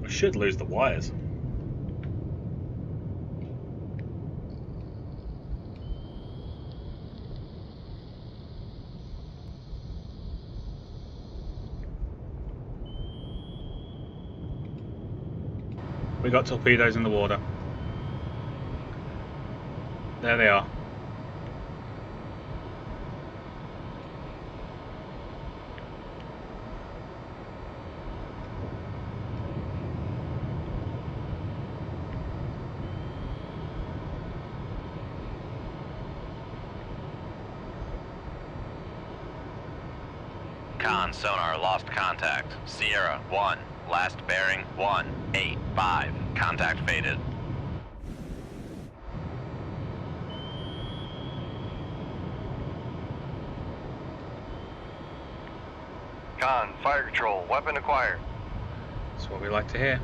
We should lose the wires. We got torpedoes in the water. There they are. Con sonar lost contact. Sierra 1, last bearing 185. Contact faded. Con, fire control, weapon acquired. That's what we like to hear.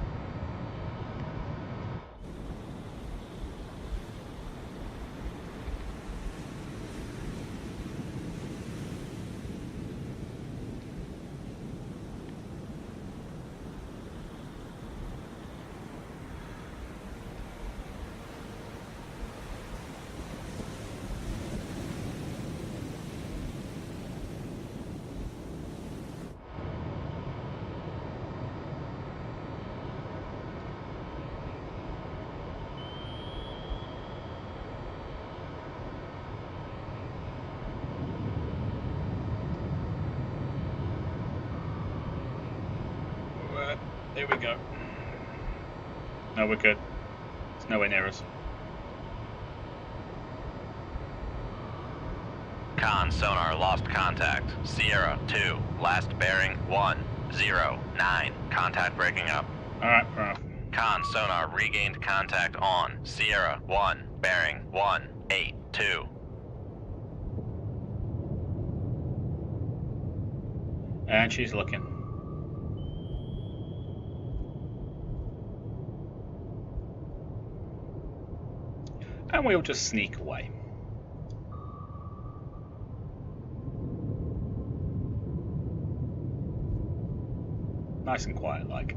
There we go. No, we're good. It's nowhere near us. Con sonar lost contact. Sierra 2, last bearing 109. Contact breaking up. Alright, fair enough. Con sonar regained contact on. Sierra 1, bearing 182. And she's looking. And we'll just sneak away. Nice and quiet like.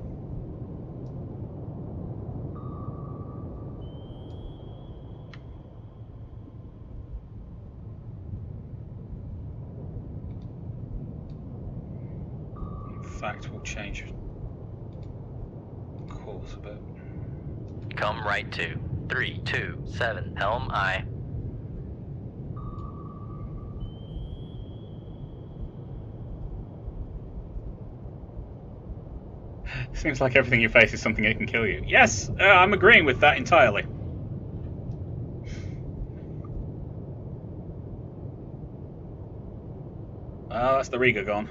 In fact, we'll change course a bit. Come right to 327 helm I. Seems like everything you face is something that can kill you. Yes, I'm agreeing with that entirely. Oh, that's the Riga gone.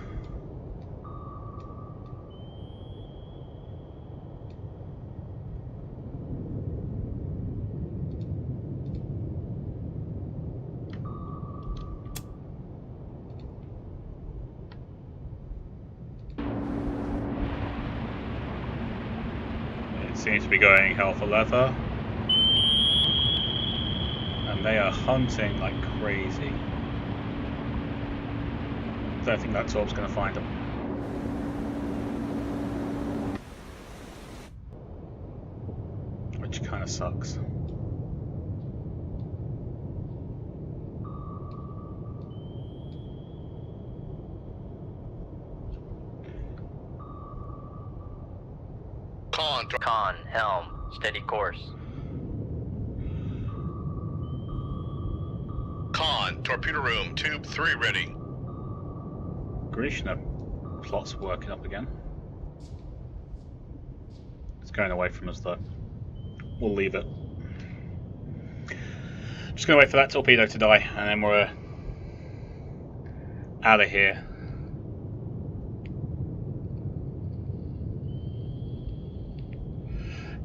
Seems to be going hell for leather, and they are hunting like crazy. Don't think that torp's going to find them. Which kind of sucks. Con, helm, steady course. Con, torpedo room, tube 3 ready. Grishna plot's working up again. It's going away from us though. We'll leave it. Just gonna wait for that torpedo to die, and then we're out of here.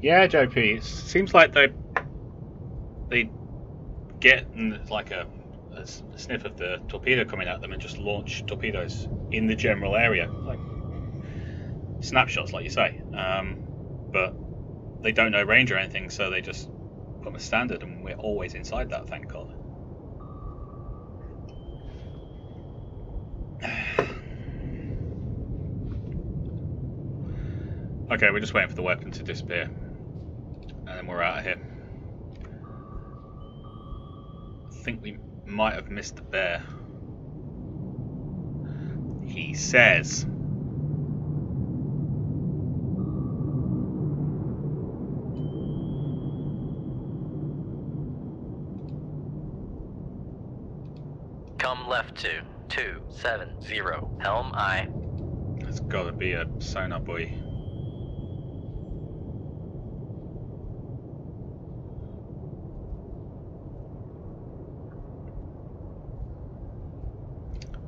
Yeah, JP. It seems like they get like a sniff of the torpedo coming at them and just launch torpedoes in the general area, like snapshots, like you say. But they don't know range or anything, so they just put them as standard, and we're always inside that. Thank God. Okay, we're just waiting for the weapon to disappear. And then we're out of here. I think we might have missed the bear. He says. Come left to 270. Helm I. It's gotta be a sonar buoy.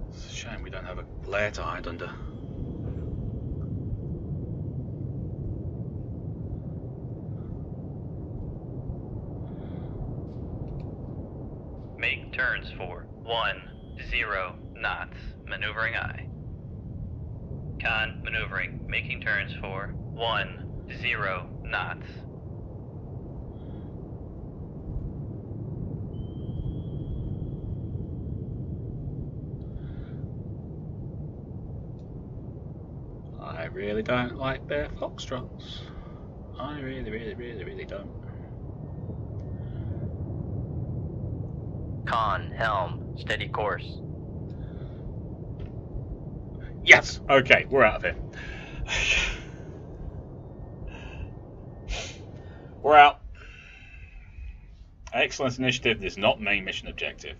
It's a shame we don't have a lair to hide under. Make turns for 10 knots. Maneuvering I. Con maneuvering. Making turns for 10 knots. I really don't like their foxtrots. I really don't. Con helm. Steady course. Yes! Okay, we're out of here. We're out. Excellence initiative is not main mission objective.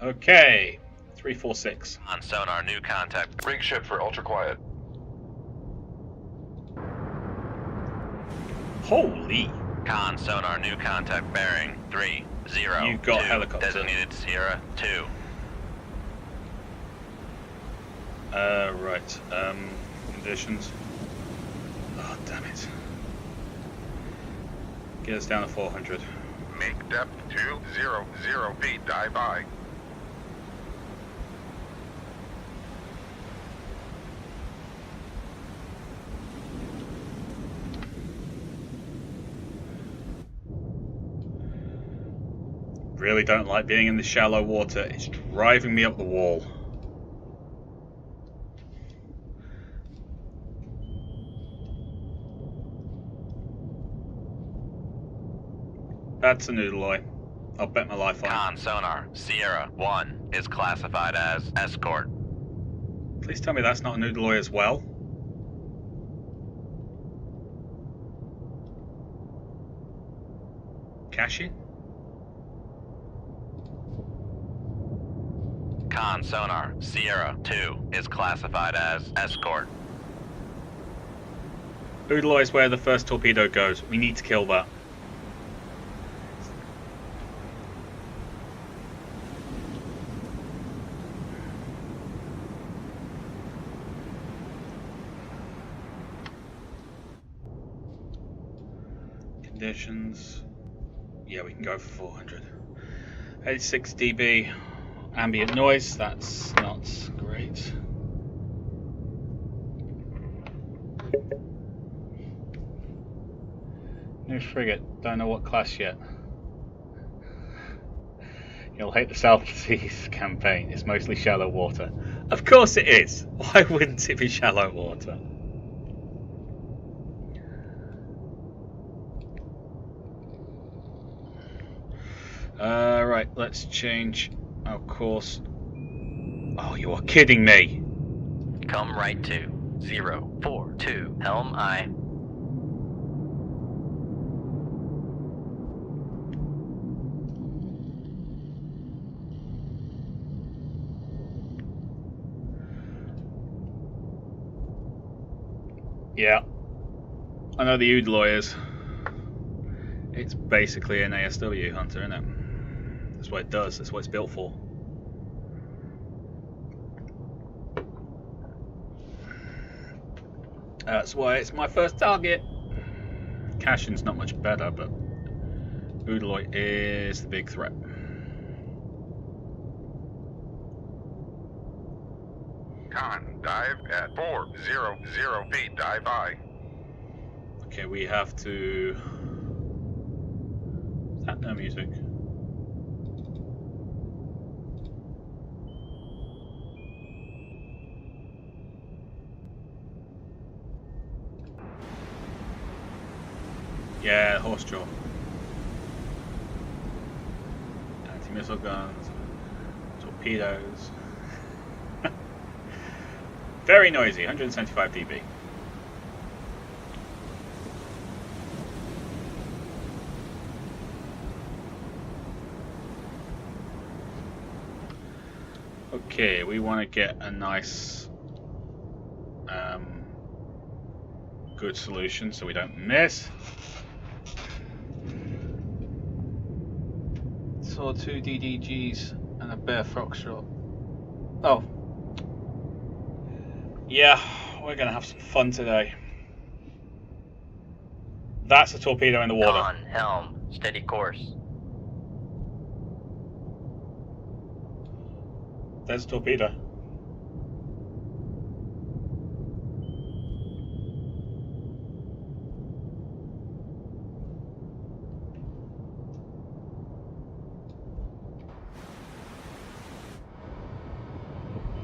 Okay, 346. On sonar, new contact. Rig ship for ultra quiet. Holy! Con sonar, new contact bearing 30. You got helicopter. Designated Sierra 2. Right. Conditions. Oh, damn it. Get us down to 400. Make depth 200 feet. Dive by. Really don't like being in the shallow water. It's driving me up the wall. That's a noodle eye. I'll bet my life on it. Con sonar, Sierra 1 is classified as escort. Please tell me that's not a noodle eye as well. Cash it? Con sonar, Sierra 2 is classified as escort. Noodle eye is where the first torpedo goes. We need to kill that. Conditions. Yeah, we can go for 400. 86 dB ambient noise. That's not great. New frigate. Don't know what class yet. You'll hate the South Seas campaign. It's mostly shallow water. Of course it is. Why wouldn't it be shallow water? Right, let's change our course. Oh, you are kidding me. Come right to 042. Helm I. Yeah. I know the Ood lawyers. It's basically an ASW hunter, isn't it? That's what it does, that's what it's built for. That's why it's my first target. Cashin's not much better, but Oodaloy is the big threat. Con, dive at 400 feet. Dive by. Okay, we have to... Is that no music? Yeah, horse jaw. Anti-missile guns, torpedoes. Very noisy, 175 dB. Okay, we want to get a nice, good solution so we don't miss. Saw 2 DDGs and a bare foxtrot. Oh. Yeah, we're going to have some fun today. That's a torpedo in the water. Con, helm, steady course. There's a torpedo.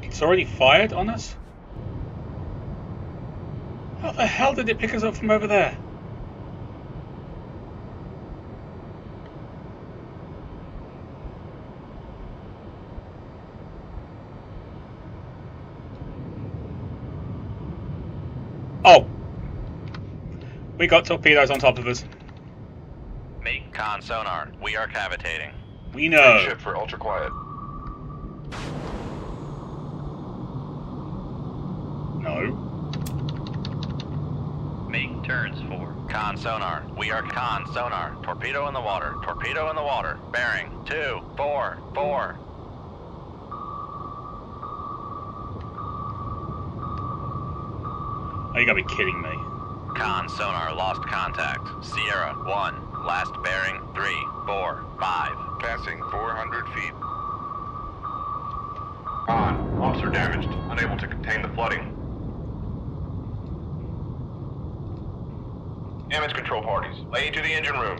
It's already fired on us? How the hell did it pick us up from over there? Oh! We got torpedoes on top of us. Make con sonar. We are cavitating. We know. Ship for ultra quiet. No. Make turns for. Con sonar. We are con sonar. Torpedo in the water. Torpedo in the water. Bearing 244. Oh, you gotta be kidding me. Con sonar lost contact. Sierra 1. Last bearing 345. Passing 400 feet. On. Officer damaged. Unable to contain the flooding. Damage control parties. Lay to the engine room.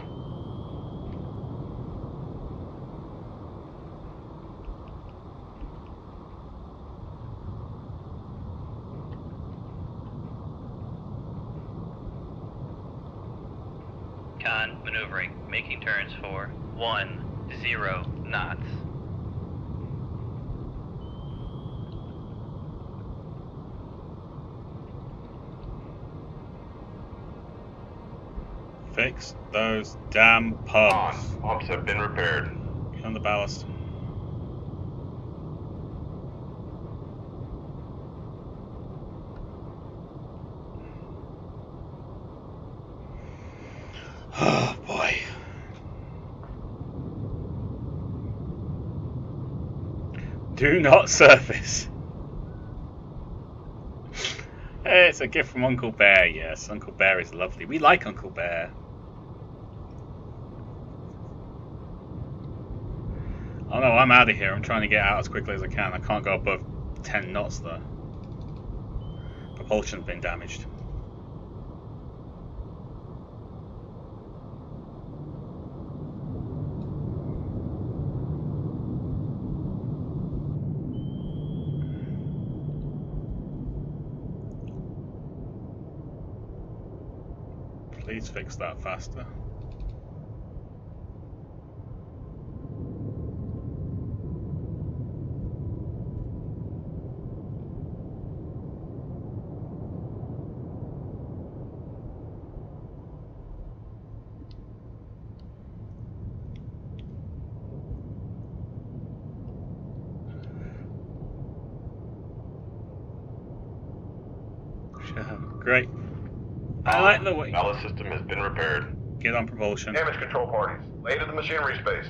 Con, maneuvering, making turns for 10 knots. Fix those damn pumps. On. Pumps have been repaired. Get on the ballast. Oh boy. Do not surface. It's a gift from Uncle Bear, yes. Uncle Bear is lovely. We like Uncle Bear. Oh no, I'm out of here. I'm trying to get out as quickly as I can. I can't go above 10 knots though. Propulsion's been damaged. Please fix that faster. Great. I like the way. Ballast system has been repaired. Get on propulsion. Damage control parties. Lay to the machinery space.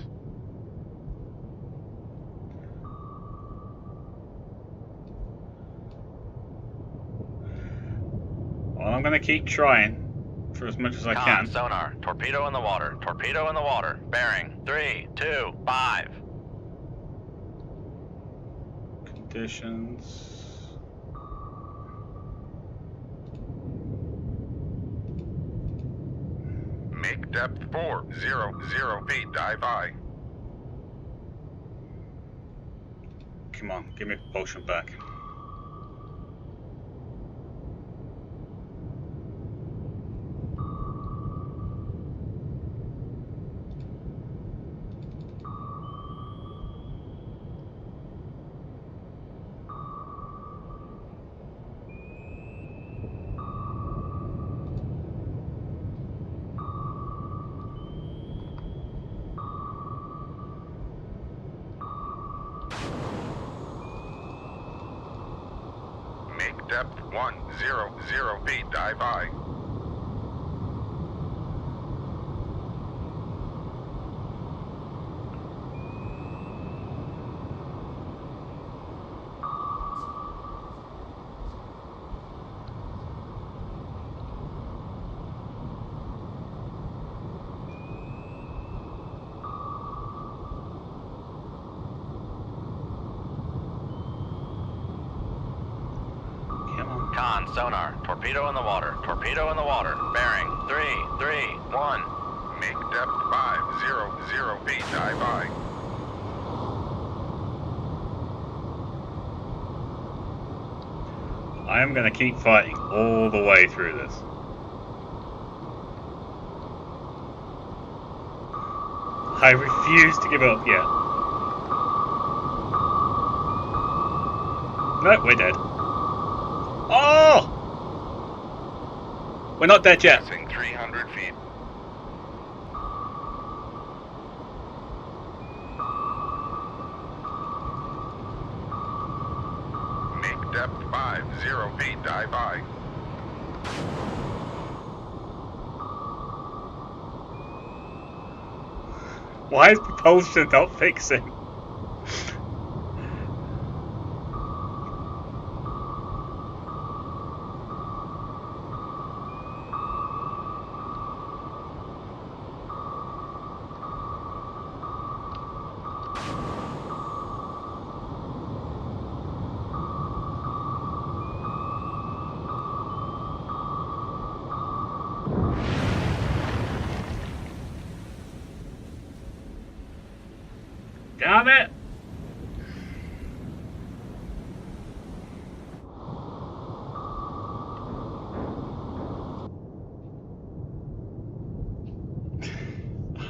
Well, I'm going to keep trying for as much as I Con can. sonar. Torpedo in the water. Torpedo in the water. Bearing 325. Conditions. Make depth 400 feet. Dive high. Come on, give me propulsion back. depth 100 feet, dive I. Con, sonar, torpedo in the water, torpedo in the water, bearing, 331. Make depth 500 feet, dive I. I am going to keep fighting all the way through this. I refuse to give up yet. No, we're dead. Oh! We're not dead yet. Passing 300 feet. Make depth 50 feet, dive I. Why is propulsion not fixing? Damn it!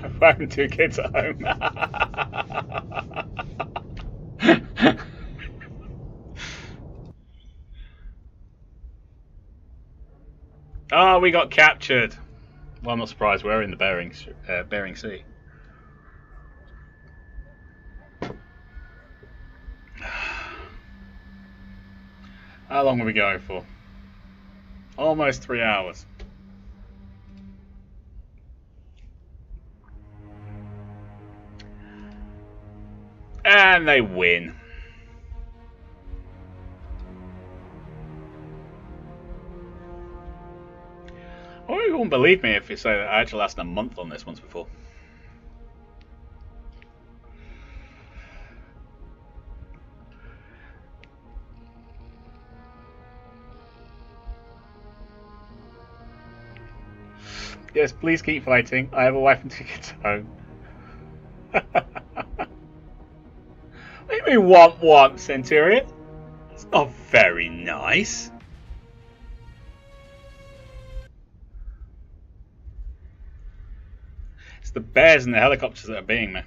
I'm having 2 kids at home. Oh, we got captured. Well, I'm not surprised. We're in the Bering Sea. How long are we going for? Almost 3 hours. And they win. Oh, you won't believe me if you say that I actually lasted a month on this once before. Yes, please keep fighting. I have a wife and 2 kids at home. What do you mean, womp, Centurion? It's not very nice. It's the bears and the helicopters that are being me.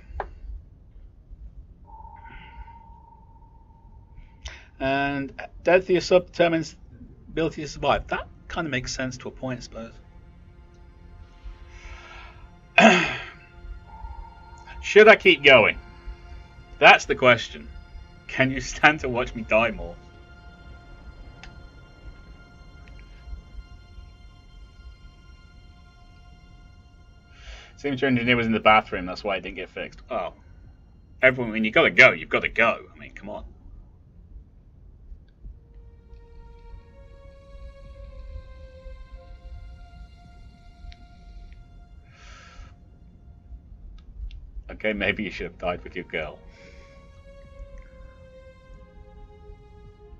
And death of your sub determines ability to survive. That kind of makes sense to a point, I suppose. Should I keep going? That's the question. Can you stand to watch me die more? Seems your engineer was in the bathroom, that's why it didn't get fixed. Oh. Everyone, when you gotta go, you've gotta go. I mean, come on. Okay, maybe you should have died with your girl.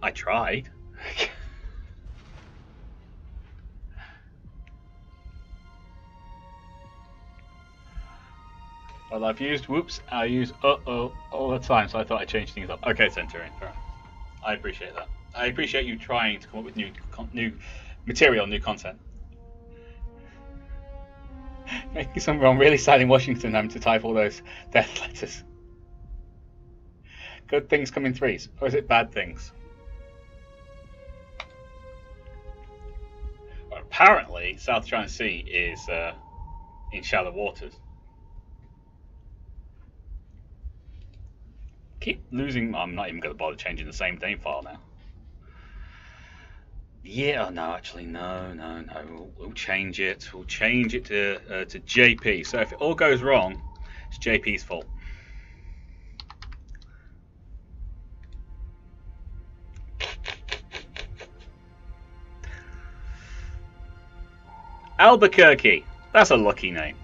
I tried. Well, I've used whoops, I use uh-oh all the time, so I thought I'd change things up. Okay, Centurion, fair enough. I appreciate that. I appreciate you trying to come up with new material, new content. Making some wrong, really sad in Washington having to type all those death letters. Good things come in threes, or is it bad things? Well, apparently, South China Sea is in shallow waters. Keep losing. I'm not even going to bother changing the same name file now. Yeah, oh, no, actually, no. We'll change it. We'll change it to JP. So if it all goes wrong, it's JP's fault. Albuquerque. That's a lucky name.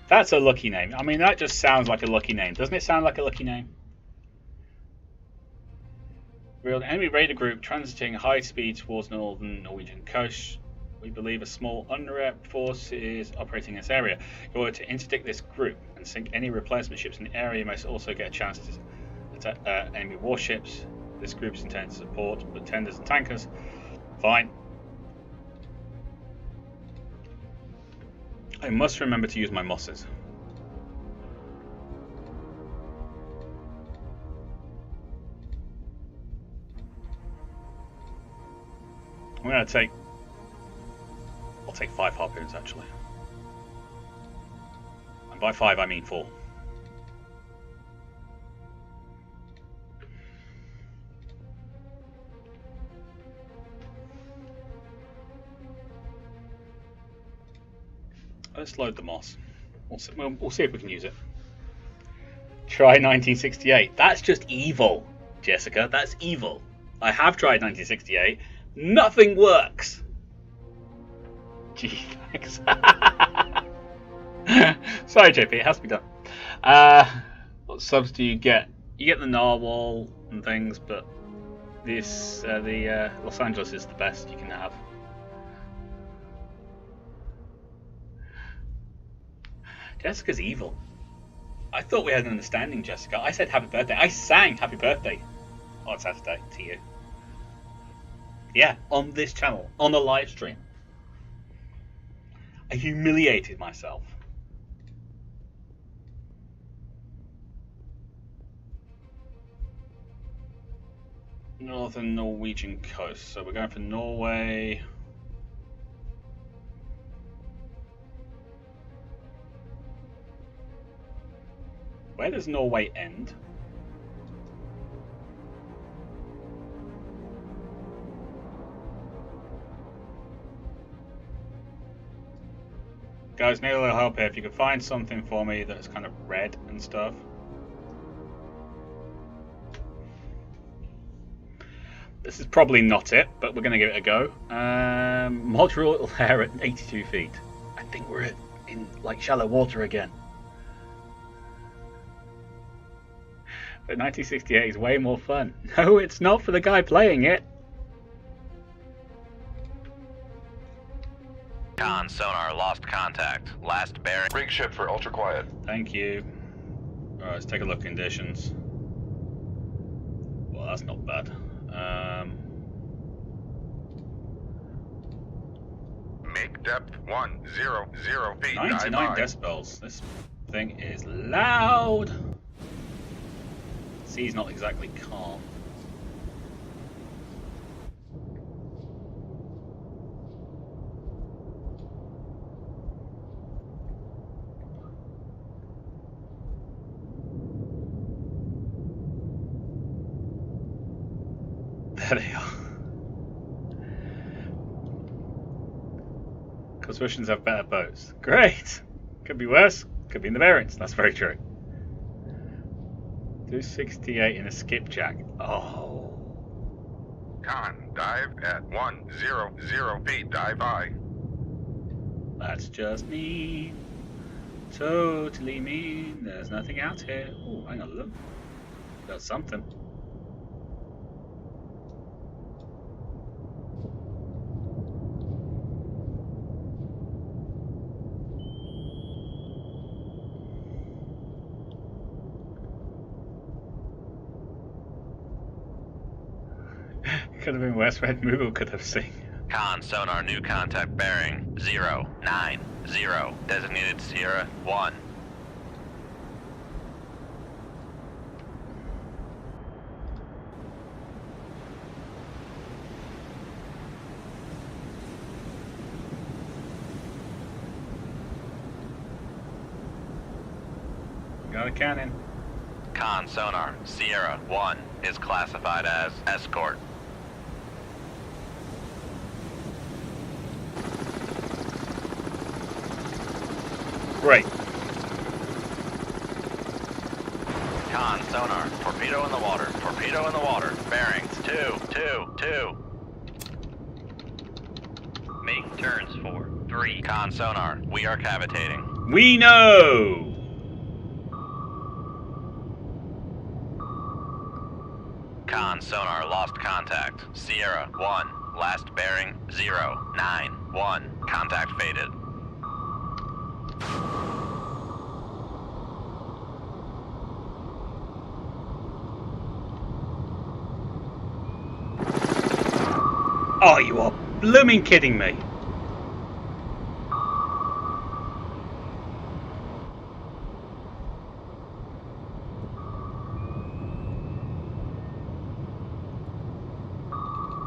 That's a lucky name. I mean, that just sounds like a lucky name. Doesn't it sound like a lucky name? Real enemy raider group transiting high speed towards northern Norwegian coast. We believe a small unrep force is operating in this area. In order to interdict this group and sink any replacement ships in the area, you must also get a chance to attack enemy warships. This group is intended to support pretenders and tankers. Fine. I must remember to use my mosses. I'll take 5 harpoons actually. And by 5 I mean 4. Let's load the moss. We'll see if we can use it. Try 1968. That's just evil, Jessica. That's evil. I have tried 1968. Nothing works. Gee, thanks. Sorry, JP. It has to be done. What subs do you get? You get the narwhal and things, but this the Los Angeles is the best you can have. Jessica's evil. I thought we had an understanding, Jessica. I said happy birthday. I sang happy birthday on Saturday to you. Yeah, on this channel, on a live stream. I humiliated myself. Northern Norwegian coast. So we're going for Norway. Where does Norway end? Guys, need a little help here. If you could find something for me that's kind of red and stuff. This is probably not it, but we're going to give it a go. Montreal Air at 82 feet. I think we're in like shallow water again. But 1968 is way more fun. No, it's not for the guy playing it. Con sonar lost contact. Last bearing. Rig ship for ultra quiet. Thank you. Alright, let's take a look at conditions. Well, that's not bad. Make depth 100 feet. 99 decibels. This thing is loud. Sea's not exactly calm. There they are. Because Russians have better boats. Great! Could be worse. Could be in the Barents. That's very true. 268 in a skipjack. Oh. Con, dive at 100 feet. Dive high. That's just me. Totally mean. There's nothing out here. Oh, hang on, look. Got something. Could have been worse. Red Moogle could have seen. Con sonar new contact bearing 090. Designated Sierra 1. Got a cannon. Con sonar Sierra 1 is classified as escort. Great. Con, sonar, torpedo in the water, torpedo in the water, bearings, 2. Make turns for 3. Con, sonar, we are cavitating. We know! Con, sonar, lost contact. Sierra, 1, last bearing, 091, contact faded. Oh, you are blooming kidding me.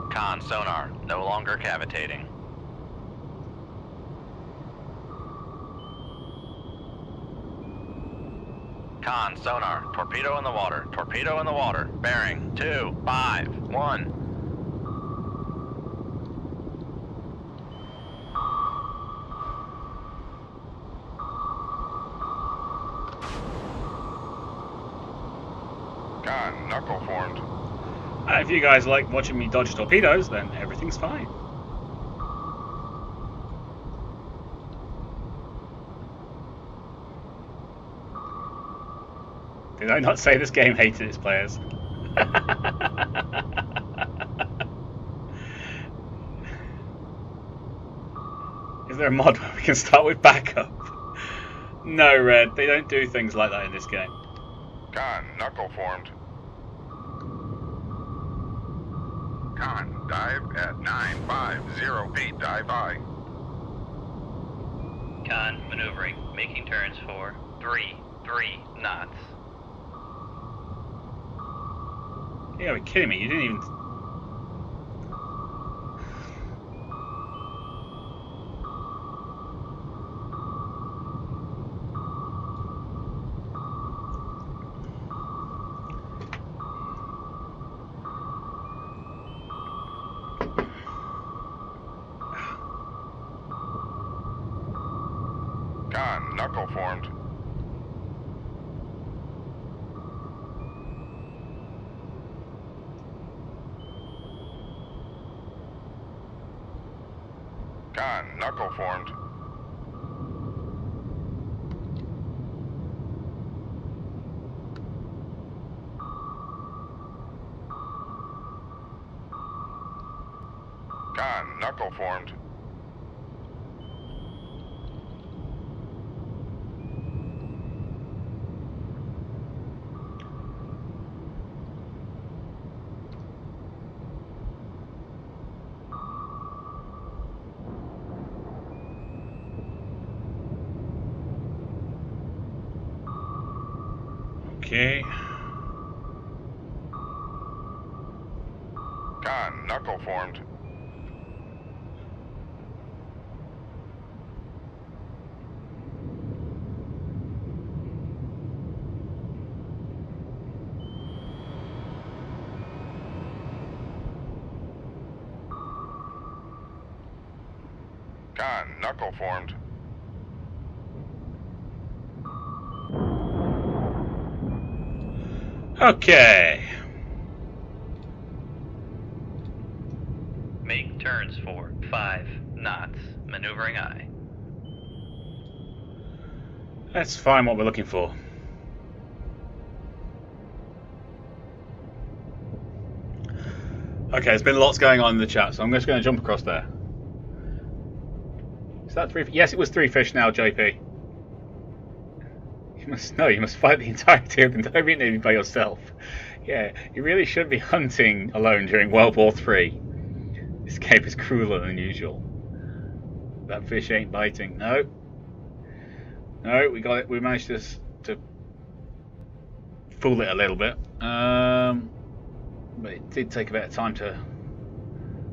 Con, sonar, no longer cavitating. Con, sonar, torpedo in the water, bearing, 251. Con, knuckle formed. If you guys like watching me dodge torpedoes, then everything's fine. Did I not say this game hated its players? Is there a mod where we can start with backup? No, Red, they don't do things like that in this game. Con, knuckle formed. Con, dive at 950 feet, dive high. Con, maneuvering, making turns for 3 knots. You gotta be kidding me, you didn't even... Con, knuckle formed. Con, knuckle formed. Con, knuckle formed. Okay. Con, knuckle formed. Con, knuckle formed. Okay. Make turns for 5 knots, maneuvering aye. Let's find what we're looking for. Okay, there's been lots going on in the chat, so I'm just going to jump across there. Is that 3? Yes, it was 3 fish now, JP. You must fight the entirety of the Navy by yourself. Yeah, you really should be hunting alone during World War III. This game is crueler than usual. That fish ain't biting. No. No, we got it. We managed to fool it a little bit. But it did take a bit of time to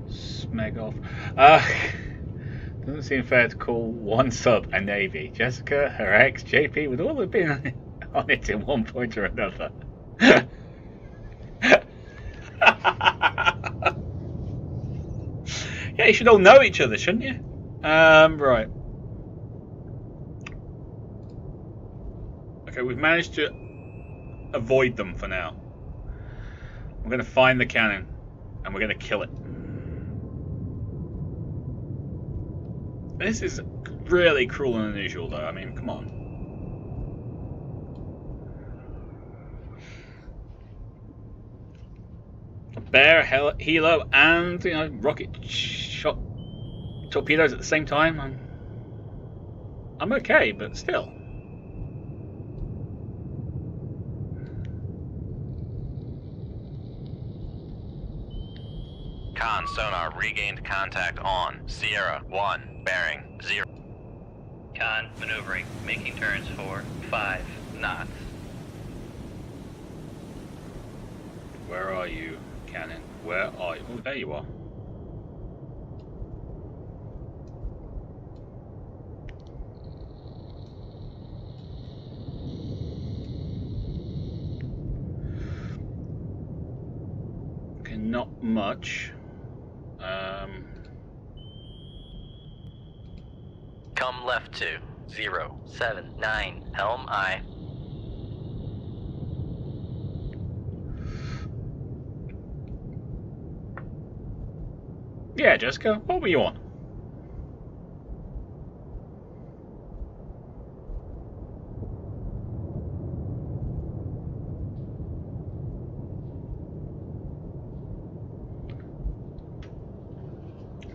smeg off. Doesn't seem fair to call one sub a navy. Jessica, her ex, JP would all have been on it in one point or another. Yeah, you should all know each other, shouldn't you? Right. Okay, we've managed to avoid them for now. We're going to find the cannon and we're going to kill it. This is really cruel and unusual, though. I mean, come on. Bear, helo, and rocket shot torpedoes at the same time. I'm okay, but still. Con sonar regained contact on Sierra 1, bearing 0. Con maneuvering, making turns for 5 knots. Where are you, cannon? Where are you? Oh, there you are. Okay, not much. Come left to 079, helm I. Yeah, Jessica, what were you on?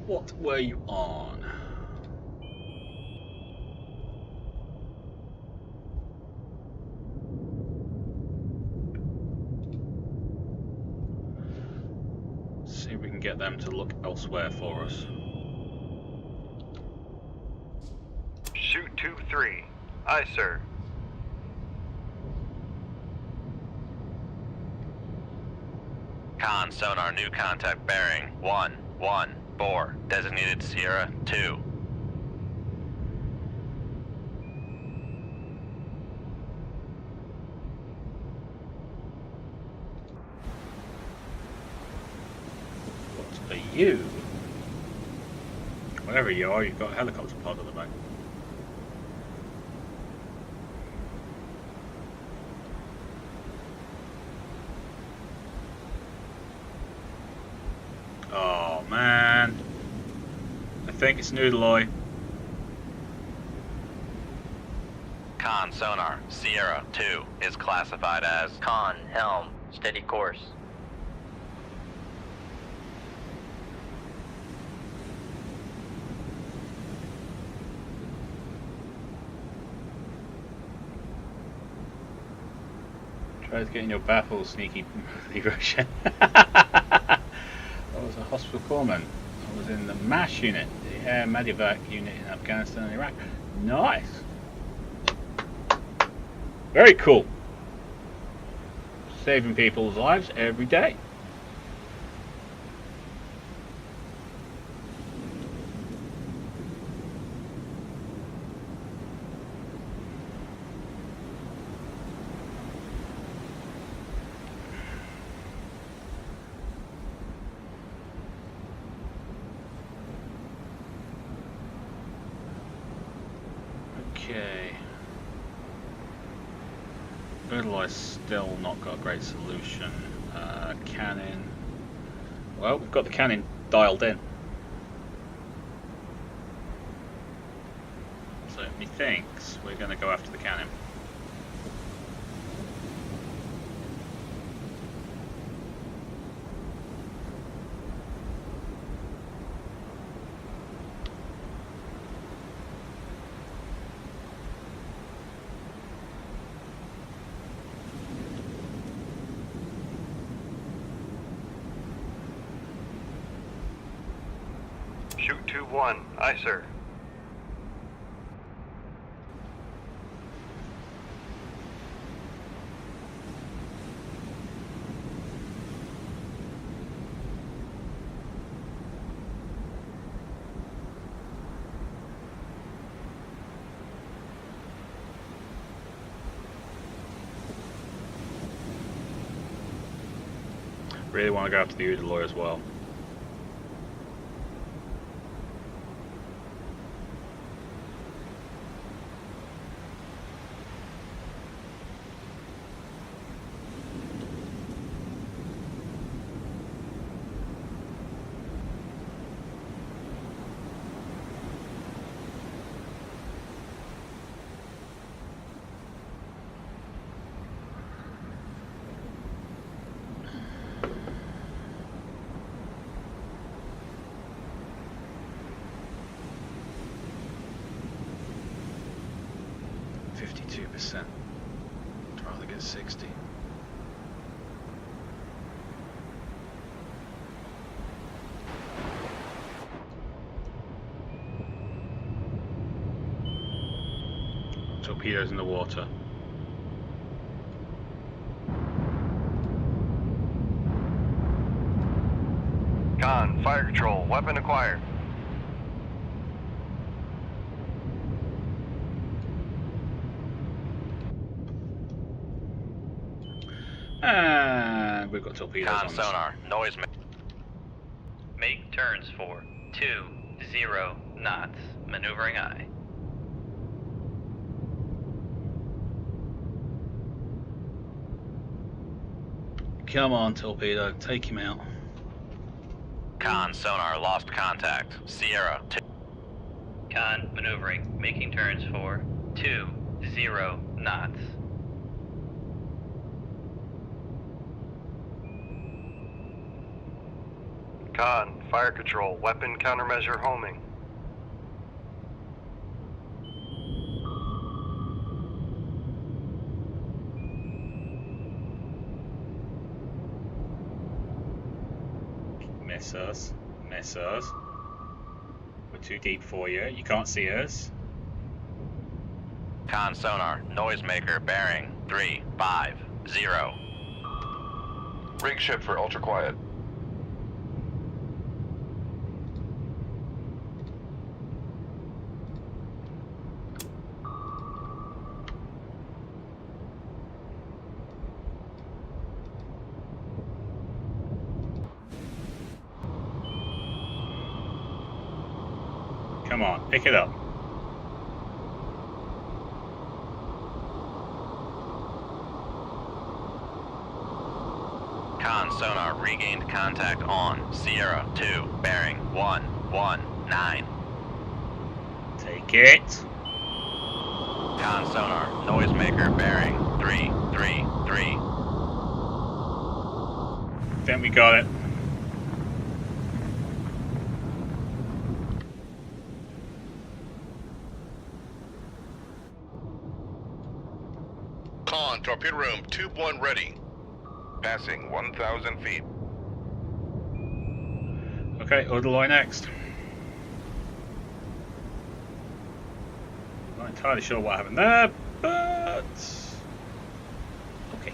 What were you on? See if we can get them to look elsewhere for us. Shoot 2-3. Aye, sir. Con sonar new contact bearing 114, designated Sierra 2. What are you? Whatever you are, you've got a helicopter pod at the back. Oh man, I think it's Noodle-Eye. Con sonar Sierra 2 is classified as Con, helm, steady course. Tries getting your baffles, sneaky Russian. I was a hospital corpsman. I was in the MASH unit, the Air Medevac unit in Afghanistan and Iraq. Nice. Very cool. Saving people's lives every day. Okay. Noodle-Eye's still not got a great solution. Cannon. Well, we've got the cannon dialed in. So methinks we're going to go after the cannon. Shoot 2-1. Aye, sir. Really want to go after the Noodle-Eye as well. 52%. I'd rather get 60. Torpedoes in the water. Con, fire control, weapon acquired. And we've got torpedoes Con on us. sonar, noise. Make turns for 20 knots. Maneuvering aye. Come on, torpedo, take him out. Con sonar, lost contact. Sierra 2. Con, maneuvering. Making turns for 20 knots. Con, fire control, weapon countermeasure homing. Miss us. Miss us. We're too deep for you. You can't see us. Con sonar, noisemaker, bearing 350. Rig ship for ultra quiet. Come on, pick it up. Con sonar, regained contact on Sierra 2, bearing 119. Take it. Con sonar, noisemaker, bearing 333. Then we got it. Con, torpedo room, tube 1 ready. Passing 1,000 feet. Okay, Orderloy next. Not entirely sure what happened there, but okay.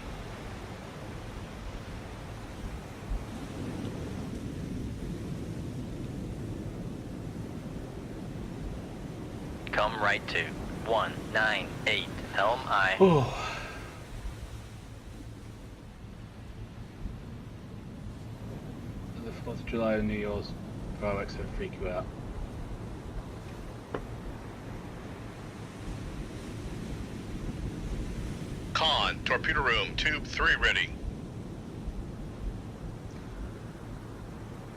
Come right to 198. Helm aye. The 4th of July and New Year's fireworks would freak you out. Con, torpedo room, tube 3 ready.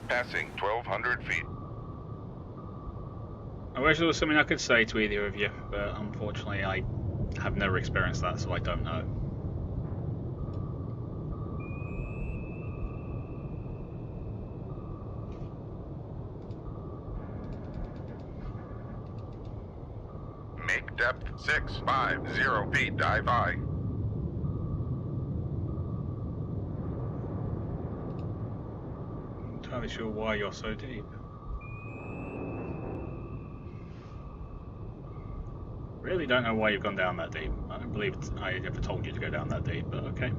Passing 1,200 feet. I wish there was something I could say to either of you, but unfortunately I have never experienced that, so I don't know. Make depth 650 feet. Dive high. I'm not entirely sure why you're so deep. Really don't know why you've gone down that deep. I don't believe I ever told you to go down that deep, but okay.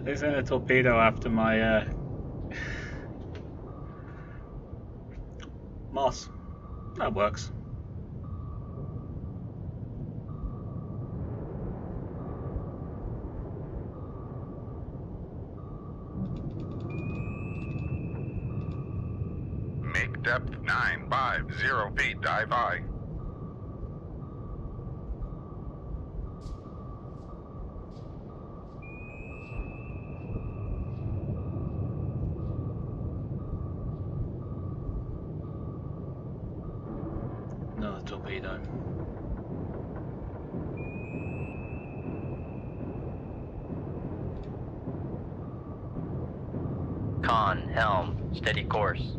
There's a torpedo after my moss. That works. Make depth 950 feet. Dive high. torpedo. Con, helm, steady course.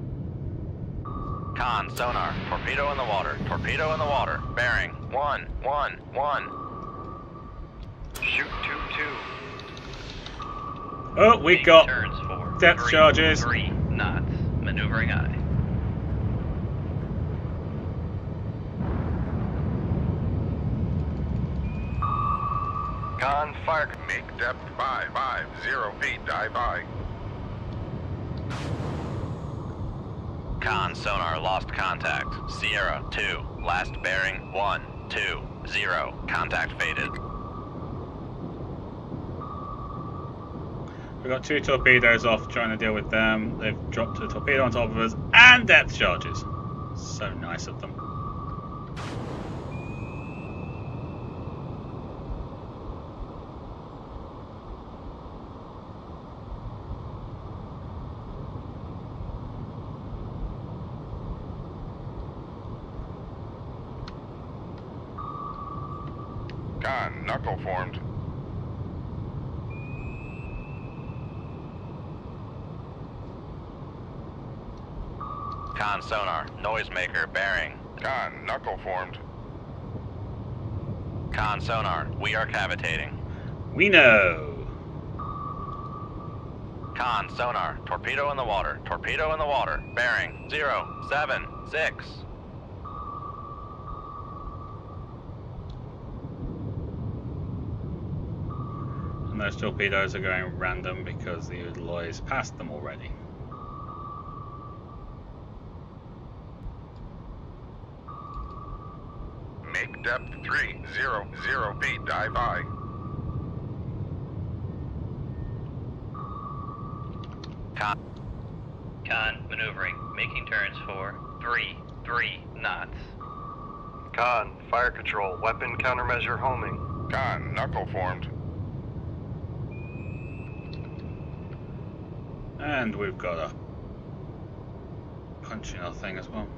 Con, sonar, torpedo in the water, torpedo in the water, bearing, 1, 1, 1. Shoot 2-2. Oh, we Making got turns for depth 3, charges. 3 knots. Maneuvering aye. Con, fire. Make depth 550 feet, dive by. Con, sonar, lost contact. Sierra, 2, last bearing, 1, 2, 0. Contact faded. We got 2 torpedoes off trying to deal with them. They've dropped a torpedo on top of us and depth charges. So nice of them. Con, knuckle formed. Con, sonar, noisemaker, bearing. Con, knuckle formed. Con, sonar, we are cavitating. We know. Con, sonar, torpedo in the water, bearing, 0, 7, 6. And those torpedoes are going random because the Udaloy's passed them already. Make depth 300 feet, dive by. Con, maneuvering. Making turns for 3 knots. Con, fire control, weapon countermeasure homing. Con, knuckle formed. And we've got a punch in our thing as well.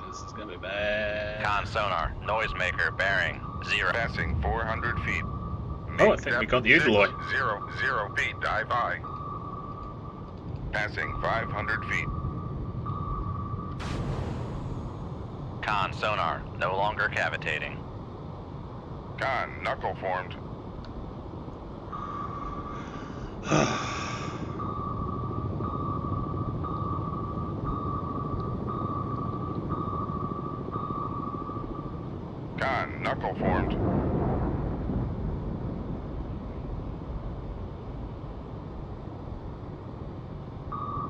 This is gonna be bad. Con, sonar, noisemaker, bearing, 0. Passing 400 feet. Oh, I think we got the Udaloy. 600 feet, dive by. Passing 500 feet. Con, sonar, no longer cavitating. Con, knuckle formed. Con, knuckle formed.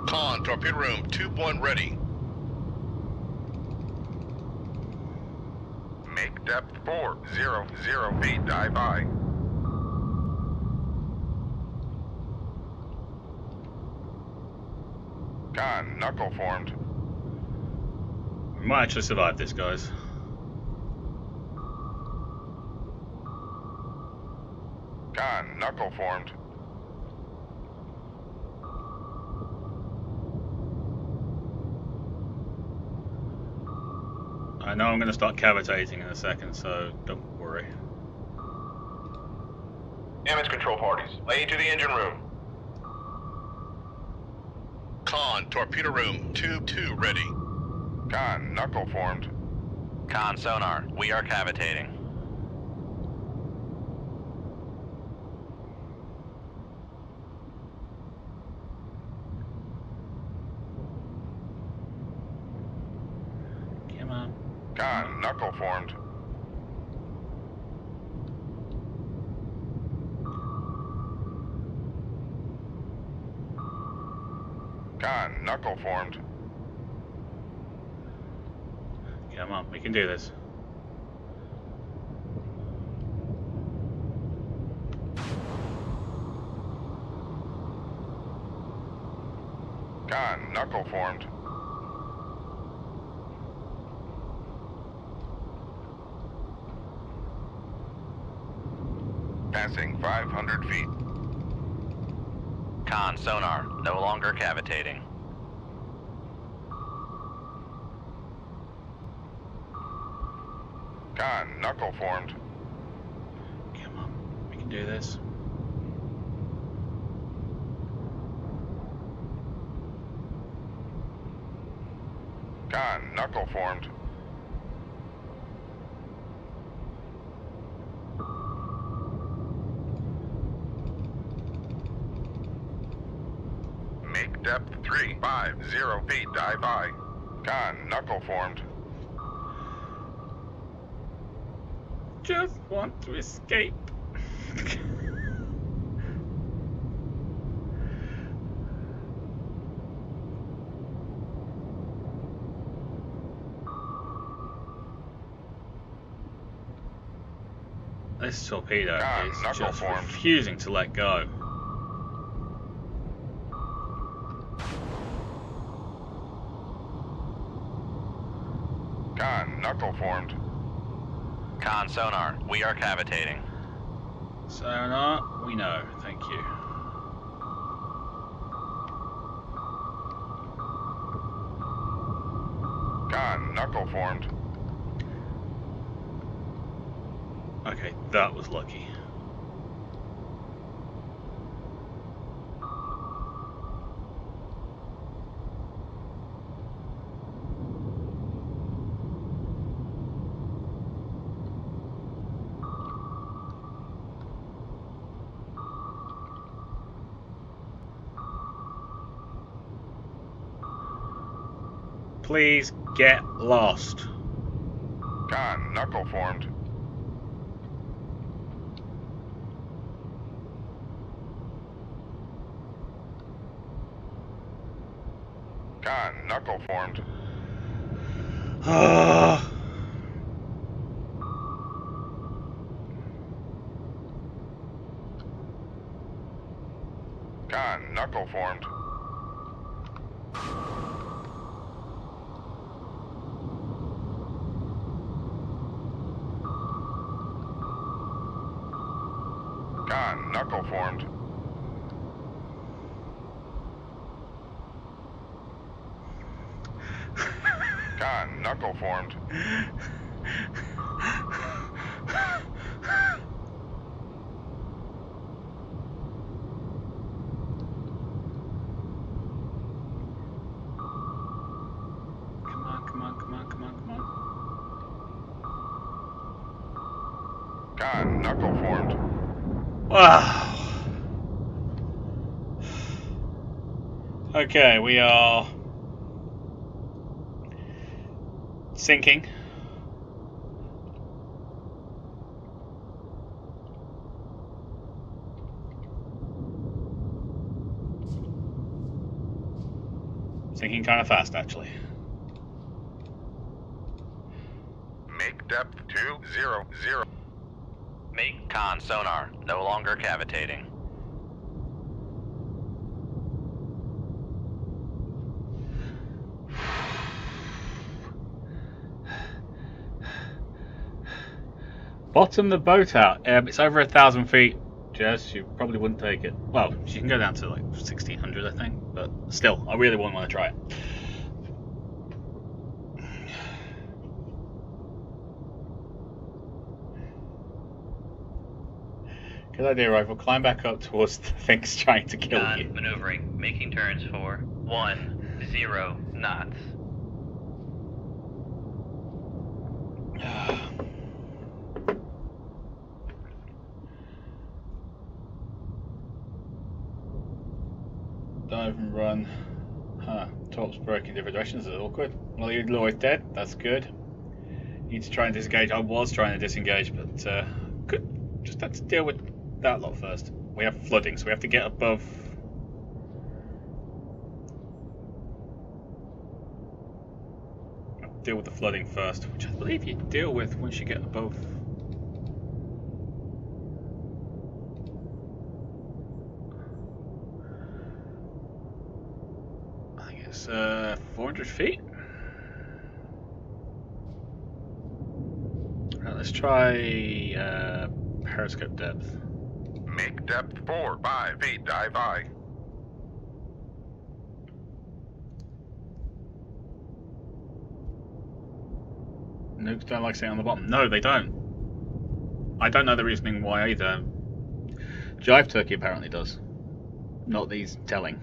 Con, torpedo room, tube 1 ready. Make depth 400 feet, dive by. Con, knuckle formed. We might actually survive this, guys. Con, knuckle formed. I know I'm going to start cavitating in a second, so don't worry. Damage control parties, lay to the engine room. Con, torpedo room, tube 2 ready. Con, knuckle formed. Con, sonar, we are cavitating. Come on. Con, knuckle formed. Con, knuckle formed. Come on, we can do this. Con, knuckle formed. Passing 500 feet. Con sonar, no longer cavitating. Con, knuckle formed. Come on, we can do this. Con, knuckle formed. Make depth 350 feet, dive by. Con, knuckle formed. Just want to escape. This torpedo is knuckle just formed. refusing to let go. Con, knuckle formed. Con sonar, we are cavitating. Sonar, we know, thank you. Con, knuckle formed. Okay, that was lucky. Please get lost. Con, knuckle formed. Con, knuckle formed. Con, knuckle formed. Con, knuckle formed. Con, knuckle formed. Come on, come on, come on, come on, come on. Con, knuckle formed. Wow. Okay, we are sinking. Sinking kind of fast, actually. Make depth 200. Make con sonar, no longer cavitating. Bottom the boat out. It's over 1,000 feet. Jess, you probably wouldn't take it. Well, she can go down to like 1,600, I think. But still, I really wouldn't want to try it. Good idea, Rifle. Climb back up towards the things trying to kill Con, you. maneuvering, making turns for 10 knots. Dive and run. Huh. Torps broke in different directions. Is awkward. Well, you're always dead. That's good. Need to try and disengage. I was trying to disengage, but good. Just had to deal with that lot first. We have flooding, so we have to get above. Deal with the flooding first, which I believe you deal with once you get above. I think it's 400 feet. Right, let's try periscope depth. Make depth 5 feet, dive by. Nukes don't like sitting on the bottom. No, they don't. I don't know the reasoning why either. Jive Turkey apparently does. Not these telling.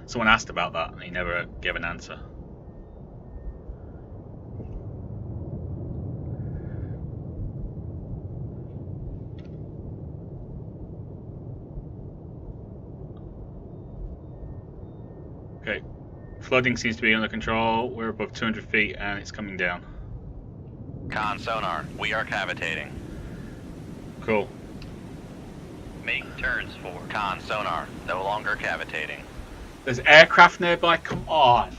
Someone asked about that and he never gave an answer. Okay. Flooding seems to be under control. We're above 200 feet and it's coming down. Con sonar, we are cavitating. Cool. Make turns for. Con sonar, no longer cavitating. There's aircraft nearby. Come on.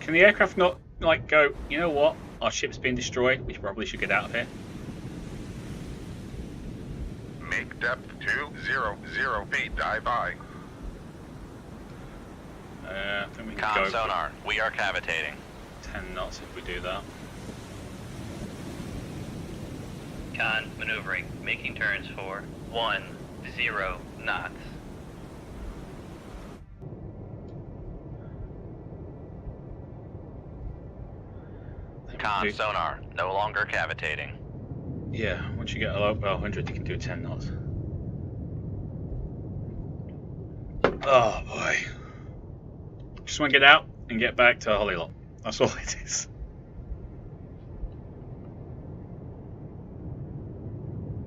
Can the aircraft not like go, you know what? Our ship's been destroyed. We probably should get out of here. Make depth 200 feet, dive by. I think we can Con go sonar, we are cavitating. for 10 knots if we do that. Con maneuvering, making turns for 10 knots. Con sonar, no longer cavitating. Yeah, once you get below 100 you can do 10 knots. Oh boy. Just want to get out and get back to Hollylot. That's all it is.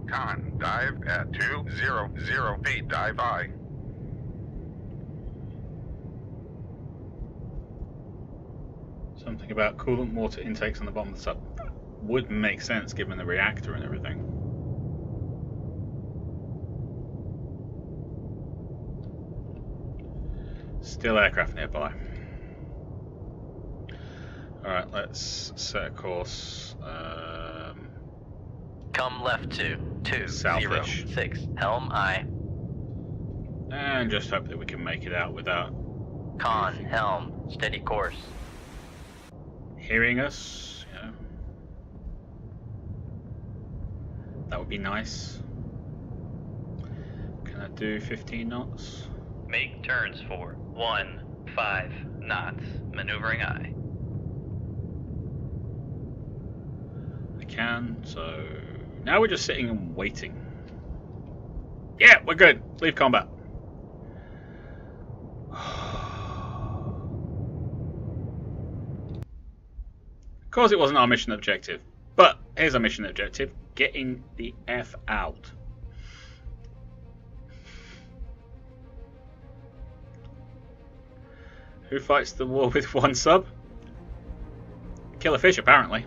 Con, dive at 200 feet, dive by. Something about coolant water intakes on the bottom of the sub would make sense given the reactor and everything. Still aircraft nearby. Alright, let's set a course. Come left to Southish. 206. Helm I. And just hope that we can make it out without Con helm. Steady course. hearing us. You know. That would be nice. Can I do 15 knots? Make turns for 15 knots. Maneuvering I. I can, so now we're just sitting and waiting. Yeah, we're good. Leave combat. Of course it wasn't our mission objective, but here's our mission objective: getting the F out. Who fights the war with one sub? Kill a fish, apparently.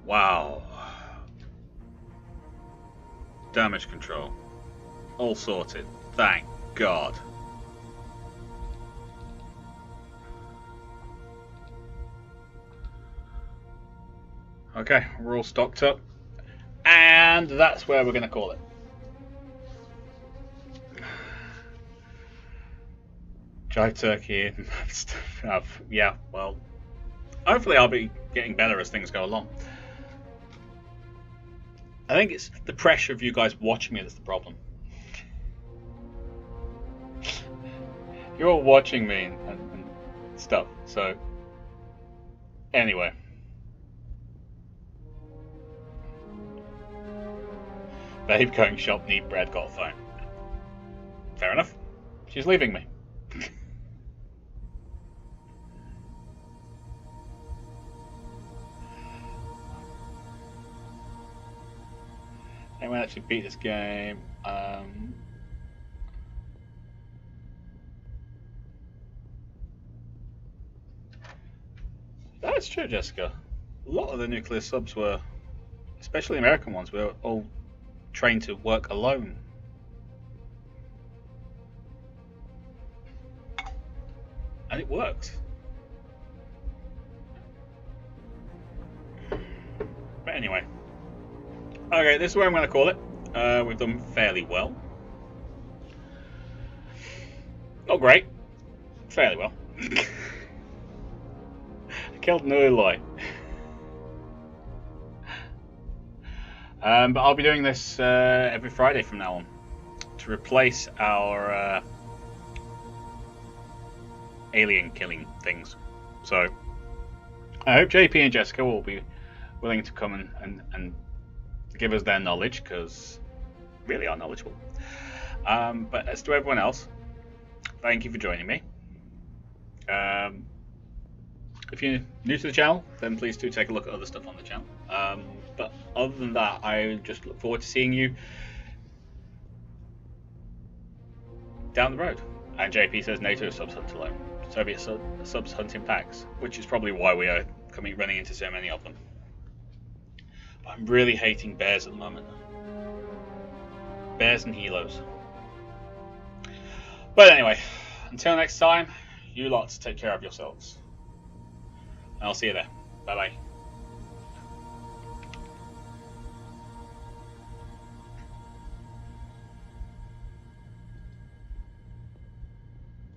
Wow. Damage control. All sorted. Thank God. Okay, we're all stocked up. And that's where we're going to call it. Jive Turkey and stuff. Yeah, well, hopefully I'll be getting better as things go along. I think it's the pressure of you guys watching me that's the problem. You're all watching me and stuff, so anyway. Babe going shop, need bread, got a phone. Fair enough. She's leaving me. Anyone actually beat this game? That's true, Jessica. A lot of the nuclear subs were, especially American ones, were all trained to work alone. And it works. anyway. Okay, this is where I'm going to call it. We've done fairly well. Not great. Fairly well. Killed an Uli. But I'll be doing this every Friday from now on to replace our alien killing things. So I hope JP and Jessica will be willing to come and give us their knowledge, because really are knowledgeable. But as to everyone else, thank you for joining me. If you're new to the channel, then please do take a look at other stuff on the channel. But other than that, I just look forward to seeing you down the road. And JP says NATO subs hunt alone. Soviet subs hunt in packs, which is probably why we are running into so many of them. But I'm really hating bears at the moment. Bears and helos. But anyway, until next time, you lot take care of yourselves. And I'll see you there. Bye bye.